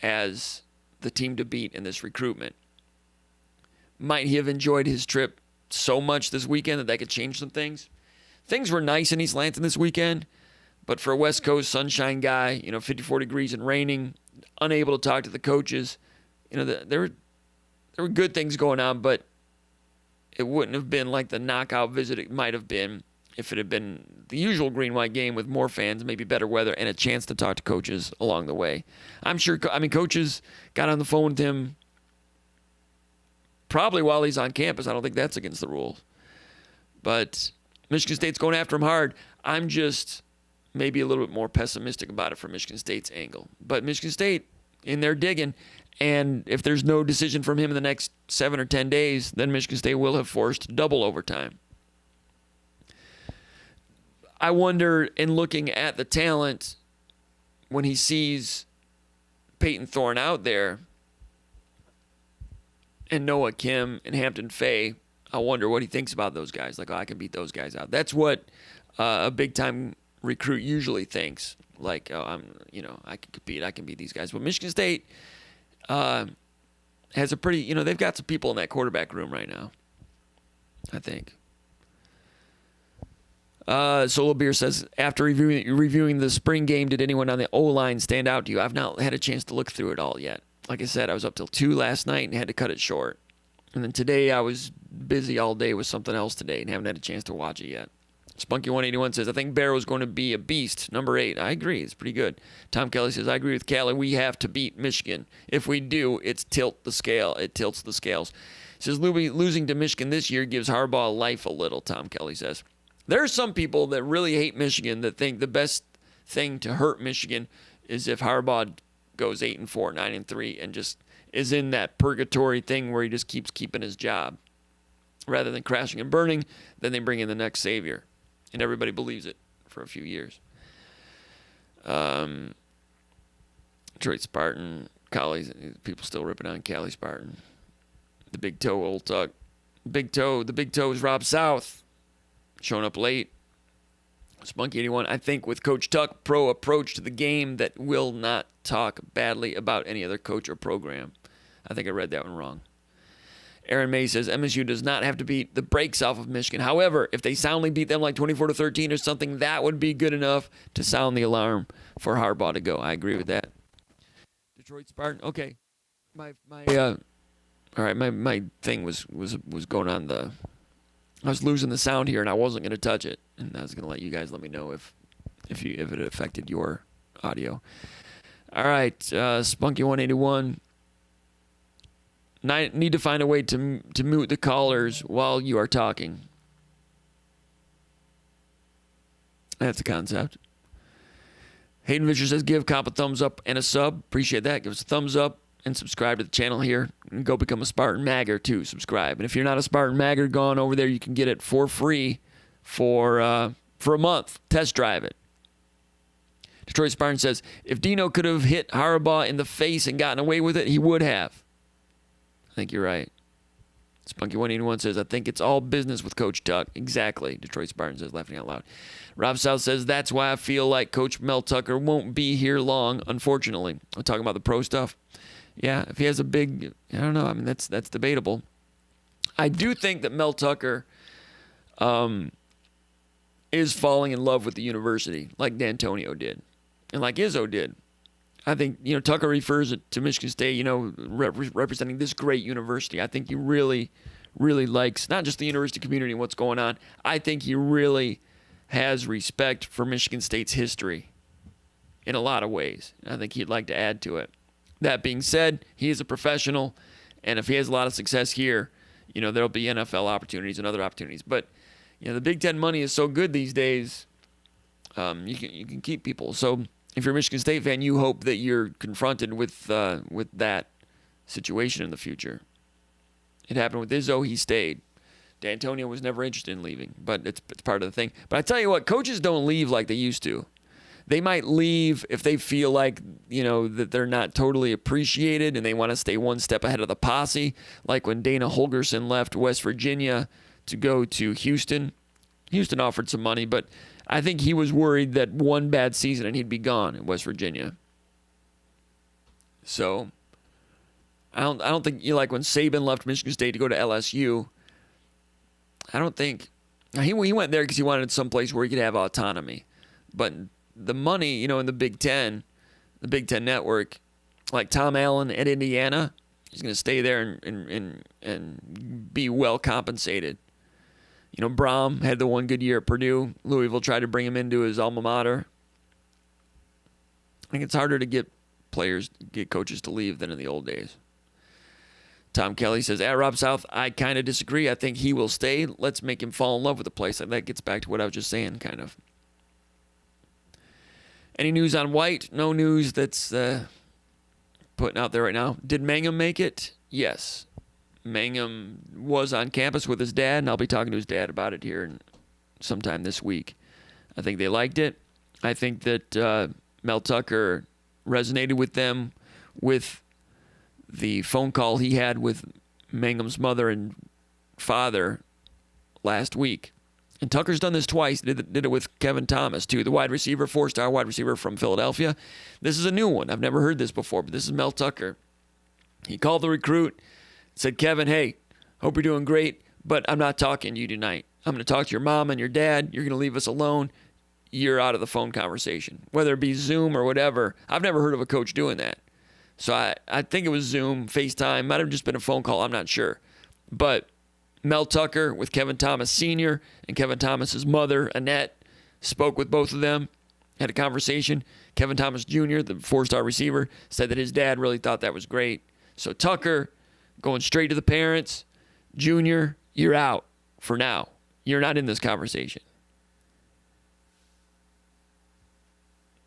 as the team to beat in this recruitment. Might he have enjoyed his trip so much this weekend that could change some things? Things were nice in East Lansing this weekend, but for a West Coast sunshine guy, 54 degrees and raining, unable to talk to the coaches, there were good things going on, but it wouldn't have been like the knockout visit it might have been if it had been the usual green-white game with more fans, maybe better weather, and a chance to talk to coaches along the way. I'm sure, coaches got on the phone with him probably while he's on campus. I don't think that's against the rules. But Michigan State's going after him hard. I'm just maybe a little bit more pessimistic about it from Michigan State's angle. But Michigan State, in there digging, and if there's no decision from him in the next 7 or 10 days, then Michigan State will have forced double overtime. I wonder, in looking at the talent, when he sees Peyton Thorne out there and Noah Kim and Hampton Faye, I wonder what he thinks about those guys. Like, I can beat those guys out. That's what a big-time recruit usually thinks. Like, I can compete. I can beat these guys. But Michigan State has a pretty, they've got some people in that quarterback room right now, I think. Solo Beer says, after reviewing the spring game, did anyone on the O-line stand out to you? I've not had a chance to look through it all yet. Like I said, I was up till 2 last night and had to cut it short. And then today I was busy all day with something else today and haven't had a chance to watch it yet. Spunky181 says, I think Barrow's going to be a beast. Number 8. I agree. It's pretty good. Tom Kelly says, I agree with Callie. We have to beat Michigan. If we do, it's tilt the scale. It tilts the scales. He says, losing to Michigan this year gives Harbaugh life a little, Tom Kelly says. There are some people that really hate Michigan that think the best thing to hurt Michigan is if Harbaugh goes 8-4, 9-3, and just is in that purgatory thing where he just keeps keeping his job. Rather than crashing and burning, then they bring in the next savior. And everybody believes it for a few years. Detroit Spartan, Collie's, people still ripping on Callie Spartan. The Big Toe, Old Tuck. The Big Toe is Rob South. Showing up late. Spunky81, I think with Coach Tuck, pro approach to the game that will not talk badly about any other coach or program. I think I read that one wrong. Aaron May says MSU does not have to beat the brakes off of Michigan. However, if they soundly beat them like 24-13 or something, that would be good enough to sound the alarm for Harbaugh to go. I agree with that. Detroit Spartan. Okay, my thing was going on I was losing the sound here, and I wasn't going to touch it, and I was going to let you guys let me know if it affected your audio. All right, Spunky 181. Need to find a way to mute the callers while you are talking. That's a concept. Hayden Fisher says, give Cop a thumbs up and a sub. Appreciate that. Give us a thumbs up and subscribe to the channel here. And go become a Spartan Magger too. Subscribe. And if you're not a Spartan Magger, go on over there. You can get it for free for a month. Test drive it. Detroit Spartan says, if Dino could have hit Harbaugh in the face and gotten away with it, he would have. I think you're right. Spunky181 says, I think it's all business with Coach Tuck. Exactly. Detroit Spartan says, laughing out loud. Rob South says, that's why I feel like Coach Mel Tucker won't be here long, unfortunately. I'm talking about the pro stuff. Yeah, if he has a big, I don't know. I mean, that's debatable. I do think that Mel Tucker is falling in love with the university, like D'Antonio did, and like Izzo did. I think, Tucker refers it to Michigan State, representing this great university. I think he really, really likes not just the university community and what's going on. I think he really has respect for Michigan State's history in a lot of ways. I think he'd like to add to it. That being said, he is a professional, and if he has a lot of success here, there'll be NFL opportunities and other opportunities. But, the Big Ten money is so good these days, you can keep people. So if you're a Michigan State fan, you hope that you're confronted with that situation in the future. It happened with Izzo. He stayed. D'Antonio was never interested in leaving, but it's part of the thing. But I tell you what, coaches don't leave like they used to. They might leave if they feel like, that they're not totally appreciated and they want to stay one step ahead of the posse, like when Dana Holgerson left West Virginia to go to Houston. Houston offered some money, but I think he was worried that one bad season and he'd be gone in West Virginia. So I don't think like when Saban left Michigan State to go to LSU. I don't think he went there because he wanted some place where he could have autonomy. But the money, in the Big Ten network, like Tom Allen at Indiana, he's going to stay there and be well compensated. Braum had the one good year at Purdue. Louisville tried to bring him into his alma mater. I think it's harder to get coaches to leave than in the old days. Tom Kelly says, at Rob South, I kind of disagree. I think he will stay. Let's make him fall in love with the place. And that gets back to what I was just saying, kind of. Any news on White? No news that's putting out there right now. Did Mangum make it? Yes. Mangum was on campus with his dad, and I'll be talking to his dad about it here sometime this week. I think they liked it. I think that Mel Tucker resonated with them with the phone call he had with Mangum's mother and father last week. And Tucker's done this twice. Did it with Kevin Thomas, too, the wide receiver, 4-star wide receiver from Philadelphia. This is a new one. I've never heard this before, but this is Mel Tucker. He called the recruit, said, Kevin, hey, hope you're doing great, but I'm not talking to you tonight. I'm going to talk to your mom and your dad. You're going to leave us alone. You're out of the phone conversation, whether it be Zoom or whatever. I've never heard of a coach doing that. So I think it was Zoom, FaceTime, might have just been a phone call. I'm not sure. But Mel Tucker with Kevin Thomas Sr. and Kevin Thomas's mother, Annette, spoke with both of them, had a conversation. Kevin Thomas Jr., the 4-star receiver, said that his dad really thought that was great. So Tucker going straight to the parents. Junior, you're out for now. You're not in this conversation.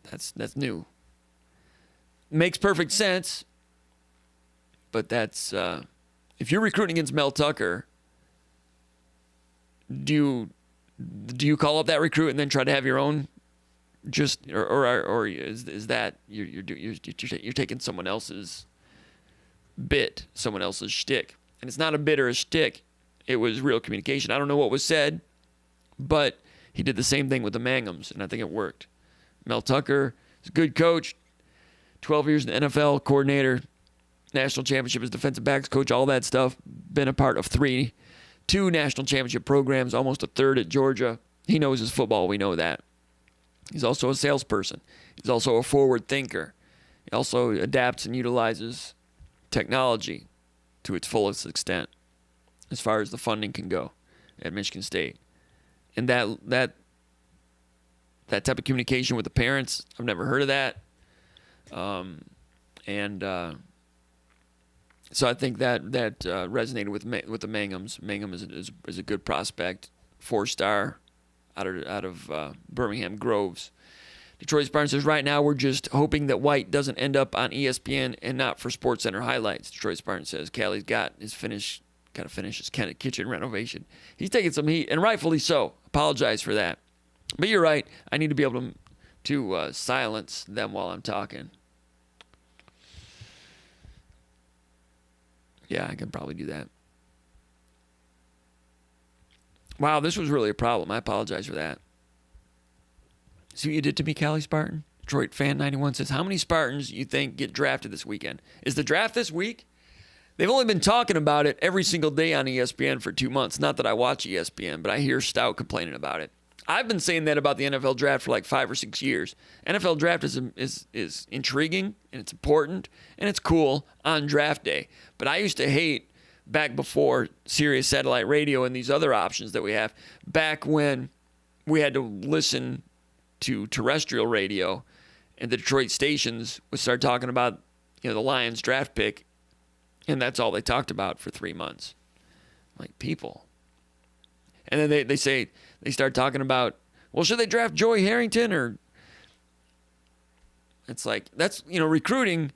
That's new. Makes perfect sense. But that's if you're recruiting against Mel Tucker, do you call up that recruit and then try to have your own? Just or is that you're taking someone else's bit, someone else's shtick, and it's not a bit or a shtick. It was real communication. I don't know what was said, but he did the same thing with the Mangums, and I think it worked. Mel Tucker is a good coach, 12 years in the NFL coordinator. national championship as defensive backs coach, all that stuff. Been a part of 2 national championship programs, almost a third at Georgia. He knows his football. We know that. He's also a salesperson. He's also a forward thinker. He also adapts and utilizes technology to its fullest extent as far as the funding can go at Michigan State. And that type of communication with the parents, I've never heard of that. So I think that resonated with the Manghams. Mangham is a good prospect, 4-star out of Birmingham Groves. Detroit Spartan says, right now we're just hoping that White doesn't end up on ESPN and not for SportsCenter highlights. Detroit Spartan says, Callie's got his kitchen renovation. He's taking some heat, and rightfully so. Apologize for that. But you're right. I need to be able to silence them while I'm talking. Yeah, I can probably do that. Wow, this was really a problem. I apologize for that. See what you did to me, Callie Spartan? Detroit Fan 91 says, how many Spartans you think get drafted this weekend? Is the draft this week? They've only been talking about it every single day on ESPN for 2 months. Not that I watch ESPN, but I hear Stout complaining about it. I've been saying that about the NFL draft for like 5 or 6 years. NFL draft is intriguing, and it's important, and it's cool on draft day. But I used to hate, back before Sirius Satellite Radio and these other options that we have, back when we had to listen to terrestrial radio and the Detroit stations would start talking about, the Lions draft pick, and that's all they talked about for 3 months. Like, people. And then they start talking about, well, should they draft Joey Harrington? Or it's like, that's, recruiting,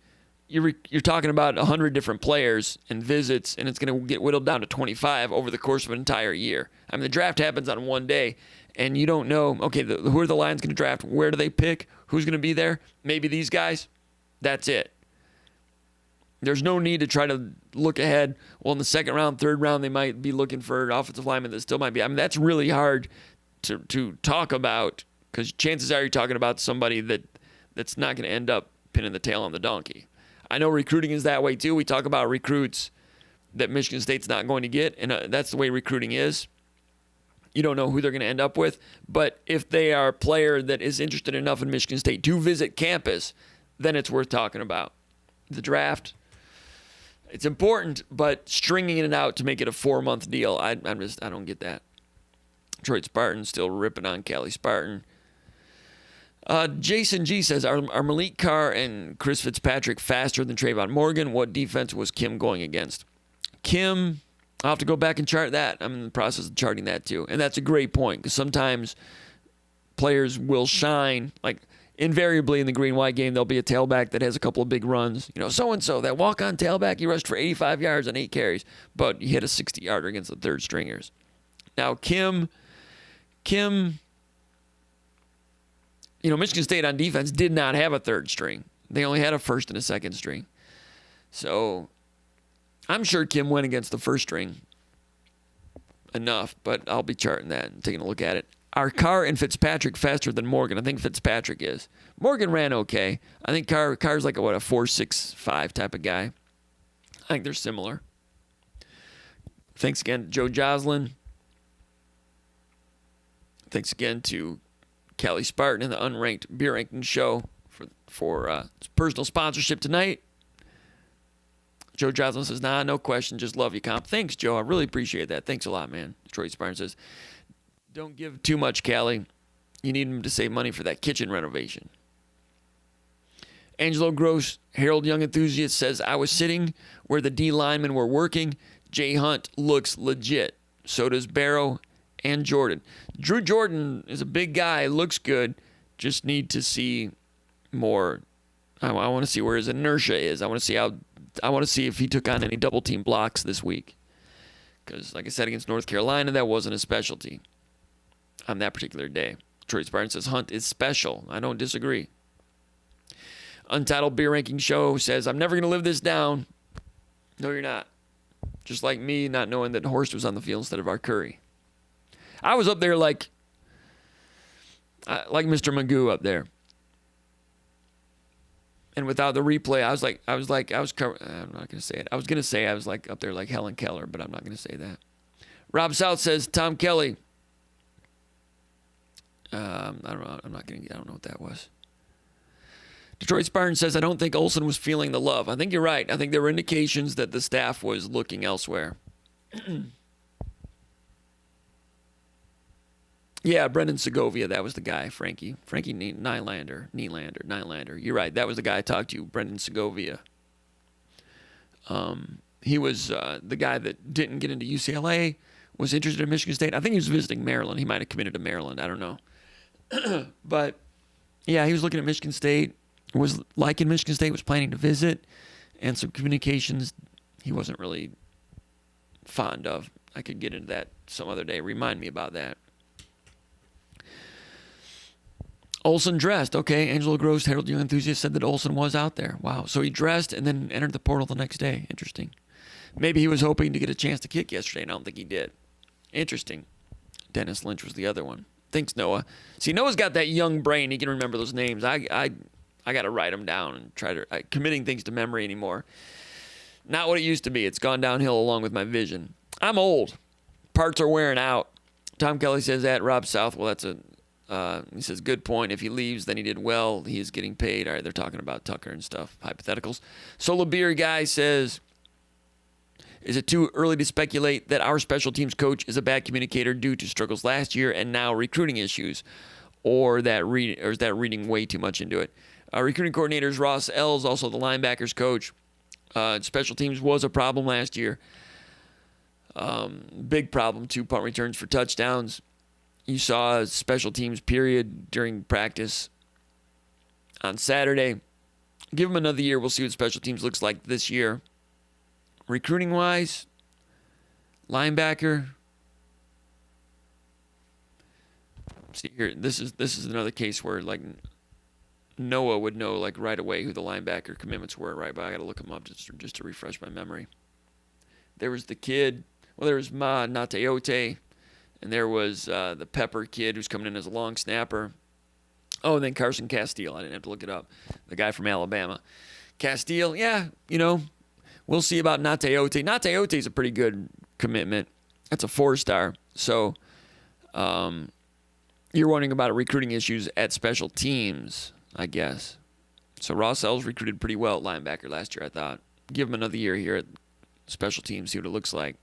you're talking about 100 different players and visits, and it's going to get whittled down to 25 over the course of an entire year. I mean, the draft happens on one day, and you don't know, okay, who are the Lions going to draft? Where do they pick? Who's going to be there? Maybe these guys. That's it. There's no need to try to look ahead. Well, in the second round, third round, they might be looking for an offensive lineman that still might be. I mean, that's really hard to talk about, because chances are you're talking about somebody that's not going to end up pinning the tail on the donkey. I know recruiting is that way too. We talk about recruits that Michigan State's not going to get, and that's the way recruiting is. You don't know who they're going to end up with, but if they are a player that is interested enough in Michigan State to visit campus, then it's worth talking about. The draft, it's important, but stringing it out to make it a 4-month deal, I don't get that. Detroit Spartan still ripping on Callie Spartan. Jason G says, are Malik Carr and Chris Fitzpatrick faster than Trayvon Morgan? What defense was Kim going against? Kim, I'll have to go back and chart that. I'm in the process of charting that too. And that's a great point, because sometimes players will shine. Like, invariably in the green-white game, there'll be a tailback that has a couple of big runs. So-and-so, that walk-on tailback, he rushed for 85 yards on 8 carries, but he hit a 60-yarder against the third stringers. Now, Kim, Michigan State on defense did not have a third string. They only had a first and a second string. So I'm sure Kim went against the first string enough, but I'll be charting that and taking a look at it. Are Carr and Fitzpatrick faster than Morgan? I think Fitzpatrick is. Morgan ran okay. I think Carr's like a 4.65 type of guy. I think they're similar. Thanks again to Joe Joslin. Thanks again to Callie Spartan and the Unranked Beer Ranking Show for personal sponsorship tonight. Joe Joslin says, nah, no question, just love you, Comp. Thanks, Joe. I really appreciate that. Thanks a lot, man. Detroit Spartan says, don't give too much, Callie. You need him to save money for that kitchen renovation. Angelo Gross, Harold Young Enthusiast, says, I was sitting where the D linemen were working. Jay Hunt looks legit. So does Barrow and Jordan. Drew Jordan is a big guy, looks good. Just need to see more. I want to see where his inertia is. I want to see if he took on any double team blocks this week. Because, like I said, against North Carolina, that wasn't a specialty on that particular day. Detroit Spartan says Hunt is special. I don't disagree. Untitled Beer Ranking Show says, I'm never going to live this down. No, you're not. Just like me not knowing that Horst was on the field instead of Arcuri. I was up there like Mr. Magoo up there. And without the replay, I was I'm not gonna say it. I was gonna say I was like up there like Helen Keller, but I'm not gonna say that. Rob South says Tom Kelly. I don't know. I don't know what that was. Detroit Spartan says, I don't think Olsen was feeling the love. I think you're right. I think there were indications that the staff was looking elsewhere. Yeah, Brendan Segovia, that was the guy. Frankie Nylander. You're right. That was the guy I talked to, Brendan Segovia. He was the guy that didn't get into UCLA, was interested in Michigan State. I think he was visiting Maryland. He might have committed to Maryland. I don't know. But, yeah, he was looking at Michigan State, was liking Michigan State, was planning to visit, and some communications he wasn't really fond of. I could get into that some other day. Remind me about that. Olsen dressed. Okay, Angelo Gross, Herald Young Enthusiast, said that Olsen was out there. Wow. So he dressed and then entered the portal the next day. Interesting. Maybe he was hoping to get a chance to kick yesterday, and I don't think he did. Interesting. Dennis Lynch was the other one. Thanks, Noah. See, Noah's got that young brain. He can remember those names. I got to write them down and try to committing things to memory anymore. Not what it used to be. It's gone downhill along with my vision. I'm old. Parts are wearing out. Tom Kelly says that. Rob South, well, that's he says, good point. If he leaves, then he did well. He is getting paid. All right, they're talking about Tucker and stuff. Hypotheticals. Solo Beer Guy says, is it too early to speculate that our special teams coach is a bad communicator due to struggles last year and now recruiting issues? Or is that reading way too much into it? Recruiting coordinators Ross Ells, also the linebackers coach. Special teams was a problem last year. Big problem, 2 punt returns for touchdowns. You saw special teams period during practice on Saturday. Give them another year. We'll see what special teams looks like this year. Recruiting-wise, linebacker. See here, this is another case where like Noah would know like right away who the linebacker commitments were, right? But I got to look them up just to refresh my memory. There was the kid. Well, there was Ma Nateote, and there was the Pepper kid who's coming in as a long snapper. Oh, and then Carson Castile. I didn't have to look it up. The guy from Alabama. Castile, yeah, we'll see about Nateote. Nateote is a pretty good commitment. That's a 4-star. So you're wondering about recruiting issues at special teams, I guess. So Ross Ells recruited pretty well at linebacker last year, I thought. Give him another year here at special teams, see what it looks like.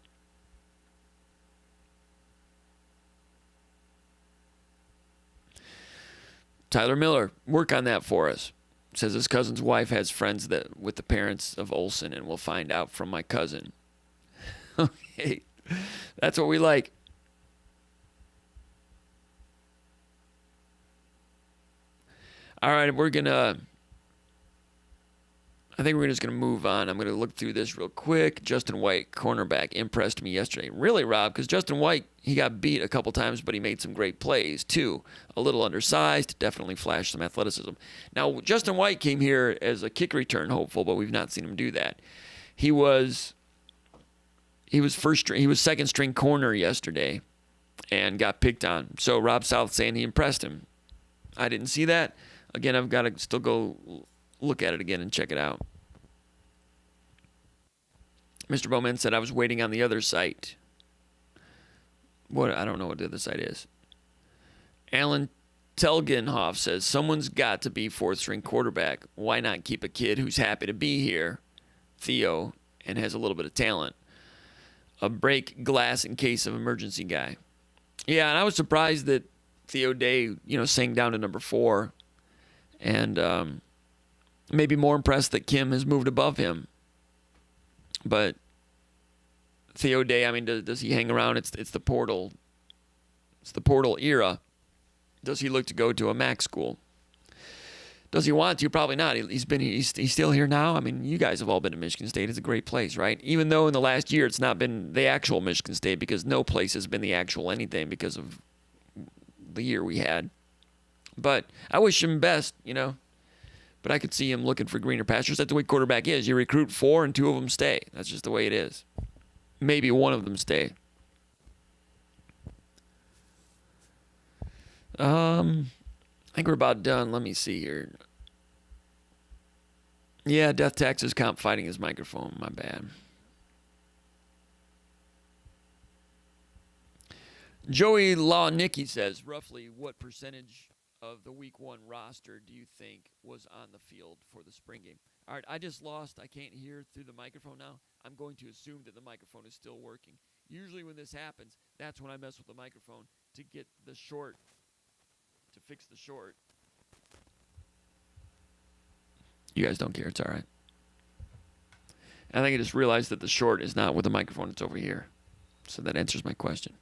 Tyler Miller, work on that for us. Says his cousin's wife has friends with the parents of Olsen, and we'll find out from my cousin. Okay, that's what we like. All right, I think we're just going to move on. I'm going to look through this real quick. Justin White, cornerback, impressed me yesterday. Really, Rob, because Justin White, he got beat a couple times, but he made some great plays, too. A little undersized, definitely flashed some athleticism. Now, Justin White came here as a kick return hopeful, but we've not seen him do that. He was second string corner yesterday and got picked on. So Rob South saying he impressed him. I didn't see that. Again, I've got to still go look at it again and check it out. Mr. Bowman said I was waiting on the other site. I don't know what the other site is. Alan Telgenhoff says someone's got to be 4th string quarterback. Why not keep a kid who's happy to be here, Theo, and has a little bit of talent? A break glass in case of emergency guy. Yeah, and I was surprised that Theo Day, sank down to number 4, and maybe more impressed that Kim has moved above him. But Theo Day, does he hang around? It's the portal. It's the portal era. Does he look to go to a MAC school? Does he want to? Probably not. He's still here now. You guys have all been to Michigan State. It's a great place, right? Even though in the last year it's not been the actual Michigan State, because no place has been the actual anything because of the year we had. But I wish him best, But I could see him looking for greener pastures. That's the way quarterback is. You recruit 4 and 2 of them stay. That's just the way it is. Maybe one of them stay. I think we're about done. Let me see here. Yeah, Death Taxes Comp fighting his microphone. My bad. Joey Law-Nicky says, roughly what percentage of the Week 1 roster do you think was on the field for the spring game? All right, I just lost. I can't hear through the microphone now. I'm going to assume that the microphone is still working. Usually when this happens, that's when I mess with the microphone to get the short, to fix the short. You guys don't care. It's all right. I think I just realized that the short is not with the microphone. It's over here. So that answers my question.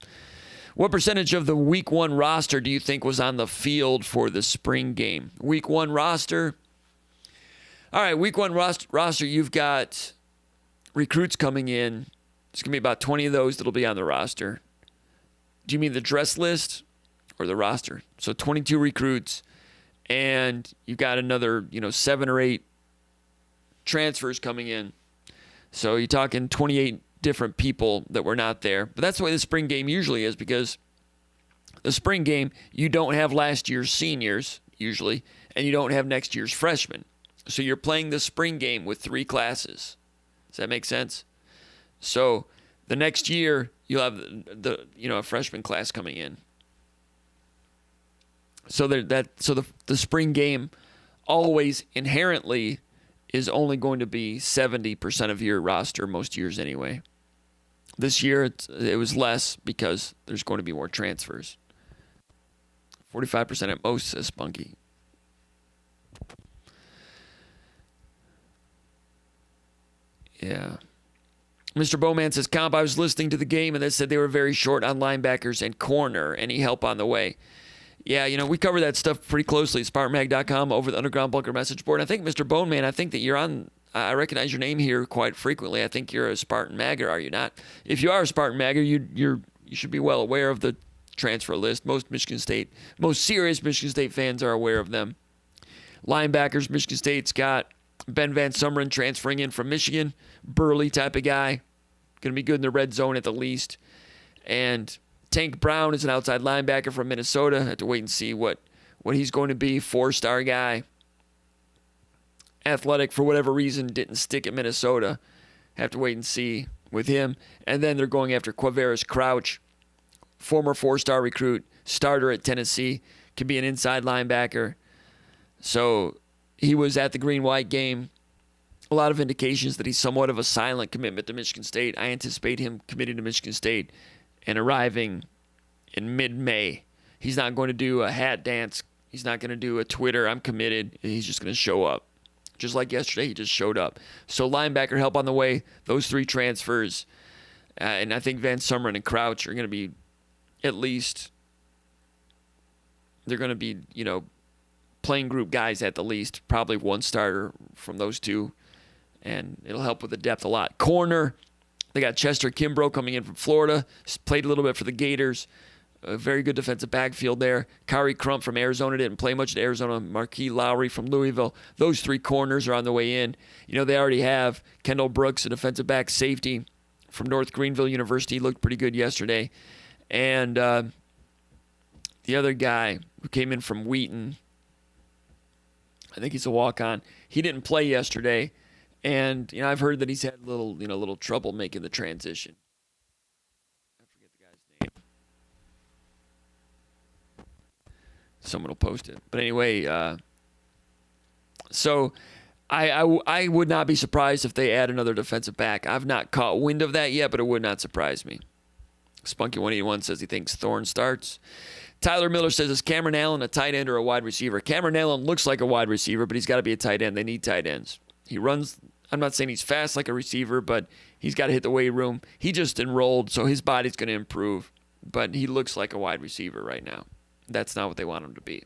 What percentage of the Week 1 roster do you think was on the field for the spring game? Week 1 roster. All right, Week 1 roster, you've got recruits coming in. There's going to be about 20 of those that'll be on the roster. Do you mean the dress list or the roster? So 22 recruits, and you've got another, 7 or 8 transfers coming in. So you're talking 28 different people that were not there. But that's the way the spring game usually is, because the spring game, you don't have last year's seniors usually, and you don't have next year's freshmen. So you're playing the spring game with 3 classes. Does that make sense? So the next year you'll have a freshman class coming in. So the spring game always inherently is only going to be 70% of your roster most years anyway. This year, it was less because there's going to be more transfers. 45% at most, says Spunky. Yeah. Mr. Bowman says, Comp, I was listening to the game and they said they were very short on linebackers and corner. Any help on the way? Yeah, we cover that stuff pretty closely at SpartanMag.com over the Underground Bunker message board. I think, Mr. Boneman, I think that you're on... I recognize your name here quite frequently. I think you're a Spartan Magger, are you not? If you are a Spartan Magger, you should be well aware of the transfer list. Most serious Michigan State fans are aware of them. Linebackers, Michigan State's got Ben Van Sumeren transferring in from Michigan. Burly type of guy. Going to be good in the red zone at the least. And Tank Brown is an outside linebacker from Minnesota. I have to wait and see what he's going to be. 4-star guy. Athletic, for whatever reason, didn't stick at Minnesota. Have to wait and see with him. And then they're going after Quavaris Crouch, former 4-star recruit, starter at Tennessee, can be an inside linebacker. So he was at the Green-White game. A lot of indications that he's somewhat of a silent commitment to Michigan State. I anticipate him committing to Michigan State and arriving in mid-May. He's not going to do a hat dance. He's not going to do a Twitter, I'm committed. He's just going to show up. Just like yesterday, he just showed up. So linebacker help on the way. Those 3 transfers. And I think Van Sumeren and Crouch are going to be at least, they're going to be, playing group guys at the least. Probably 1 starter from those 2. And it'll help with the depth a lot. Corner, they got Chester Kimbrough coming in from Florida. Played a little bit for the Gators. A very good defensive backfield there. Kari Crump from Arizona didn't play much at Arizona. Marquis Lowry from Louisville. Those 3 corners are on the way in. They already have Kendall Brooks, a defensive back safety from North Greenville University. Looked pretty good yesterday. And the other guy who came in from Wheaton, I think he's a walk-on. He didn't play yesterday. And, I've heard that he's had a little trouble making the transition. Someone will post it. But anyway, so I would not be surprised if they add another defensive back. I've not caught wind of that yet, but it would not surprise me. Spunky181 says he thinks Thorne starts. Tyler Miller says, is Cameron Allen a tight end or a wide receiver? Cameron Allen looks like a wide receiver, but he's got to be a tight end. They need tight ends. He runs, I'm not saying he's fast like a receiver, but he's got to hit the weight room. He just enrolled, so his body's going to improve. But he looks like a wide receiver right now. That's not what they want him to be.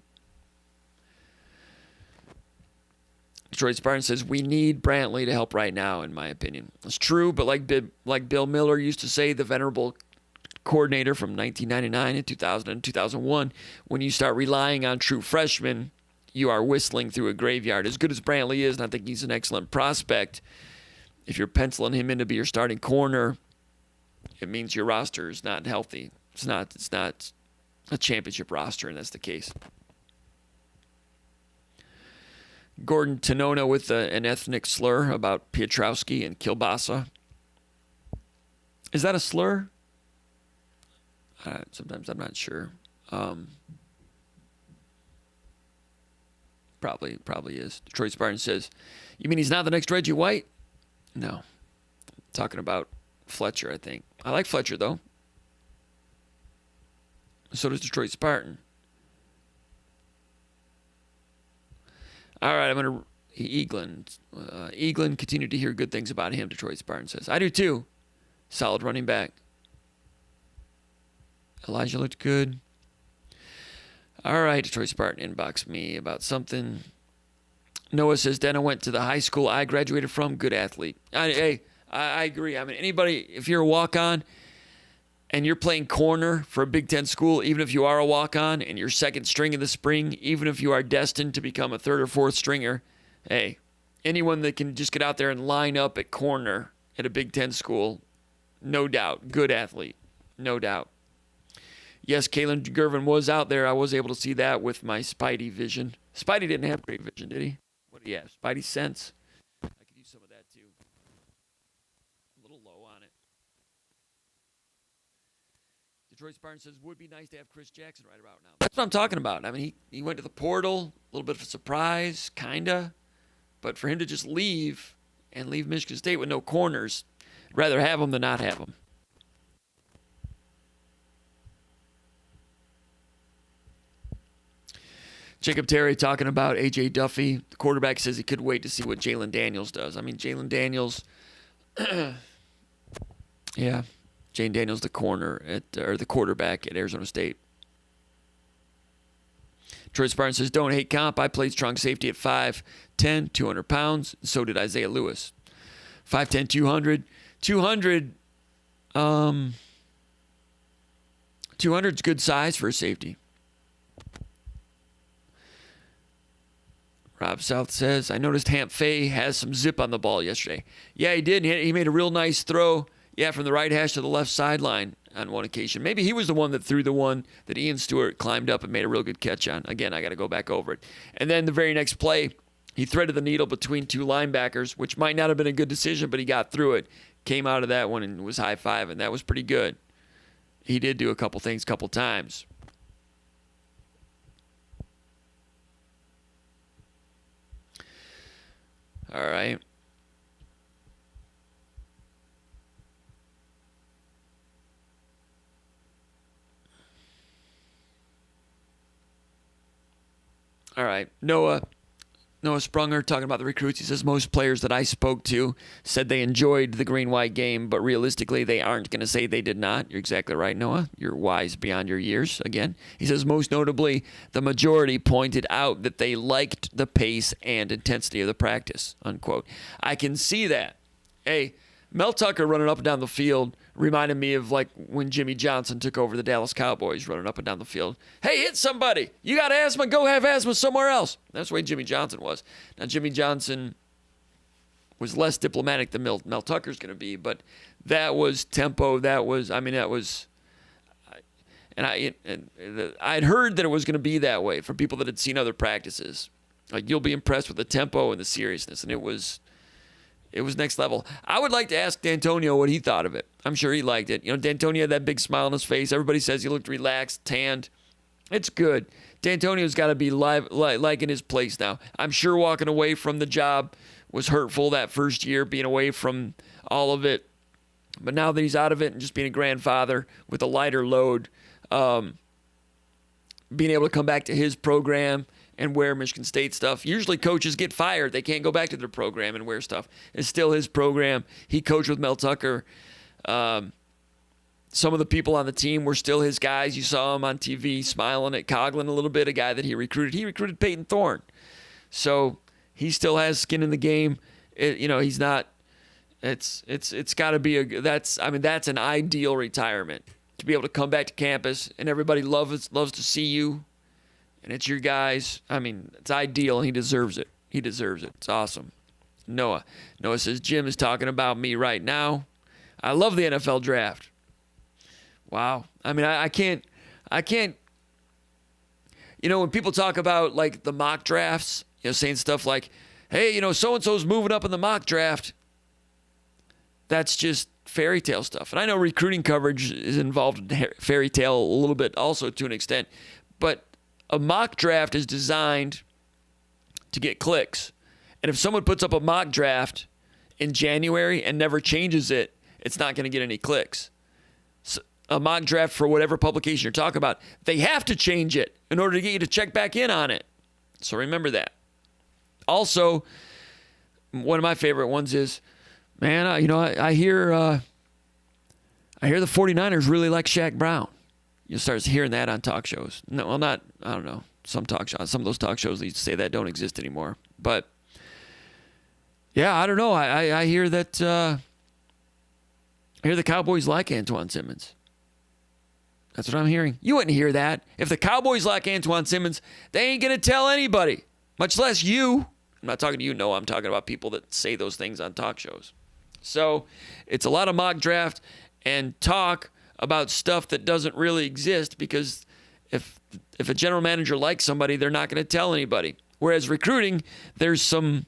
Detroit Spartan says, we need Brantley to help right now, in my opinion. It's true, but like Bill Miller used to say, the venerable coordinator from 1999 and 2000 and 2001, when you start relying on true freshmen, you are whistling through a graveyard. As good as Brantley is, and I think he's an excellent prospect, if you're penciling him in to be your starting corner, it means your roster is not healthy. It's not a championship roster, and that's the case. Gordon Tanona with an ethnic slur about Piotrowski and Kielbasa. Is that a slur? Sometimes I'm not sure. Probably is. Detroit Spartan says, you mean he's not the next Reggie White? No. Talking about Fletcher, I think. I like Fletcher, though. So does Detroit Spartan. All right, I'm going to... Eaglin continued to hear good things about him, Detroit Spartan says. I do, too. Solid running back. Elijah looked good. All right, Detroit Spartan inbox me about something. Noah says, Dana went to the high school I graduated from. Good athlete. I agree. I mean, anybody, if you're a walk-on and you're playing corner for a Big Ten school, even if you are a walk-on and you're second string in the spring, even if you are destined to become a third or fourth stringer, hey, anyone that can just get out there and line up at corner at a Big Ten school, no doubt, good athlete, no doubt. Yes, Kalen Gervin was out there. I was able to see that with my Spidey vision. Spidey didn't have great vision, did he? What do you have? Spidey sense? I could use some of that too. A little low on it. Detroit Spartan says, would be nice to have Chris Jackson right about now. That's what I'm talking about. I mean, he went to the portal, a little bit of a surprise, kind of. But for him to just leave and leave Michigan State with no corners, I'd rather have him than not have him. Jacob Terry talking about AJ Duffy. The quarterback says he could wait to see what Jalen Daniels does. I mean, Jalen Daniels, yeah, Jane Daniels, the the quarterback at Arizona State. Troy Spartan says, don't hate comp. I played strong safety at 5'10", 200 pounds. So did Isaiah Lewis. 5'10", 200. 200 is good size for a safety. Rob South says, I noticed Hamp Fay has some zip on the ball yesterday. Yeah, he did. He made a real nice throw, from the right hash to the left sideline on one occasion. Maybe he was the one that threw the one that Ian Stewart climbed up and made a real good catch on. Again, I got to go back over it. And then the very next play, he threaded the needle between two linebackers, which might not have been a good decision, but he got through it, came out of that one and was high-five, and that was pretty good. He did do a couple things a couple times. All right. All right. Noah Sprunger talking about the recruits. He says most players that I spoke to said they enjoyed the green-white game, but realistically they aren't going to say they did not. You're exactly right, Noah. You're wise beyond your years again. He says most notably the majority pointed out that they liked the pace and intensity of the practice, unquote. I can see that. Hey, Mel Tucker running up and down the field reminded me of like when Jimmy Johnson took over the Dallas Cowboys, running up and down the field. Hey, hit somebody. You got asthma, go have asthma somewhere else. That's the way Jimmy Johnson was. Now, Jimmy Johnson was less diplomatic than Mel Tucker's going to be, but that was tempo. I'd heard that it was going to be that way from people that had seen other practices. Like, you'll be impressed with the tempo and the seriousness, and it was next level. I would like to ask D'Antonio what he thought of it. I'm sure he liked it. D'Antonio had that big smile on his face. Everybody says he looked relaxed, tanned. It's good. D'Antonio's got to be like in his place now. I'm sure walking away from the job was hurtful that first year, being away from all of it. But now that he's out of it and just being a grandfather with a lighter load, being able to come back to his program and wear Michigan State stuff. Usually coaches get fired. They can't go back to their program and wear stuff. It's still his program. He coached with Mel Tucker. Some of the people on the team were still his guys. You saw him on TV smiling at Coughlin a little bit, a guy that he recruited. He recruited Peyton Thorne. So he still has skin in the game. He's not – it's got to be that's an ideal retirement, to be able to come back to campus and everybody loves to see you. And it's your guys. I mean, it's ideal, and he deserves it. He deserves it. It's awesome. Noah says, Jim is talking about me right now. I love the NFL draft. Wow. I mean, I can't. When people talk about, like, the mock drafts saying stuff like, hey, so-and-so's moving up in the mock draft. That's just fairy tale stuff. And I know recruiting coverage is involved in fairy tale a little bit also to an extent. But a mock draft is designed to get clicks. And if someone puts up a mock draft in January and never changes it, it's not going to get any clicks. So a mock draft for whatever publication you're talking about, they have to change it in order to get you to check back in on it. So remember that. Also, one of my favorite ones is, man, I hear the 49ers really like Shaq Brown. You start hearing that on talk shows. No, well, not, I don't know, some of those talk shows that used to say that don't exist anymore. But, yeah, I don't know. I hear that, I hear the Cowboys like Antoine Simmons. That's what I'm hearing. You wouldn't hear that. If the Cowboys like Antoine Simmons, they ain't going to tell anybody, much less you. I'm not talking to you, no. I'm talking about people that say those things on talk shows. So it's a lot of mock draft and talk about stuff that doesn't really exist, because if a general manager likes somebody, they're not going to tell anybody. Whereas recruiting, there's some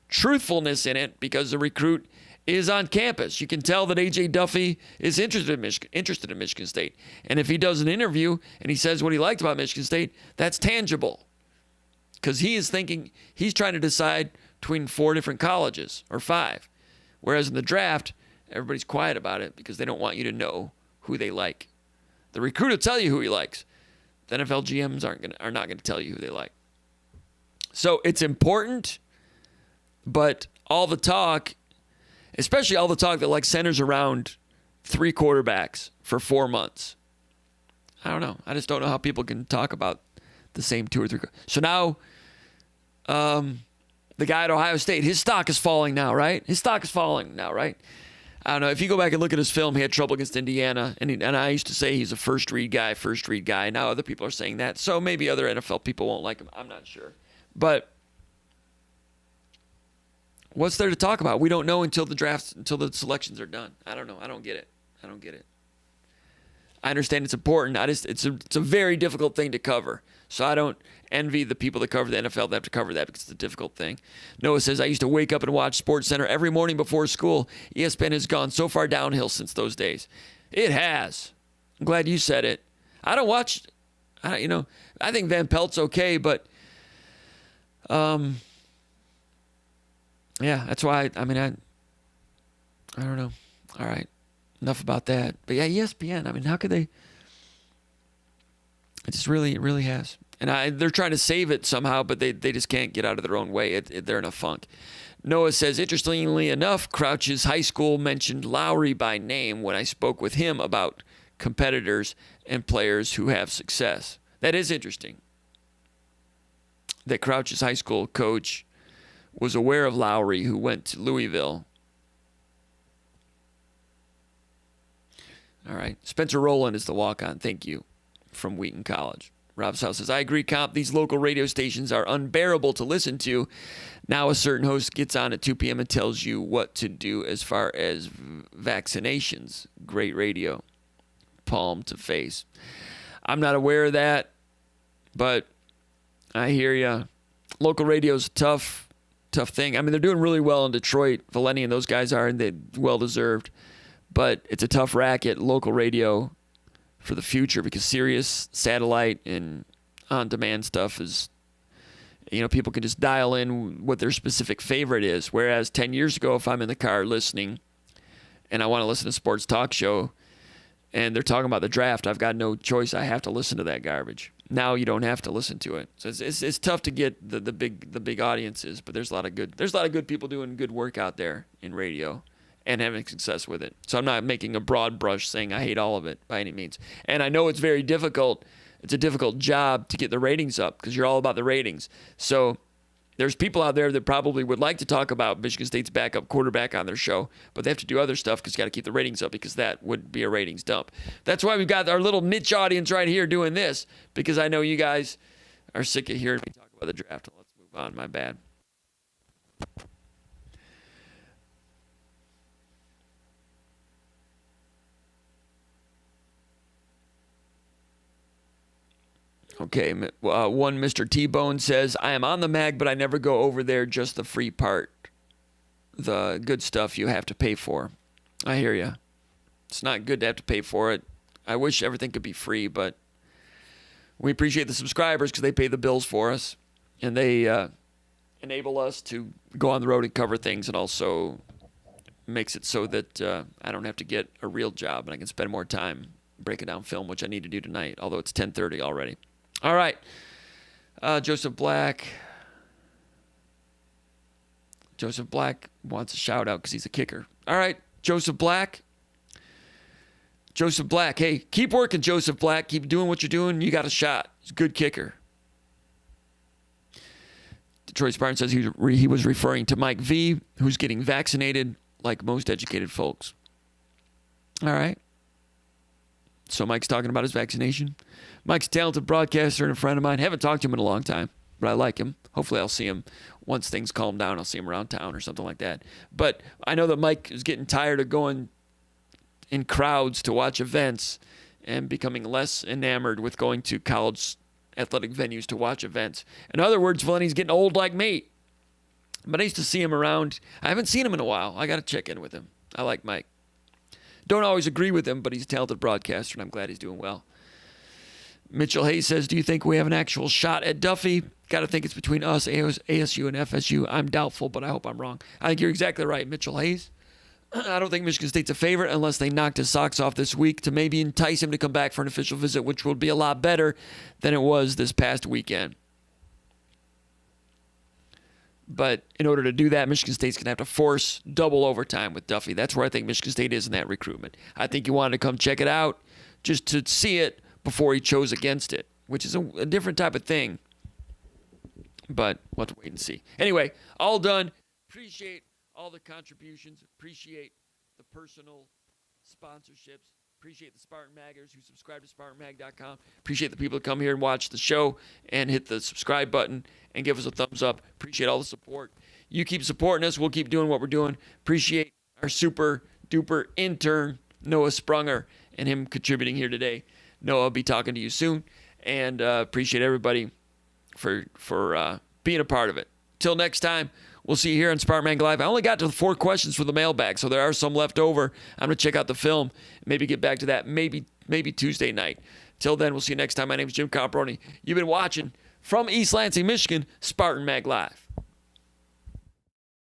truthfulness in it because the recruit is on campus. You can tell that AJ Duffy is interested in Michigan State. And if he does an interview and he says what he liked about Michigan State, that's tangible. Because he's trying to decide between 4 different colleges or 5. Whereas in the draft, everybody's quiet about it because they don't want you to know who they like. The recruit will tell you who he likes. The NFL GMs are not going to tell you who they like. So it's important, but all the talk, especially all the talk that centers around 3 quarterbacks for 4 months. I don't know. I just don't know how people can talk about the same 2 or 3. So now, the guy at Ohio State, his stock is falling now, right? I don't know. If you go back and look at his film, he had trouble against Indiana, and I used to say he's a first read guy. Now other people are saying that. So maybe other NFL people won't like him. I'm not sure. But what's there to talk about? We don't know until the selections are done. I don't know. I don't get it. I understand it's important. It's a very difficult thing to cover. So I don't envy the people that cover the NFL that have to cover that because it's a difficult thing. Noah says, I used to wake up and watch SportsCenter every morning before school. ESPN has gone so far downhill since those days. It has. I'm glad you said it. I don't watch, I think Van Pelt's okay, but yeah, that's why, I don't know. All right. Enough about that. But yeah, ESPN, how could they? It really has. And they're trying to save it somehow, but they just can't get out of their own way. They're in a funk. Noah says, interestingly enough, Crouch's high school mentioned Lowry by name when I spoke with him about competitors and players who have success. That is interesting. That Crouch's high school coach was aware of Lowry, who went to Louisville. All right. Spencer Rowland is the walk-on. Thank you. From Wheaton College. Rob South says, I agree, Comp. These local radio stations are unbearable to listen to. Now a certain host gets on at 2 p.m. and tells you what to do as far as vaccinations. Great radio. Palm to face. I'm not aware of that, but I hear you. Local radio's a tough thing. They're doing really well in Detroit. Valeni and those guys are, and they're well-deserved. But it's a tough racket, local radio, for the future, because Sirius, satellite, and on-demand stuff is, people can just dial in what their specific favorite is. Whereas 10 years ago, if I'm in the car listening and I want to listen to a sports talk show and they're talking about the draft, I've got no choice. I have to listen to that garbage. Now you don't have to listen to it. So it's tough to get the big audiences, but there's a lot of good people doing good work out there in radio and having success with it. So I'm not making a broad brush saying I hate all of it by any means. And I know it's very difficult. It's a difficult job to get the ratings up because you're all about the ratings. So there's people out there that probably would like to talk about Michigan State's backup quarterback on their show, but they have to do other stuff because you got to keep the ratings up, because that would be a ratings dump. That's why we've got our little niche audience right here doing this, because I know you guys are sick of hearing me talk about the draft. Let's move on. My bad. Okay, one Mr. T-Bone says, I am on the mag, but I never go over there, just the free part. The good stuff you have to pay for. I hear you. It's not good to have to pay for it. I wish everything could be free, but we appreciate the subscribers because they pay the bills for us, and they enable us to go on the road and cover things, and also makes it so that I don't have to get a real job and I can spend more time breaking down film, which I need to do tonight, although it's 10:30 already. All right. Joseph Black. Joseph Black wants a shout out because he's a kicker. All right, Joseph Black. Joseph Black. Hey, keep working, Joseph Black. Keep doing what you're doing. You got a shot. He's a good kicker. Detroit Spartan says he was referring to Mike V, who's getting vaccinated like most educated folks. All right. So Mike's talking about his vaccination. Mike's a talented broadcaster and a friend of mine. Haven't talked to him in a long time, but I like him. Hopefully I'll see him once things calm down. I'll see him around town or something like that. But I know that Mike is getting tired of going in crowds to watch events and becoming less enamored with going to college athletic venues to watch events. In other words, Valenti's getting old like me. But I used to see him around. I haven't seen him in a while. I got to check in with him. I like Mike. Don't always agree with him, but he's a talented broadcaster, and I'm glad he's doing well. Mitchell Hayes says, do you think we have an actual shot at Duffy? Got to think it's between us, ASU, and FSU. I'm doubtful, but I hope I'm wrong. I think you're exactly right, Mitchell Hayes. I don't think Michigan State's a favorite unless they knocked his socks off this week to maybe entice him to come back for an official visit, which would be a lot better than it was this past weekend. But in order to do that, Michigan State's going to have to force double overtime with Duffy. That's where I think Michigan State is in that recruitment. I think he wanted to come check it out just to see it before he chose against it, which is a different type of thing. But we'll have to wait and see. Anyway, all done. Appreciate all the contributions. Appreciate the personal sponsorships. Appreciate the Spartan Maggers who subscribe to SpartanMag.com. Appreciate the people that come here and watch the show and hit the subscribe button and give us a thumbs up. Appreciate all the support. You keep supporting us. We'll keep doing what we're doing. Appreciate our super duper intern, Noah Sprunger, and him contributing here today. Noah, I'll be talking to you soon. And appreciate everybody for being a part of it. Till next time, we'll see you here on SpartanMag Live. I only got to the 4 questions for the mailbag, so there are some left over. I'm going to check out the film, maybe get back to that maybe Tuesday night. Till then, we'll see you next time. My name is Jim Comparoni. You've been watching from East Lansing, Michigan, SpartanMag Live.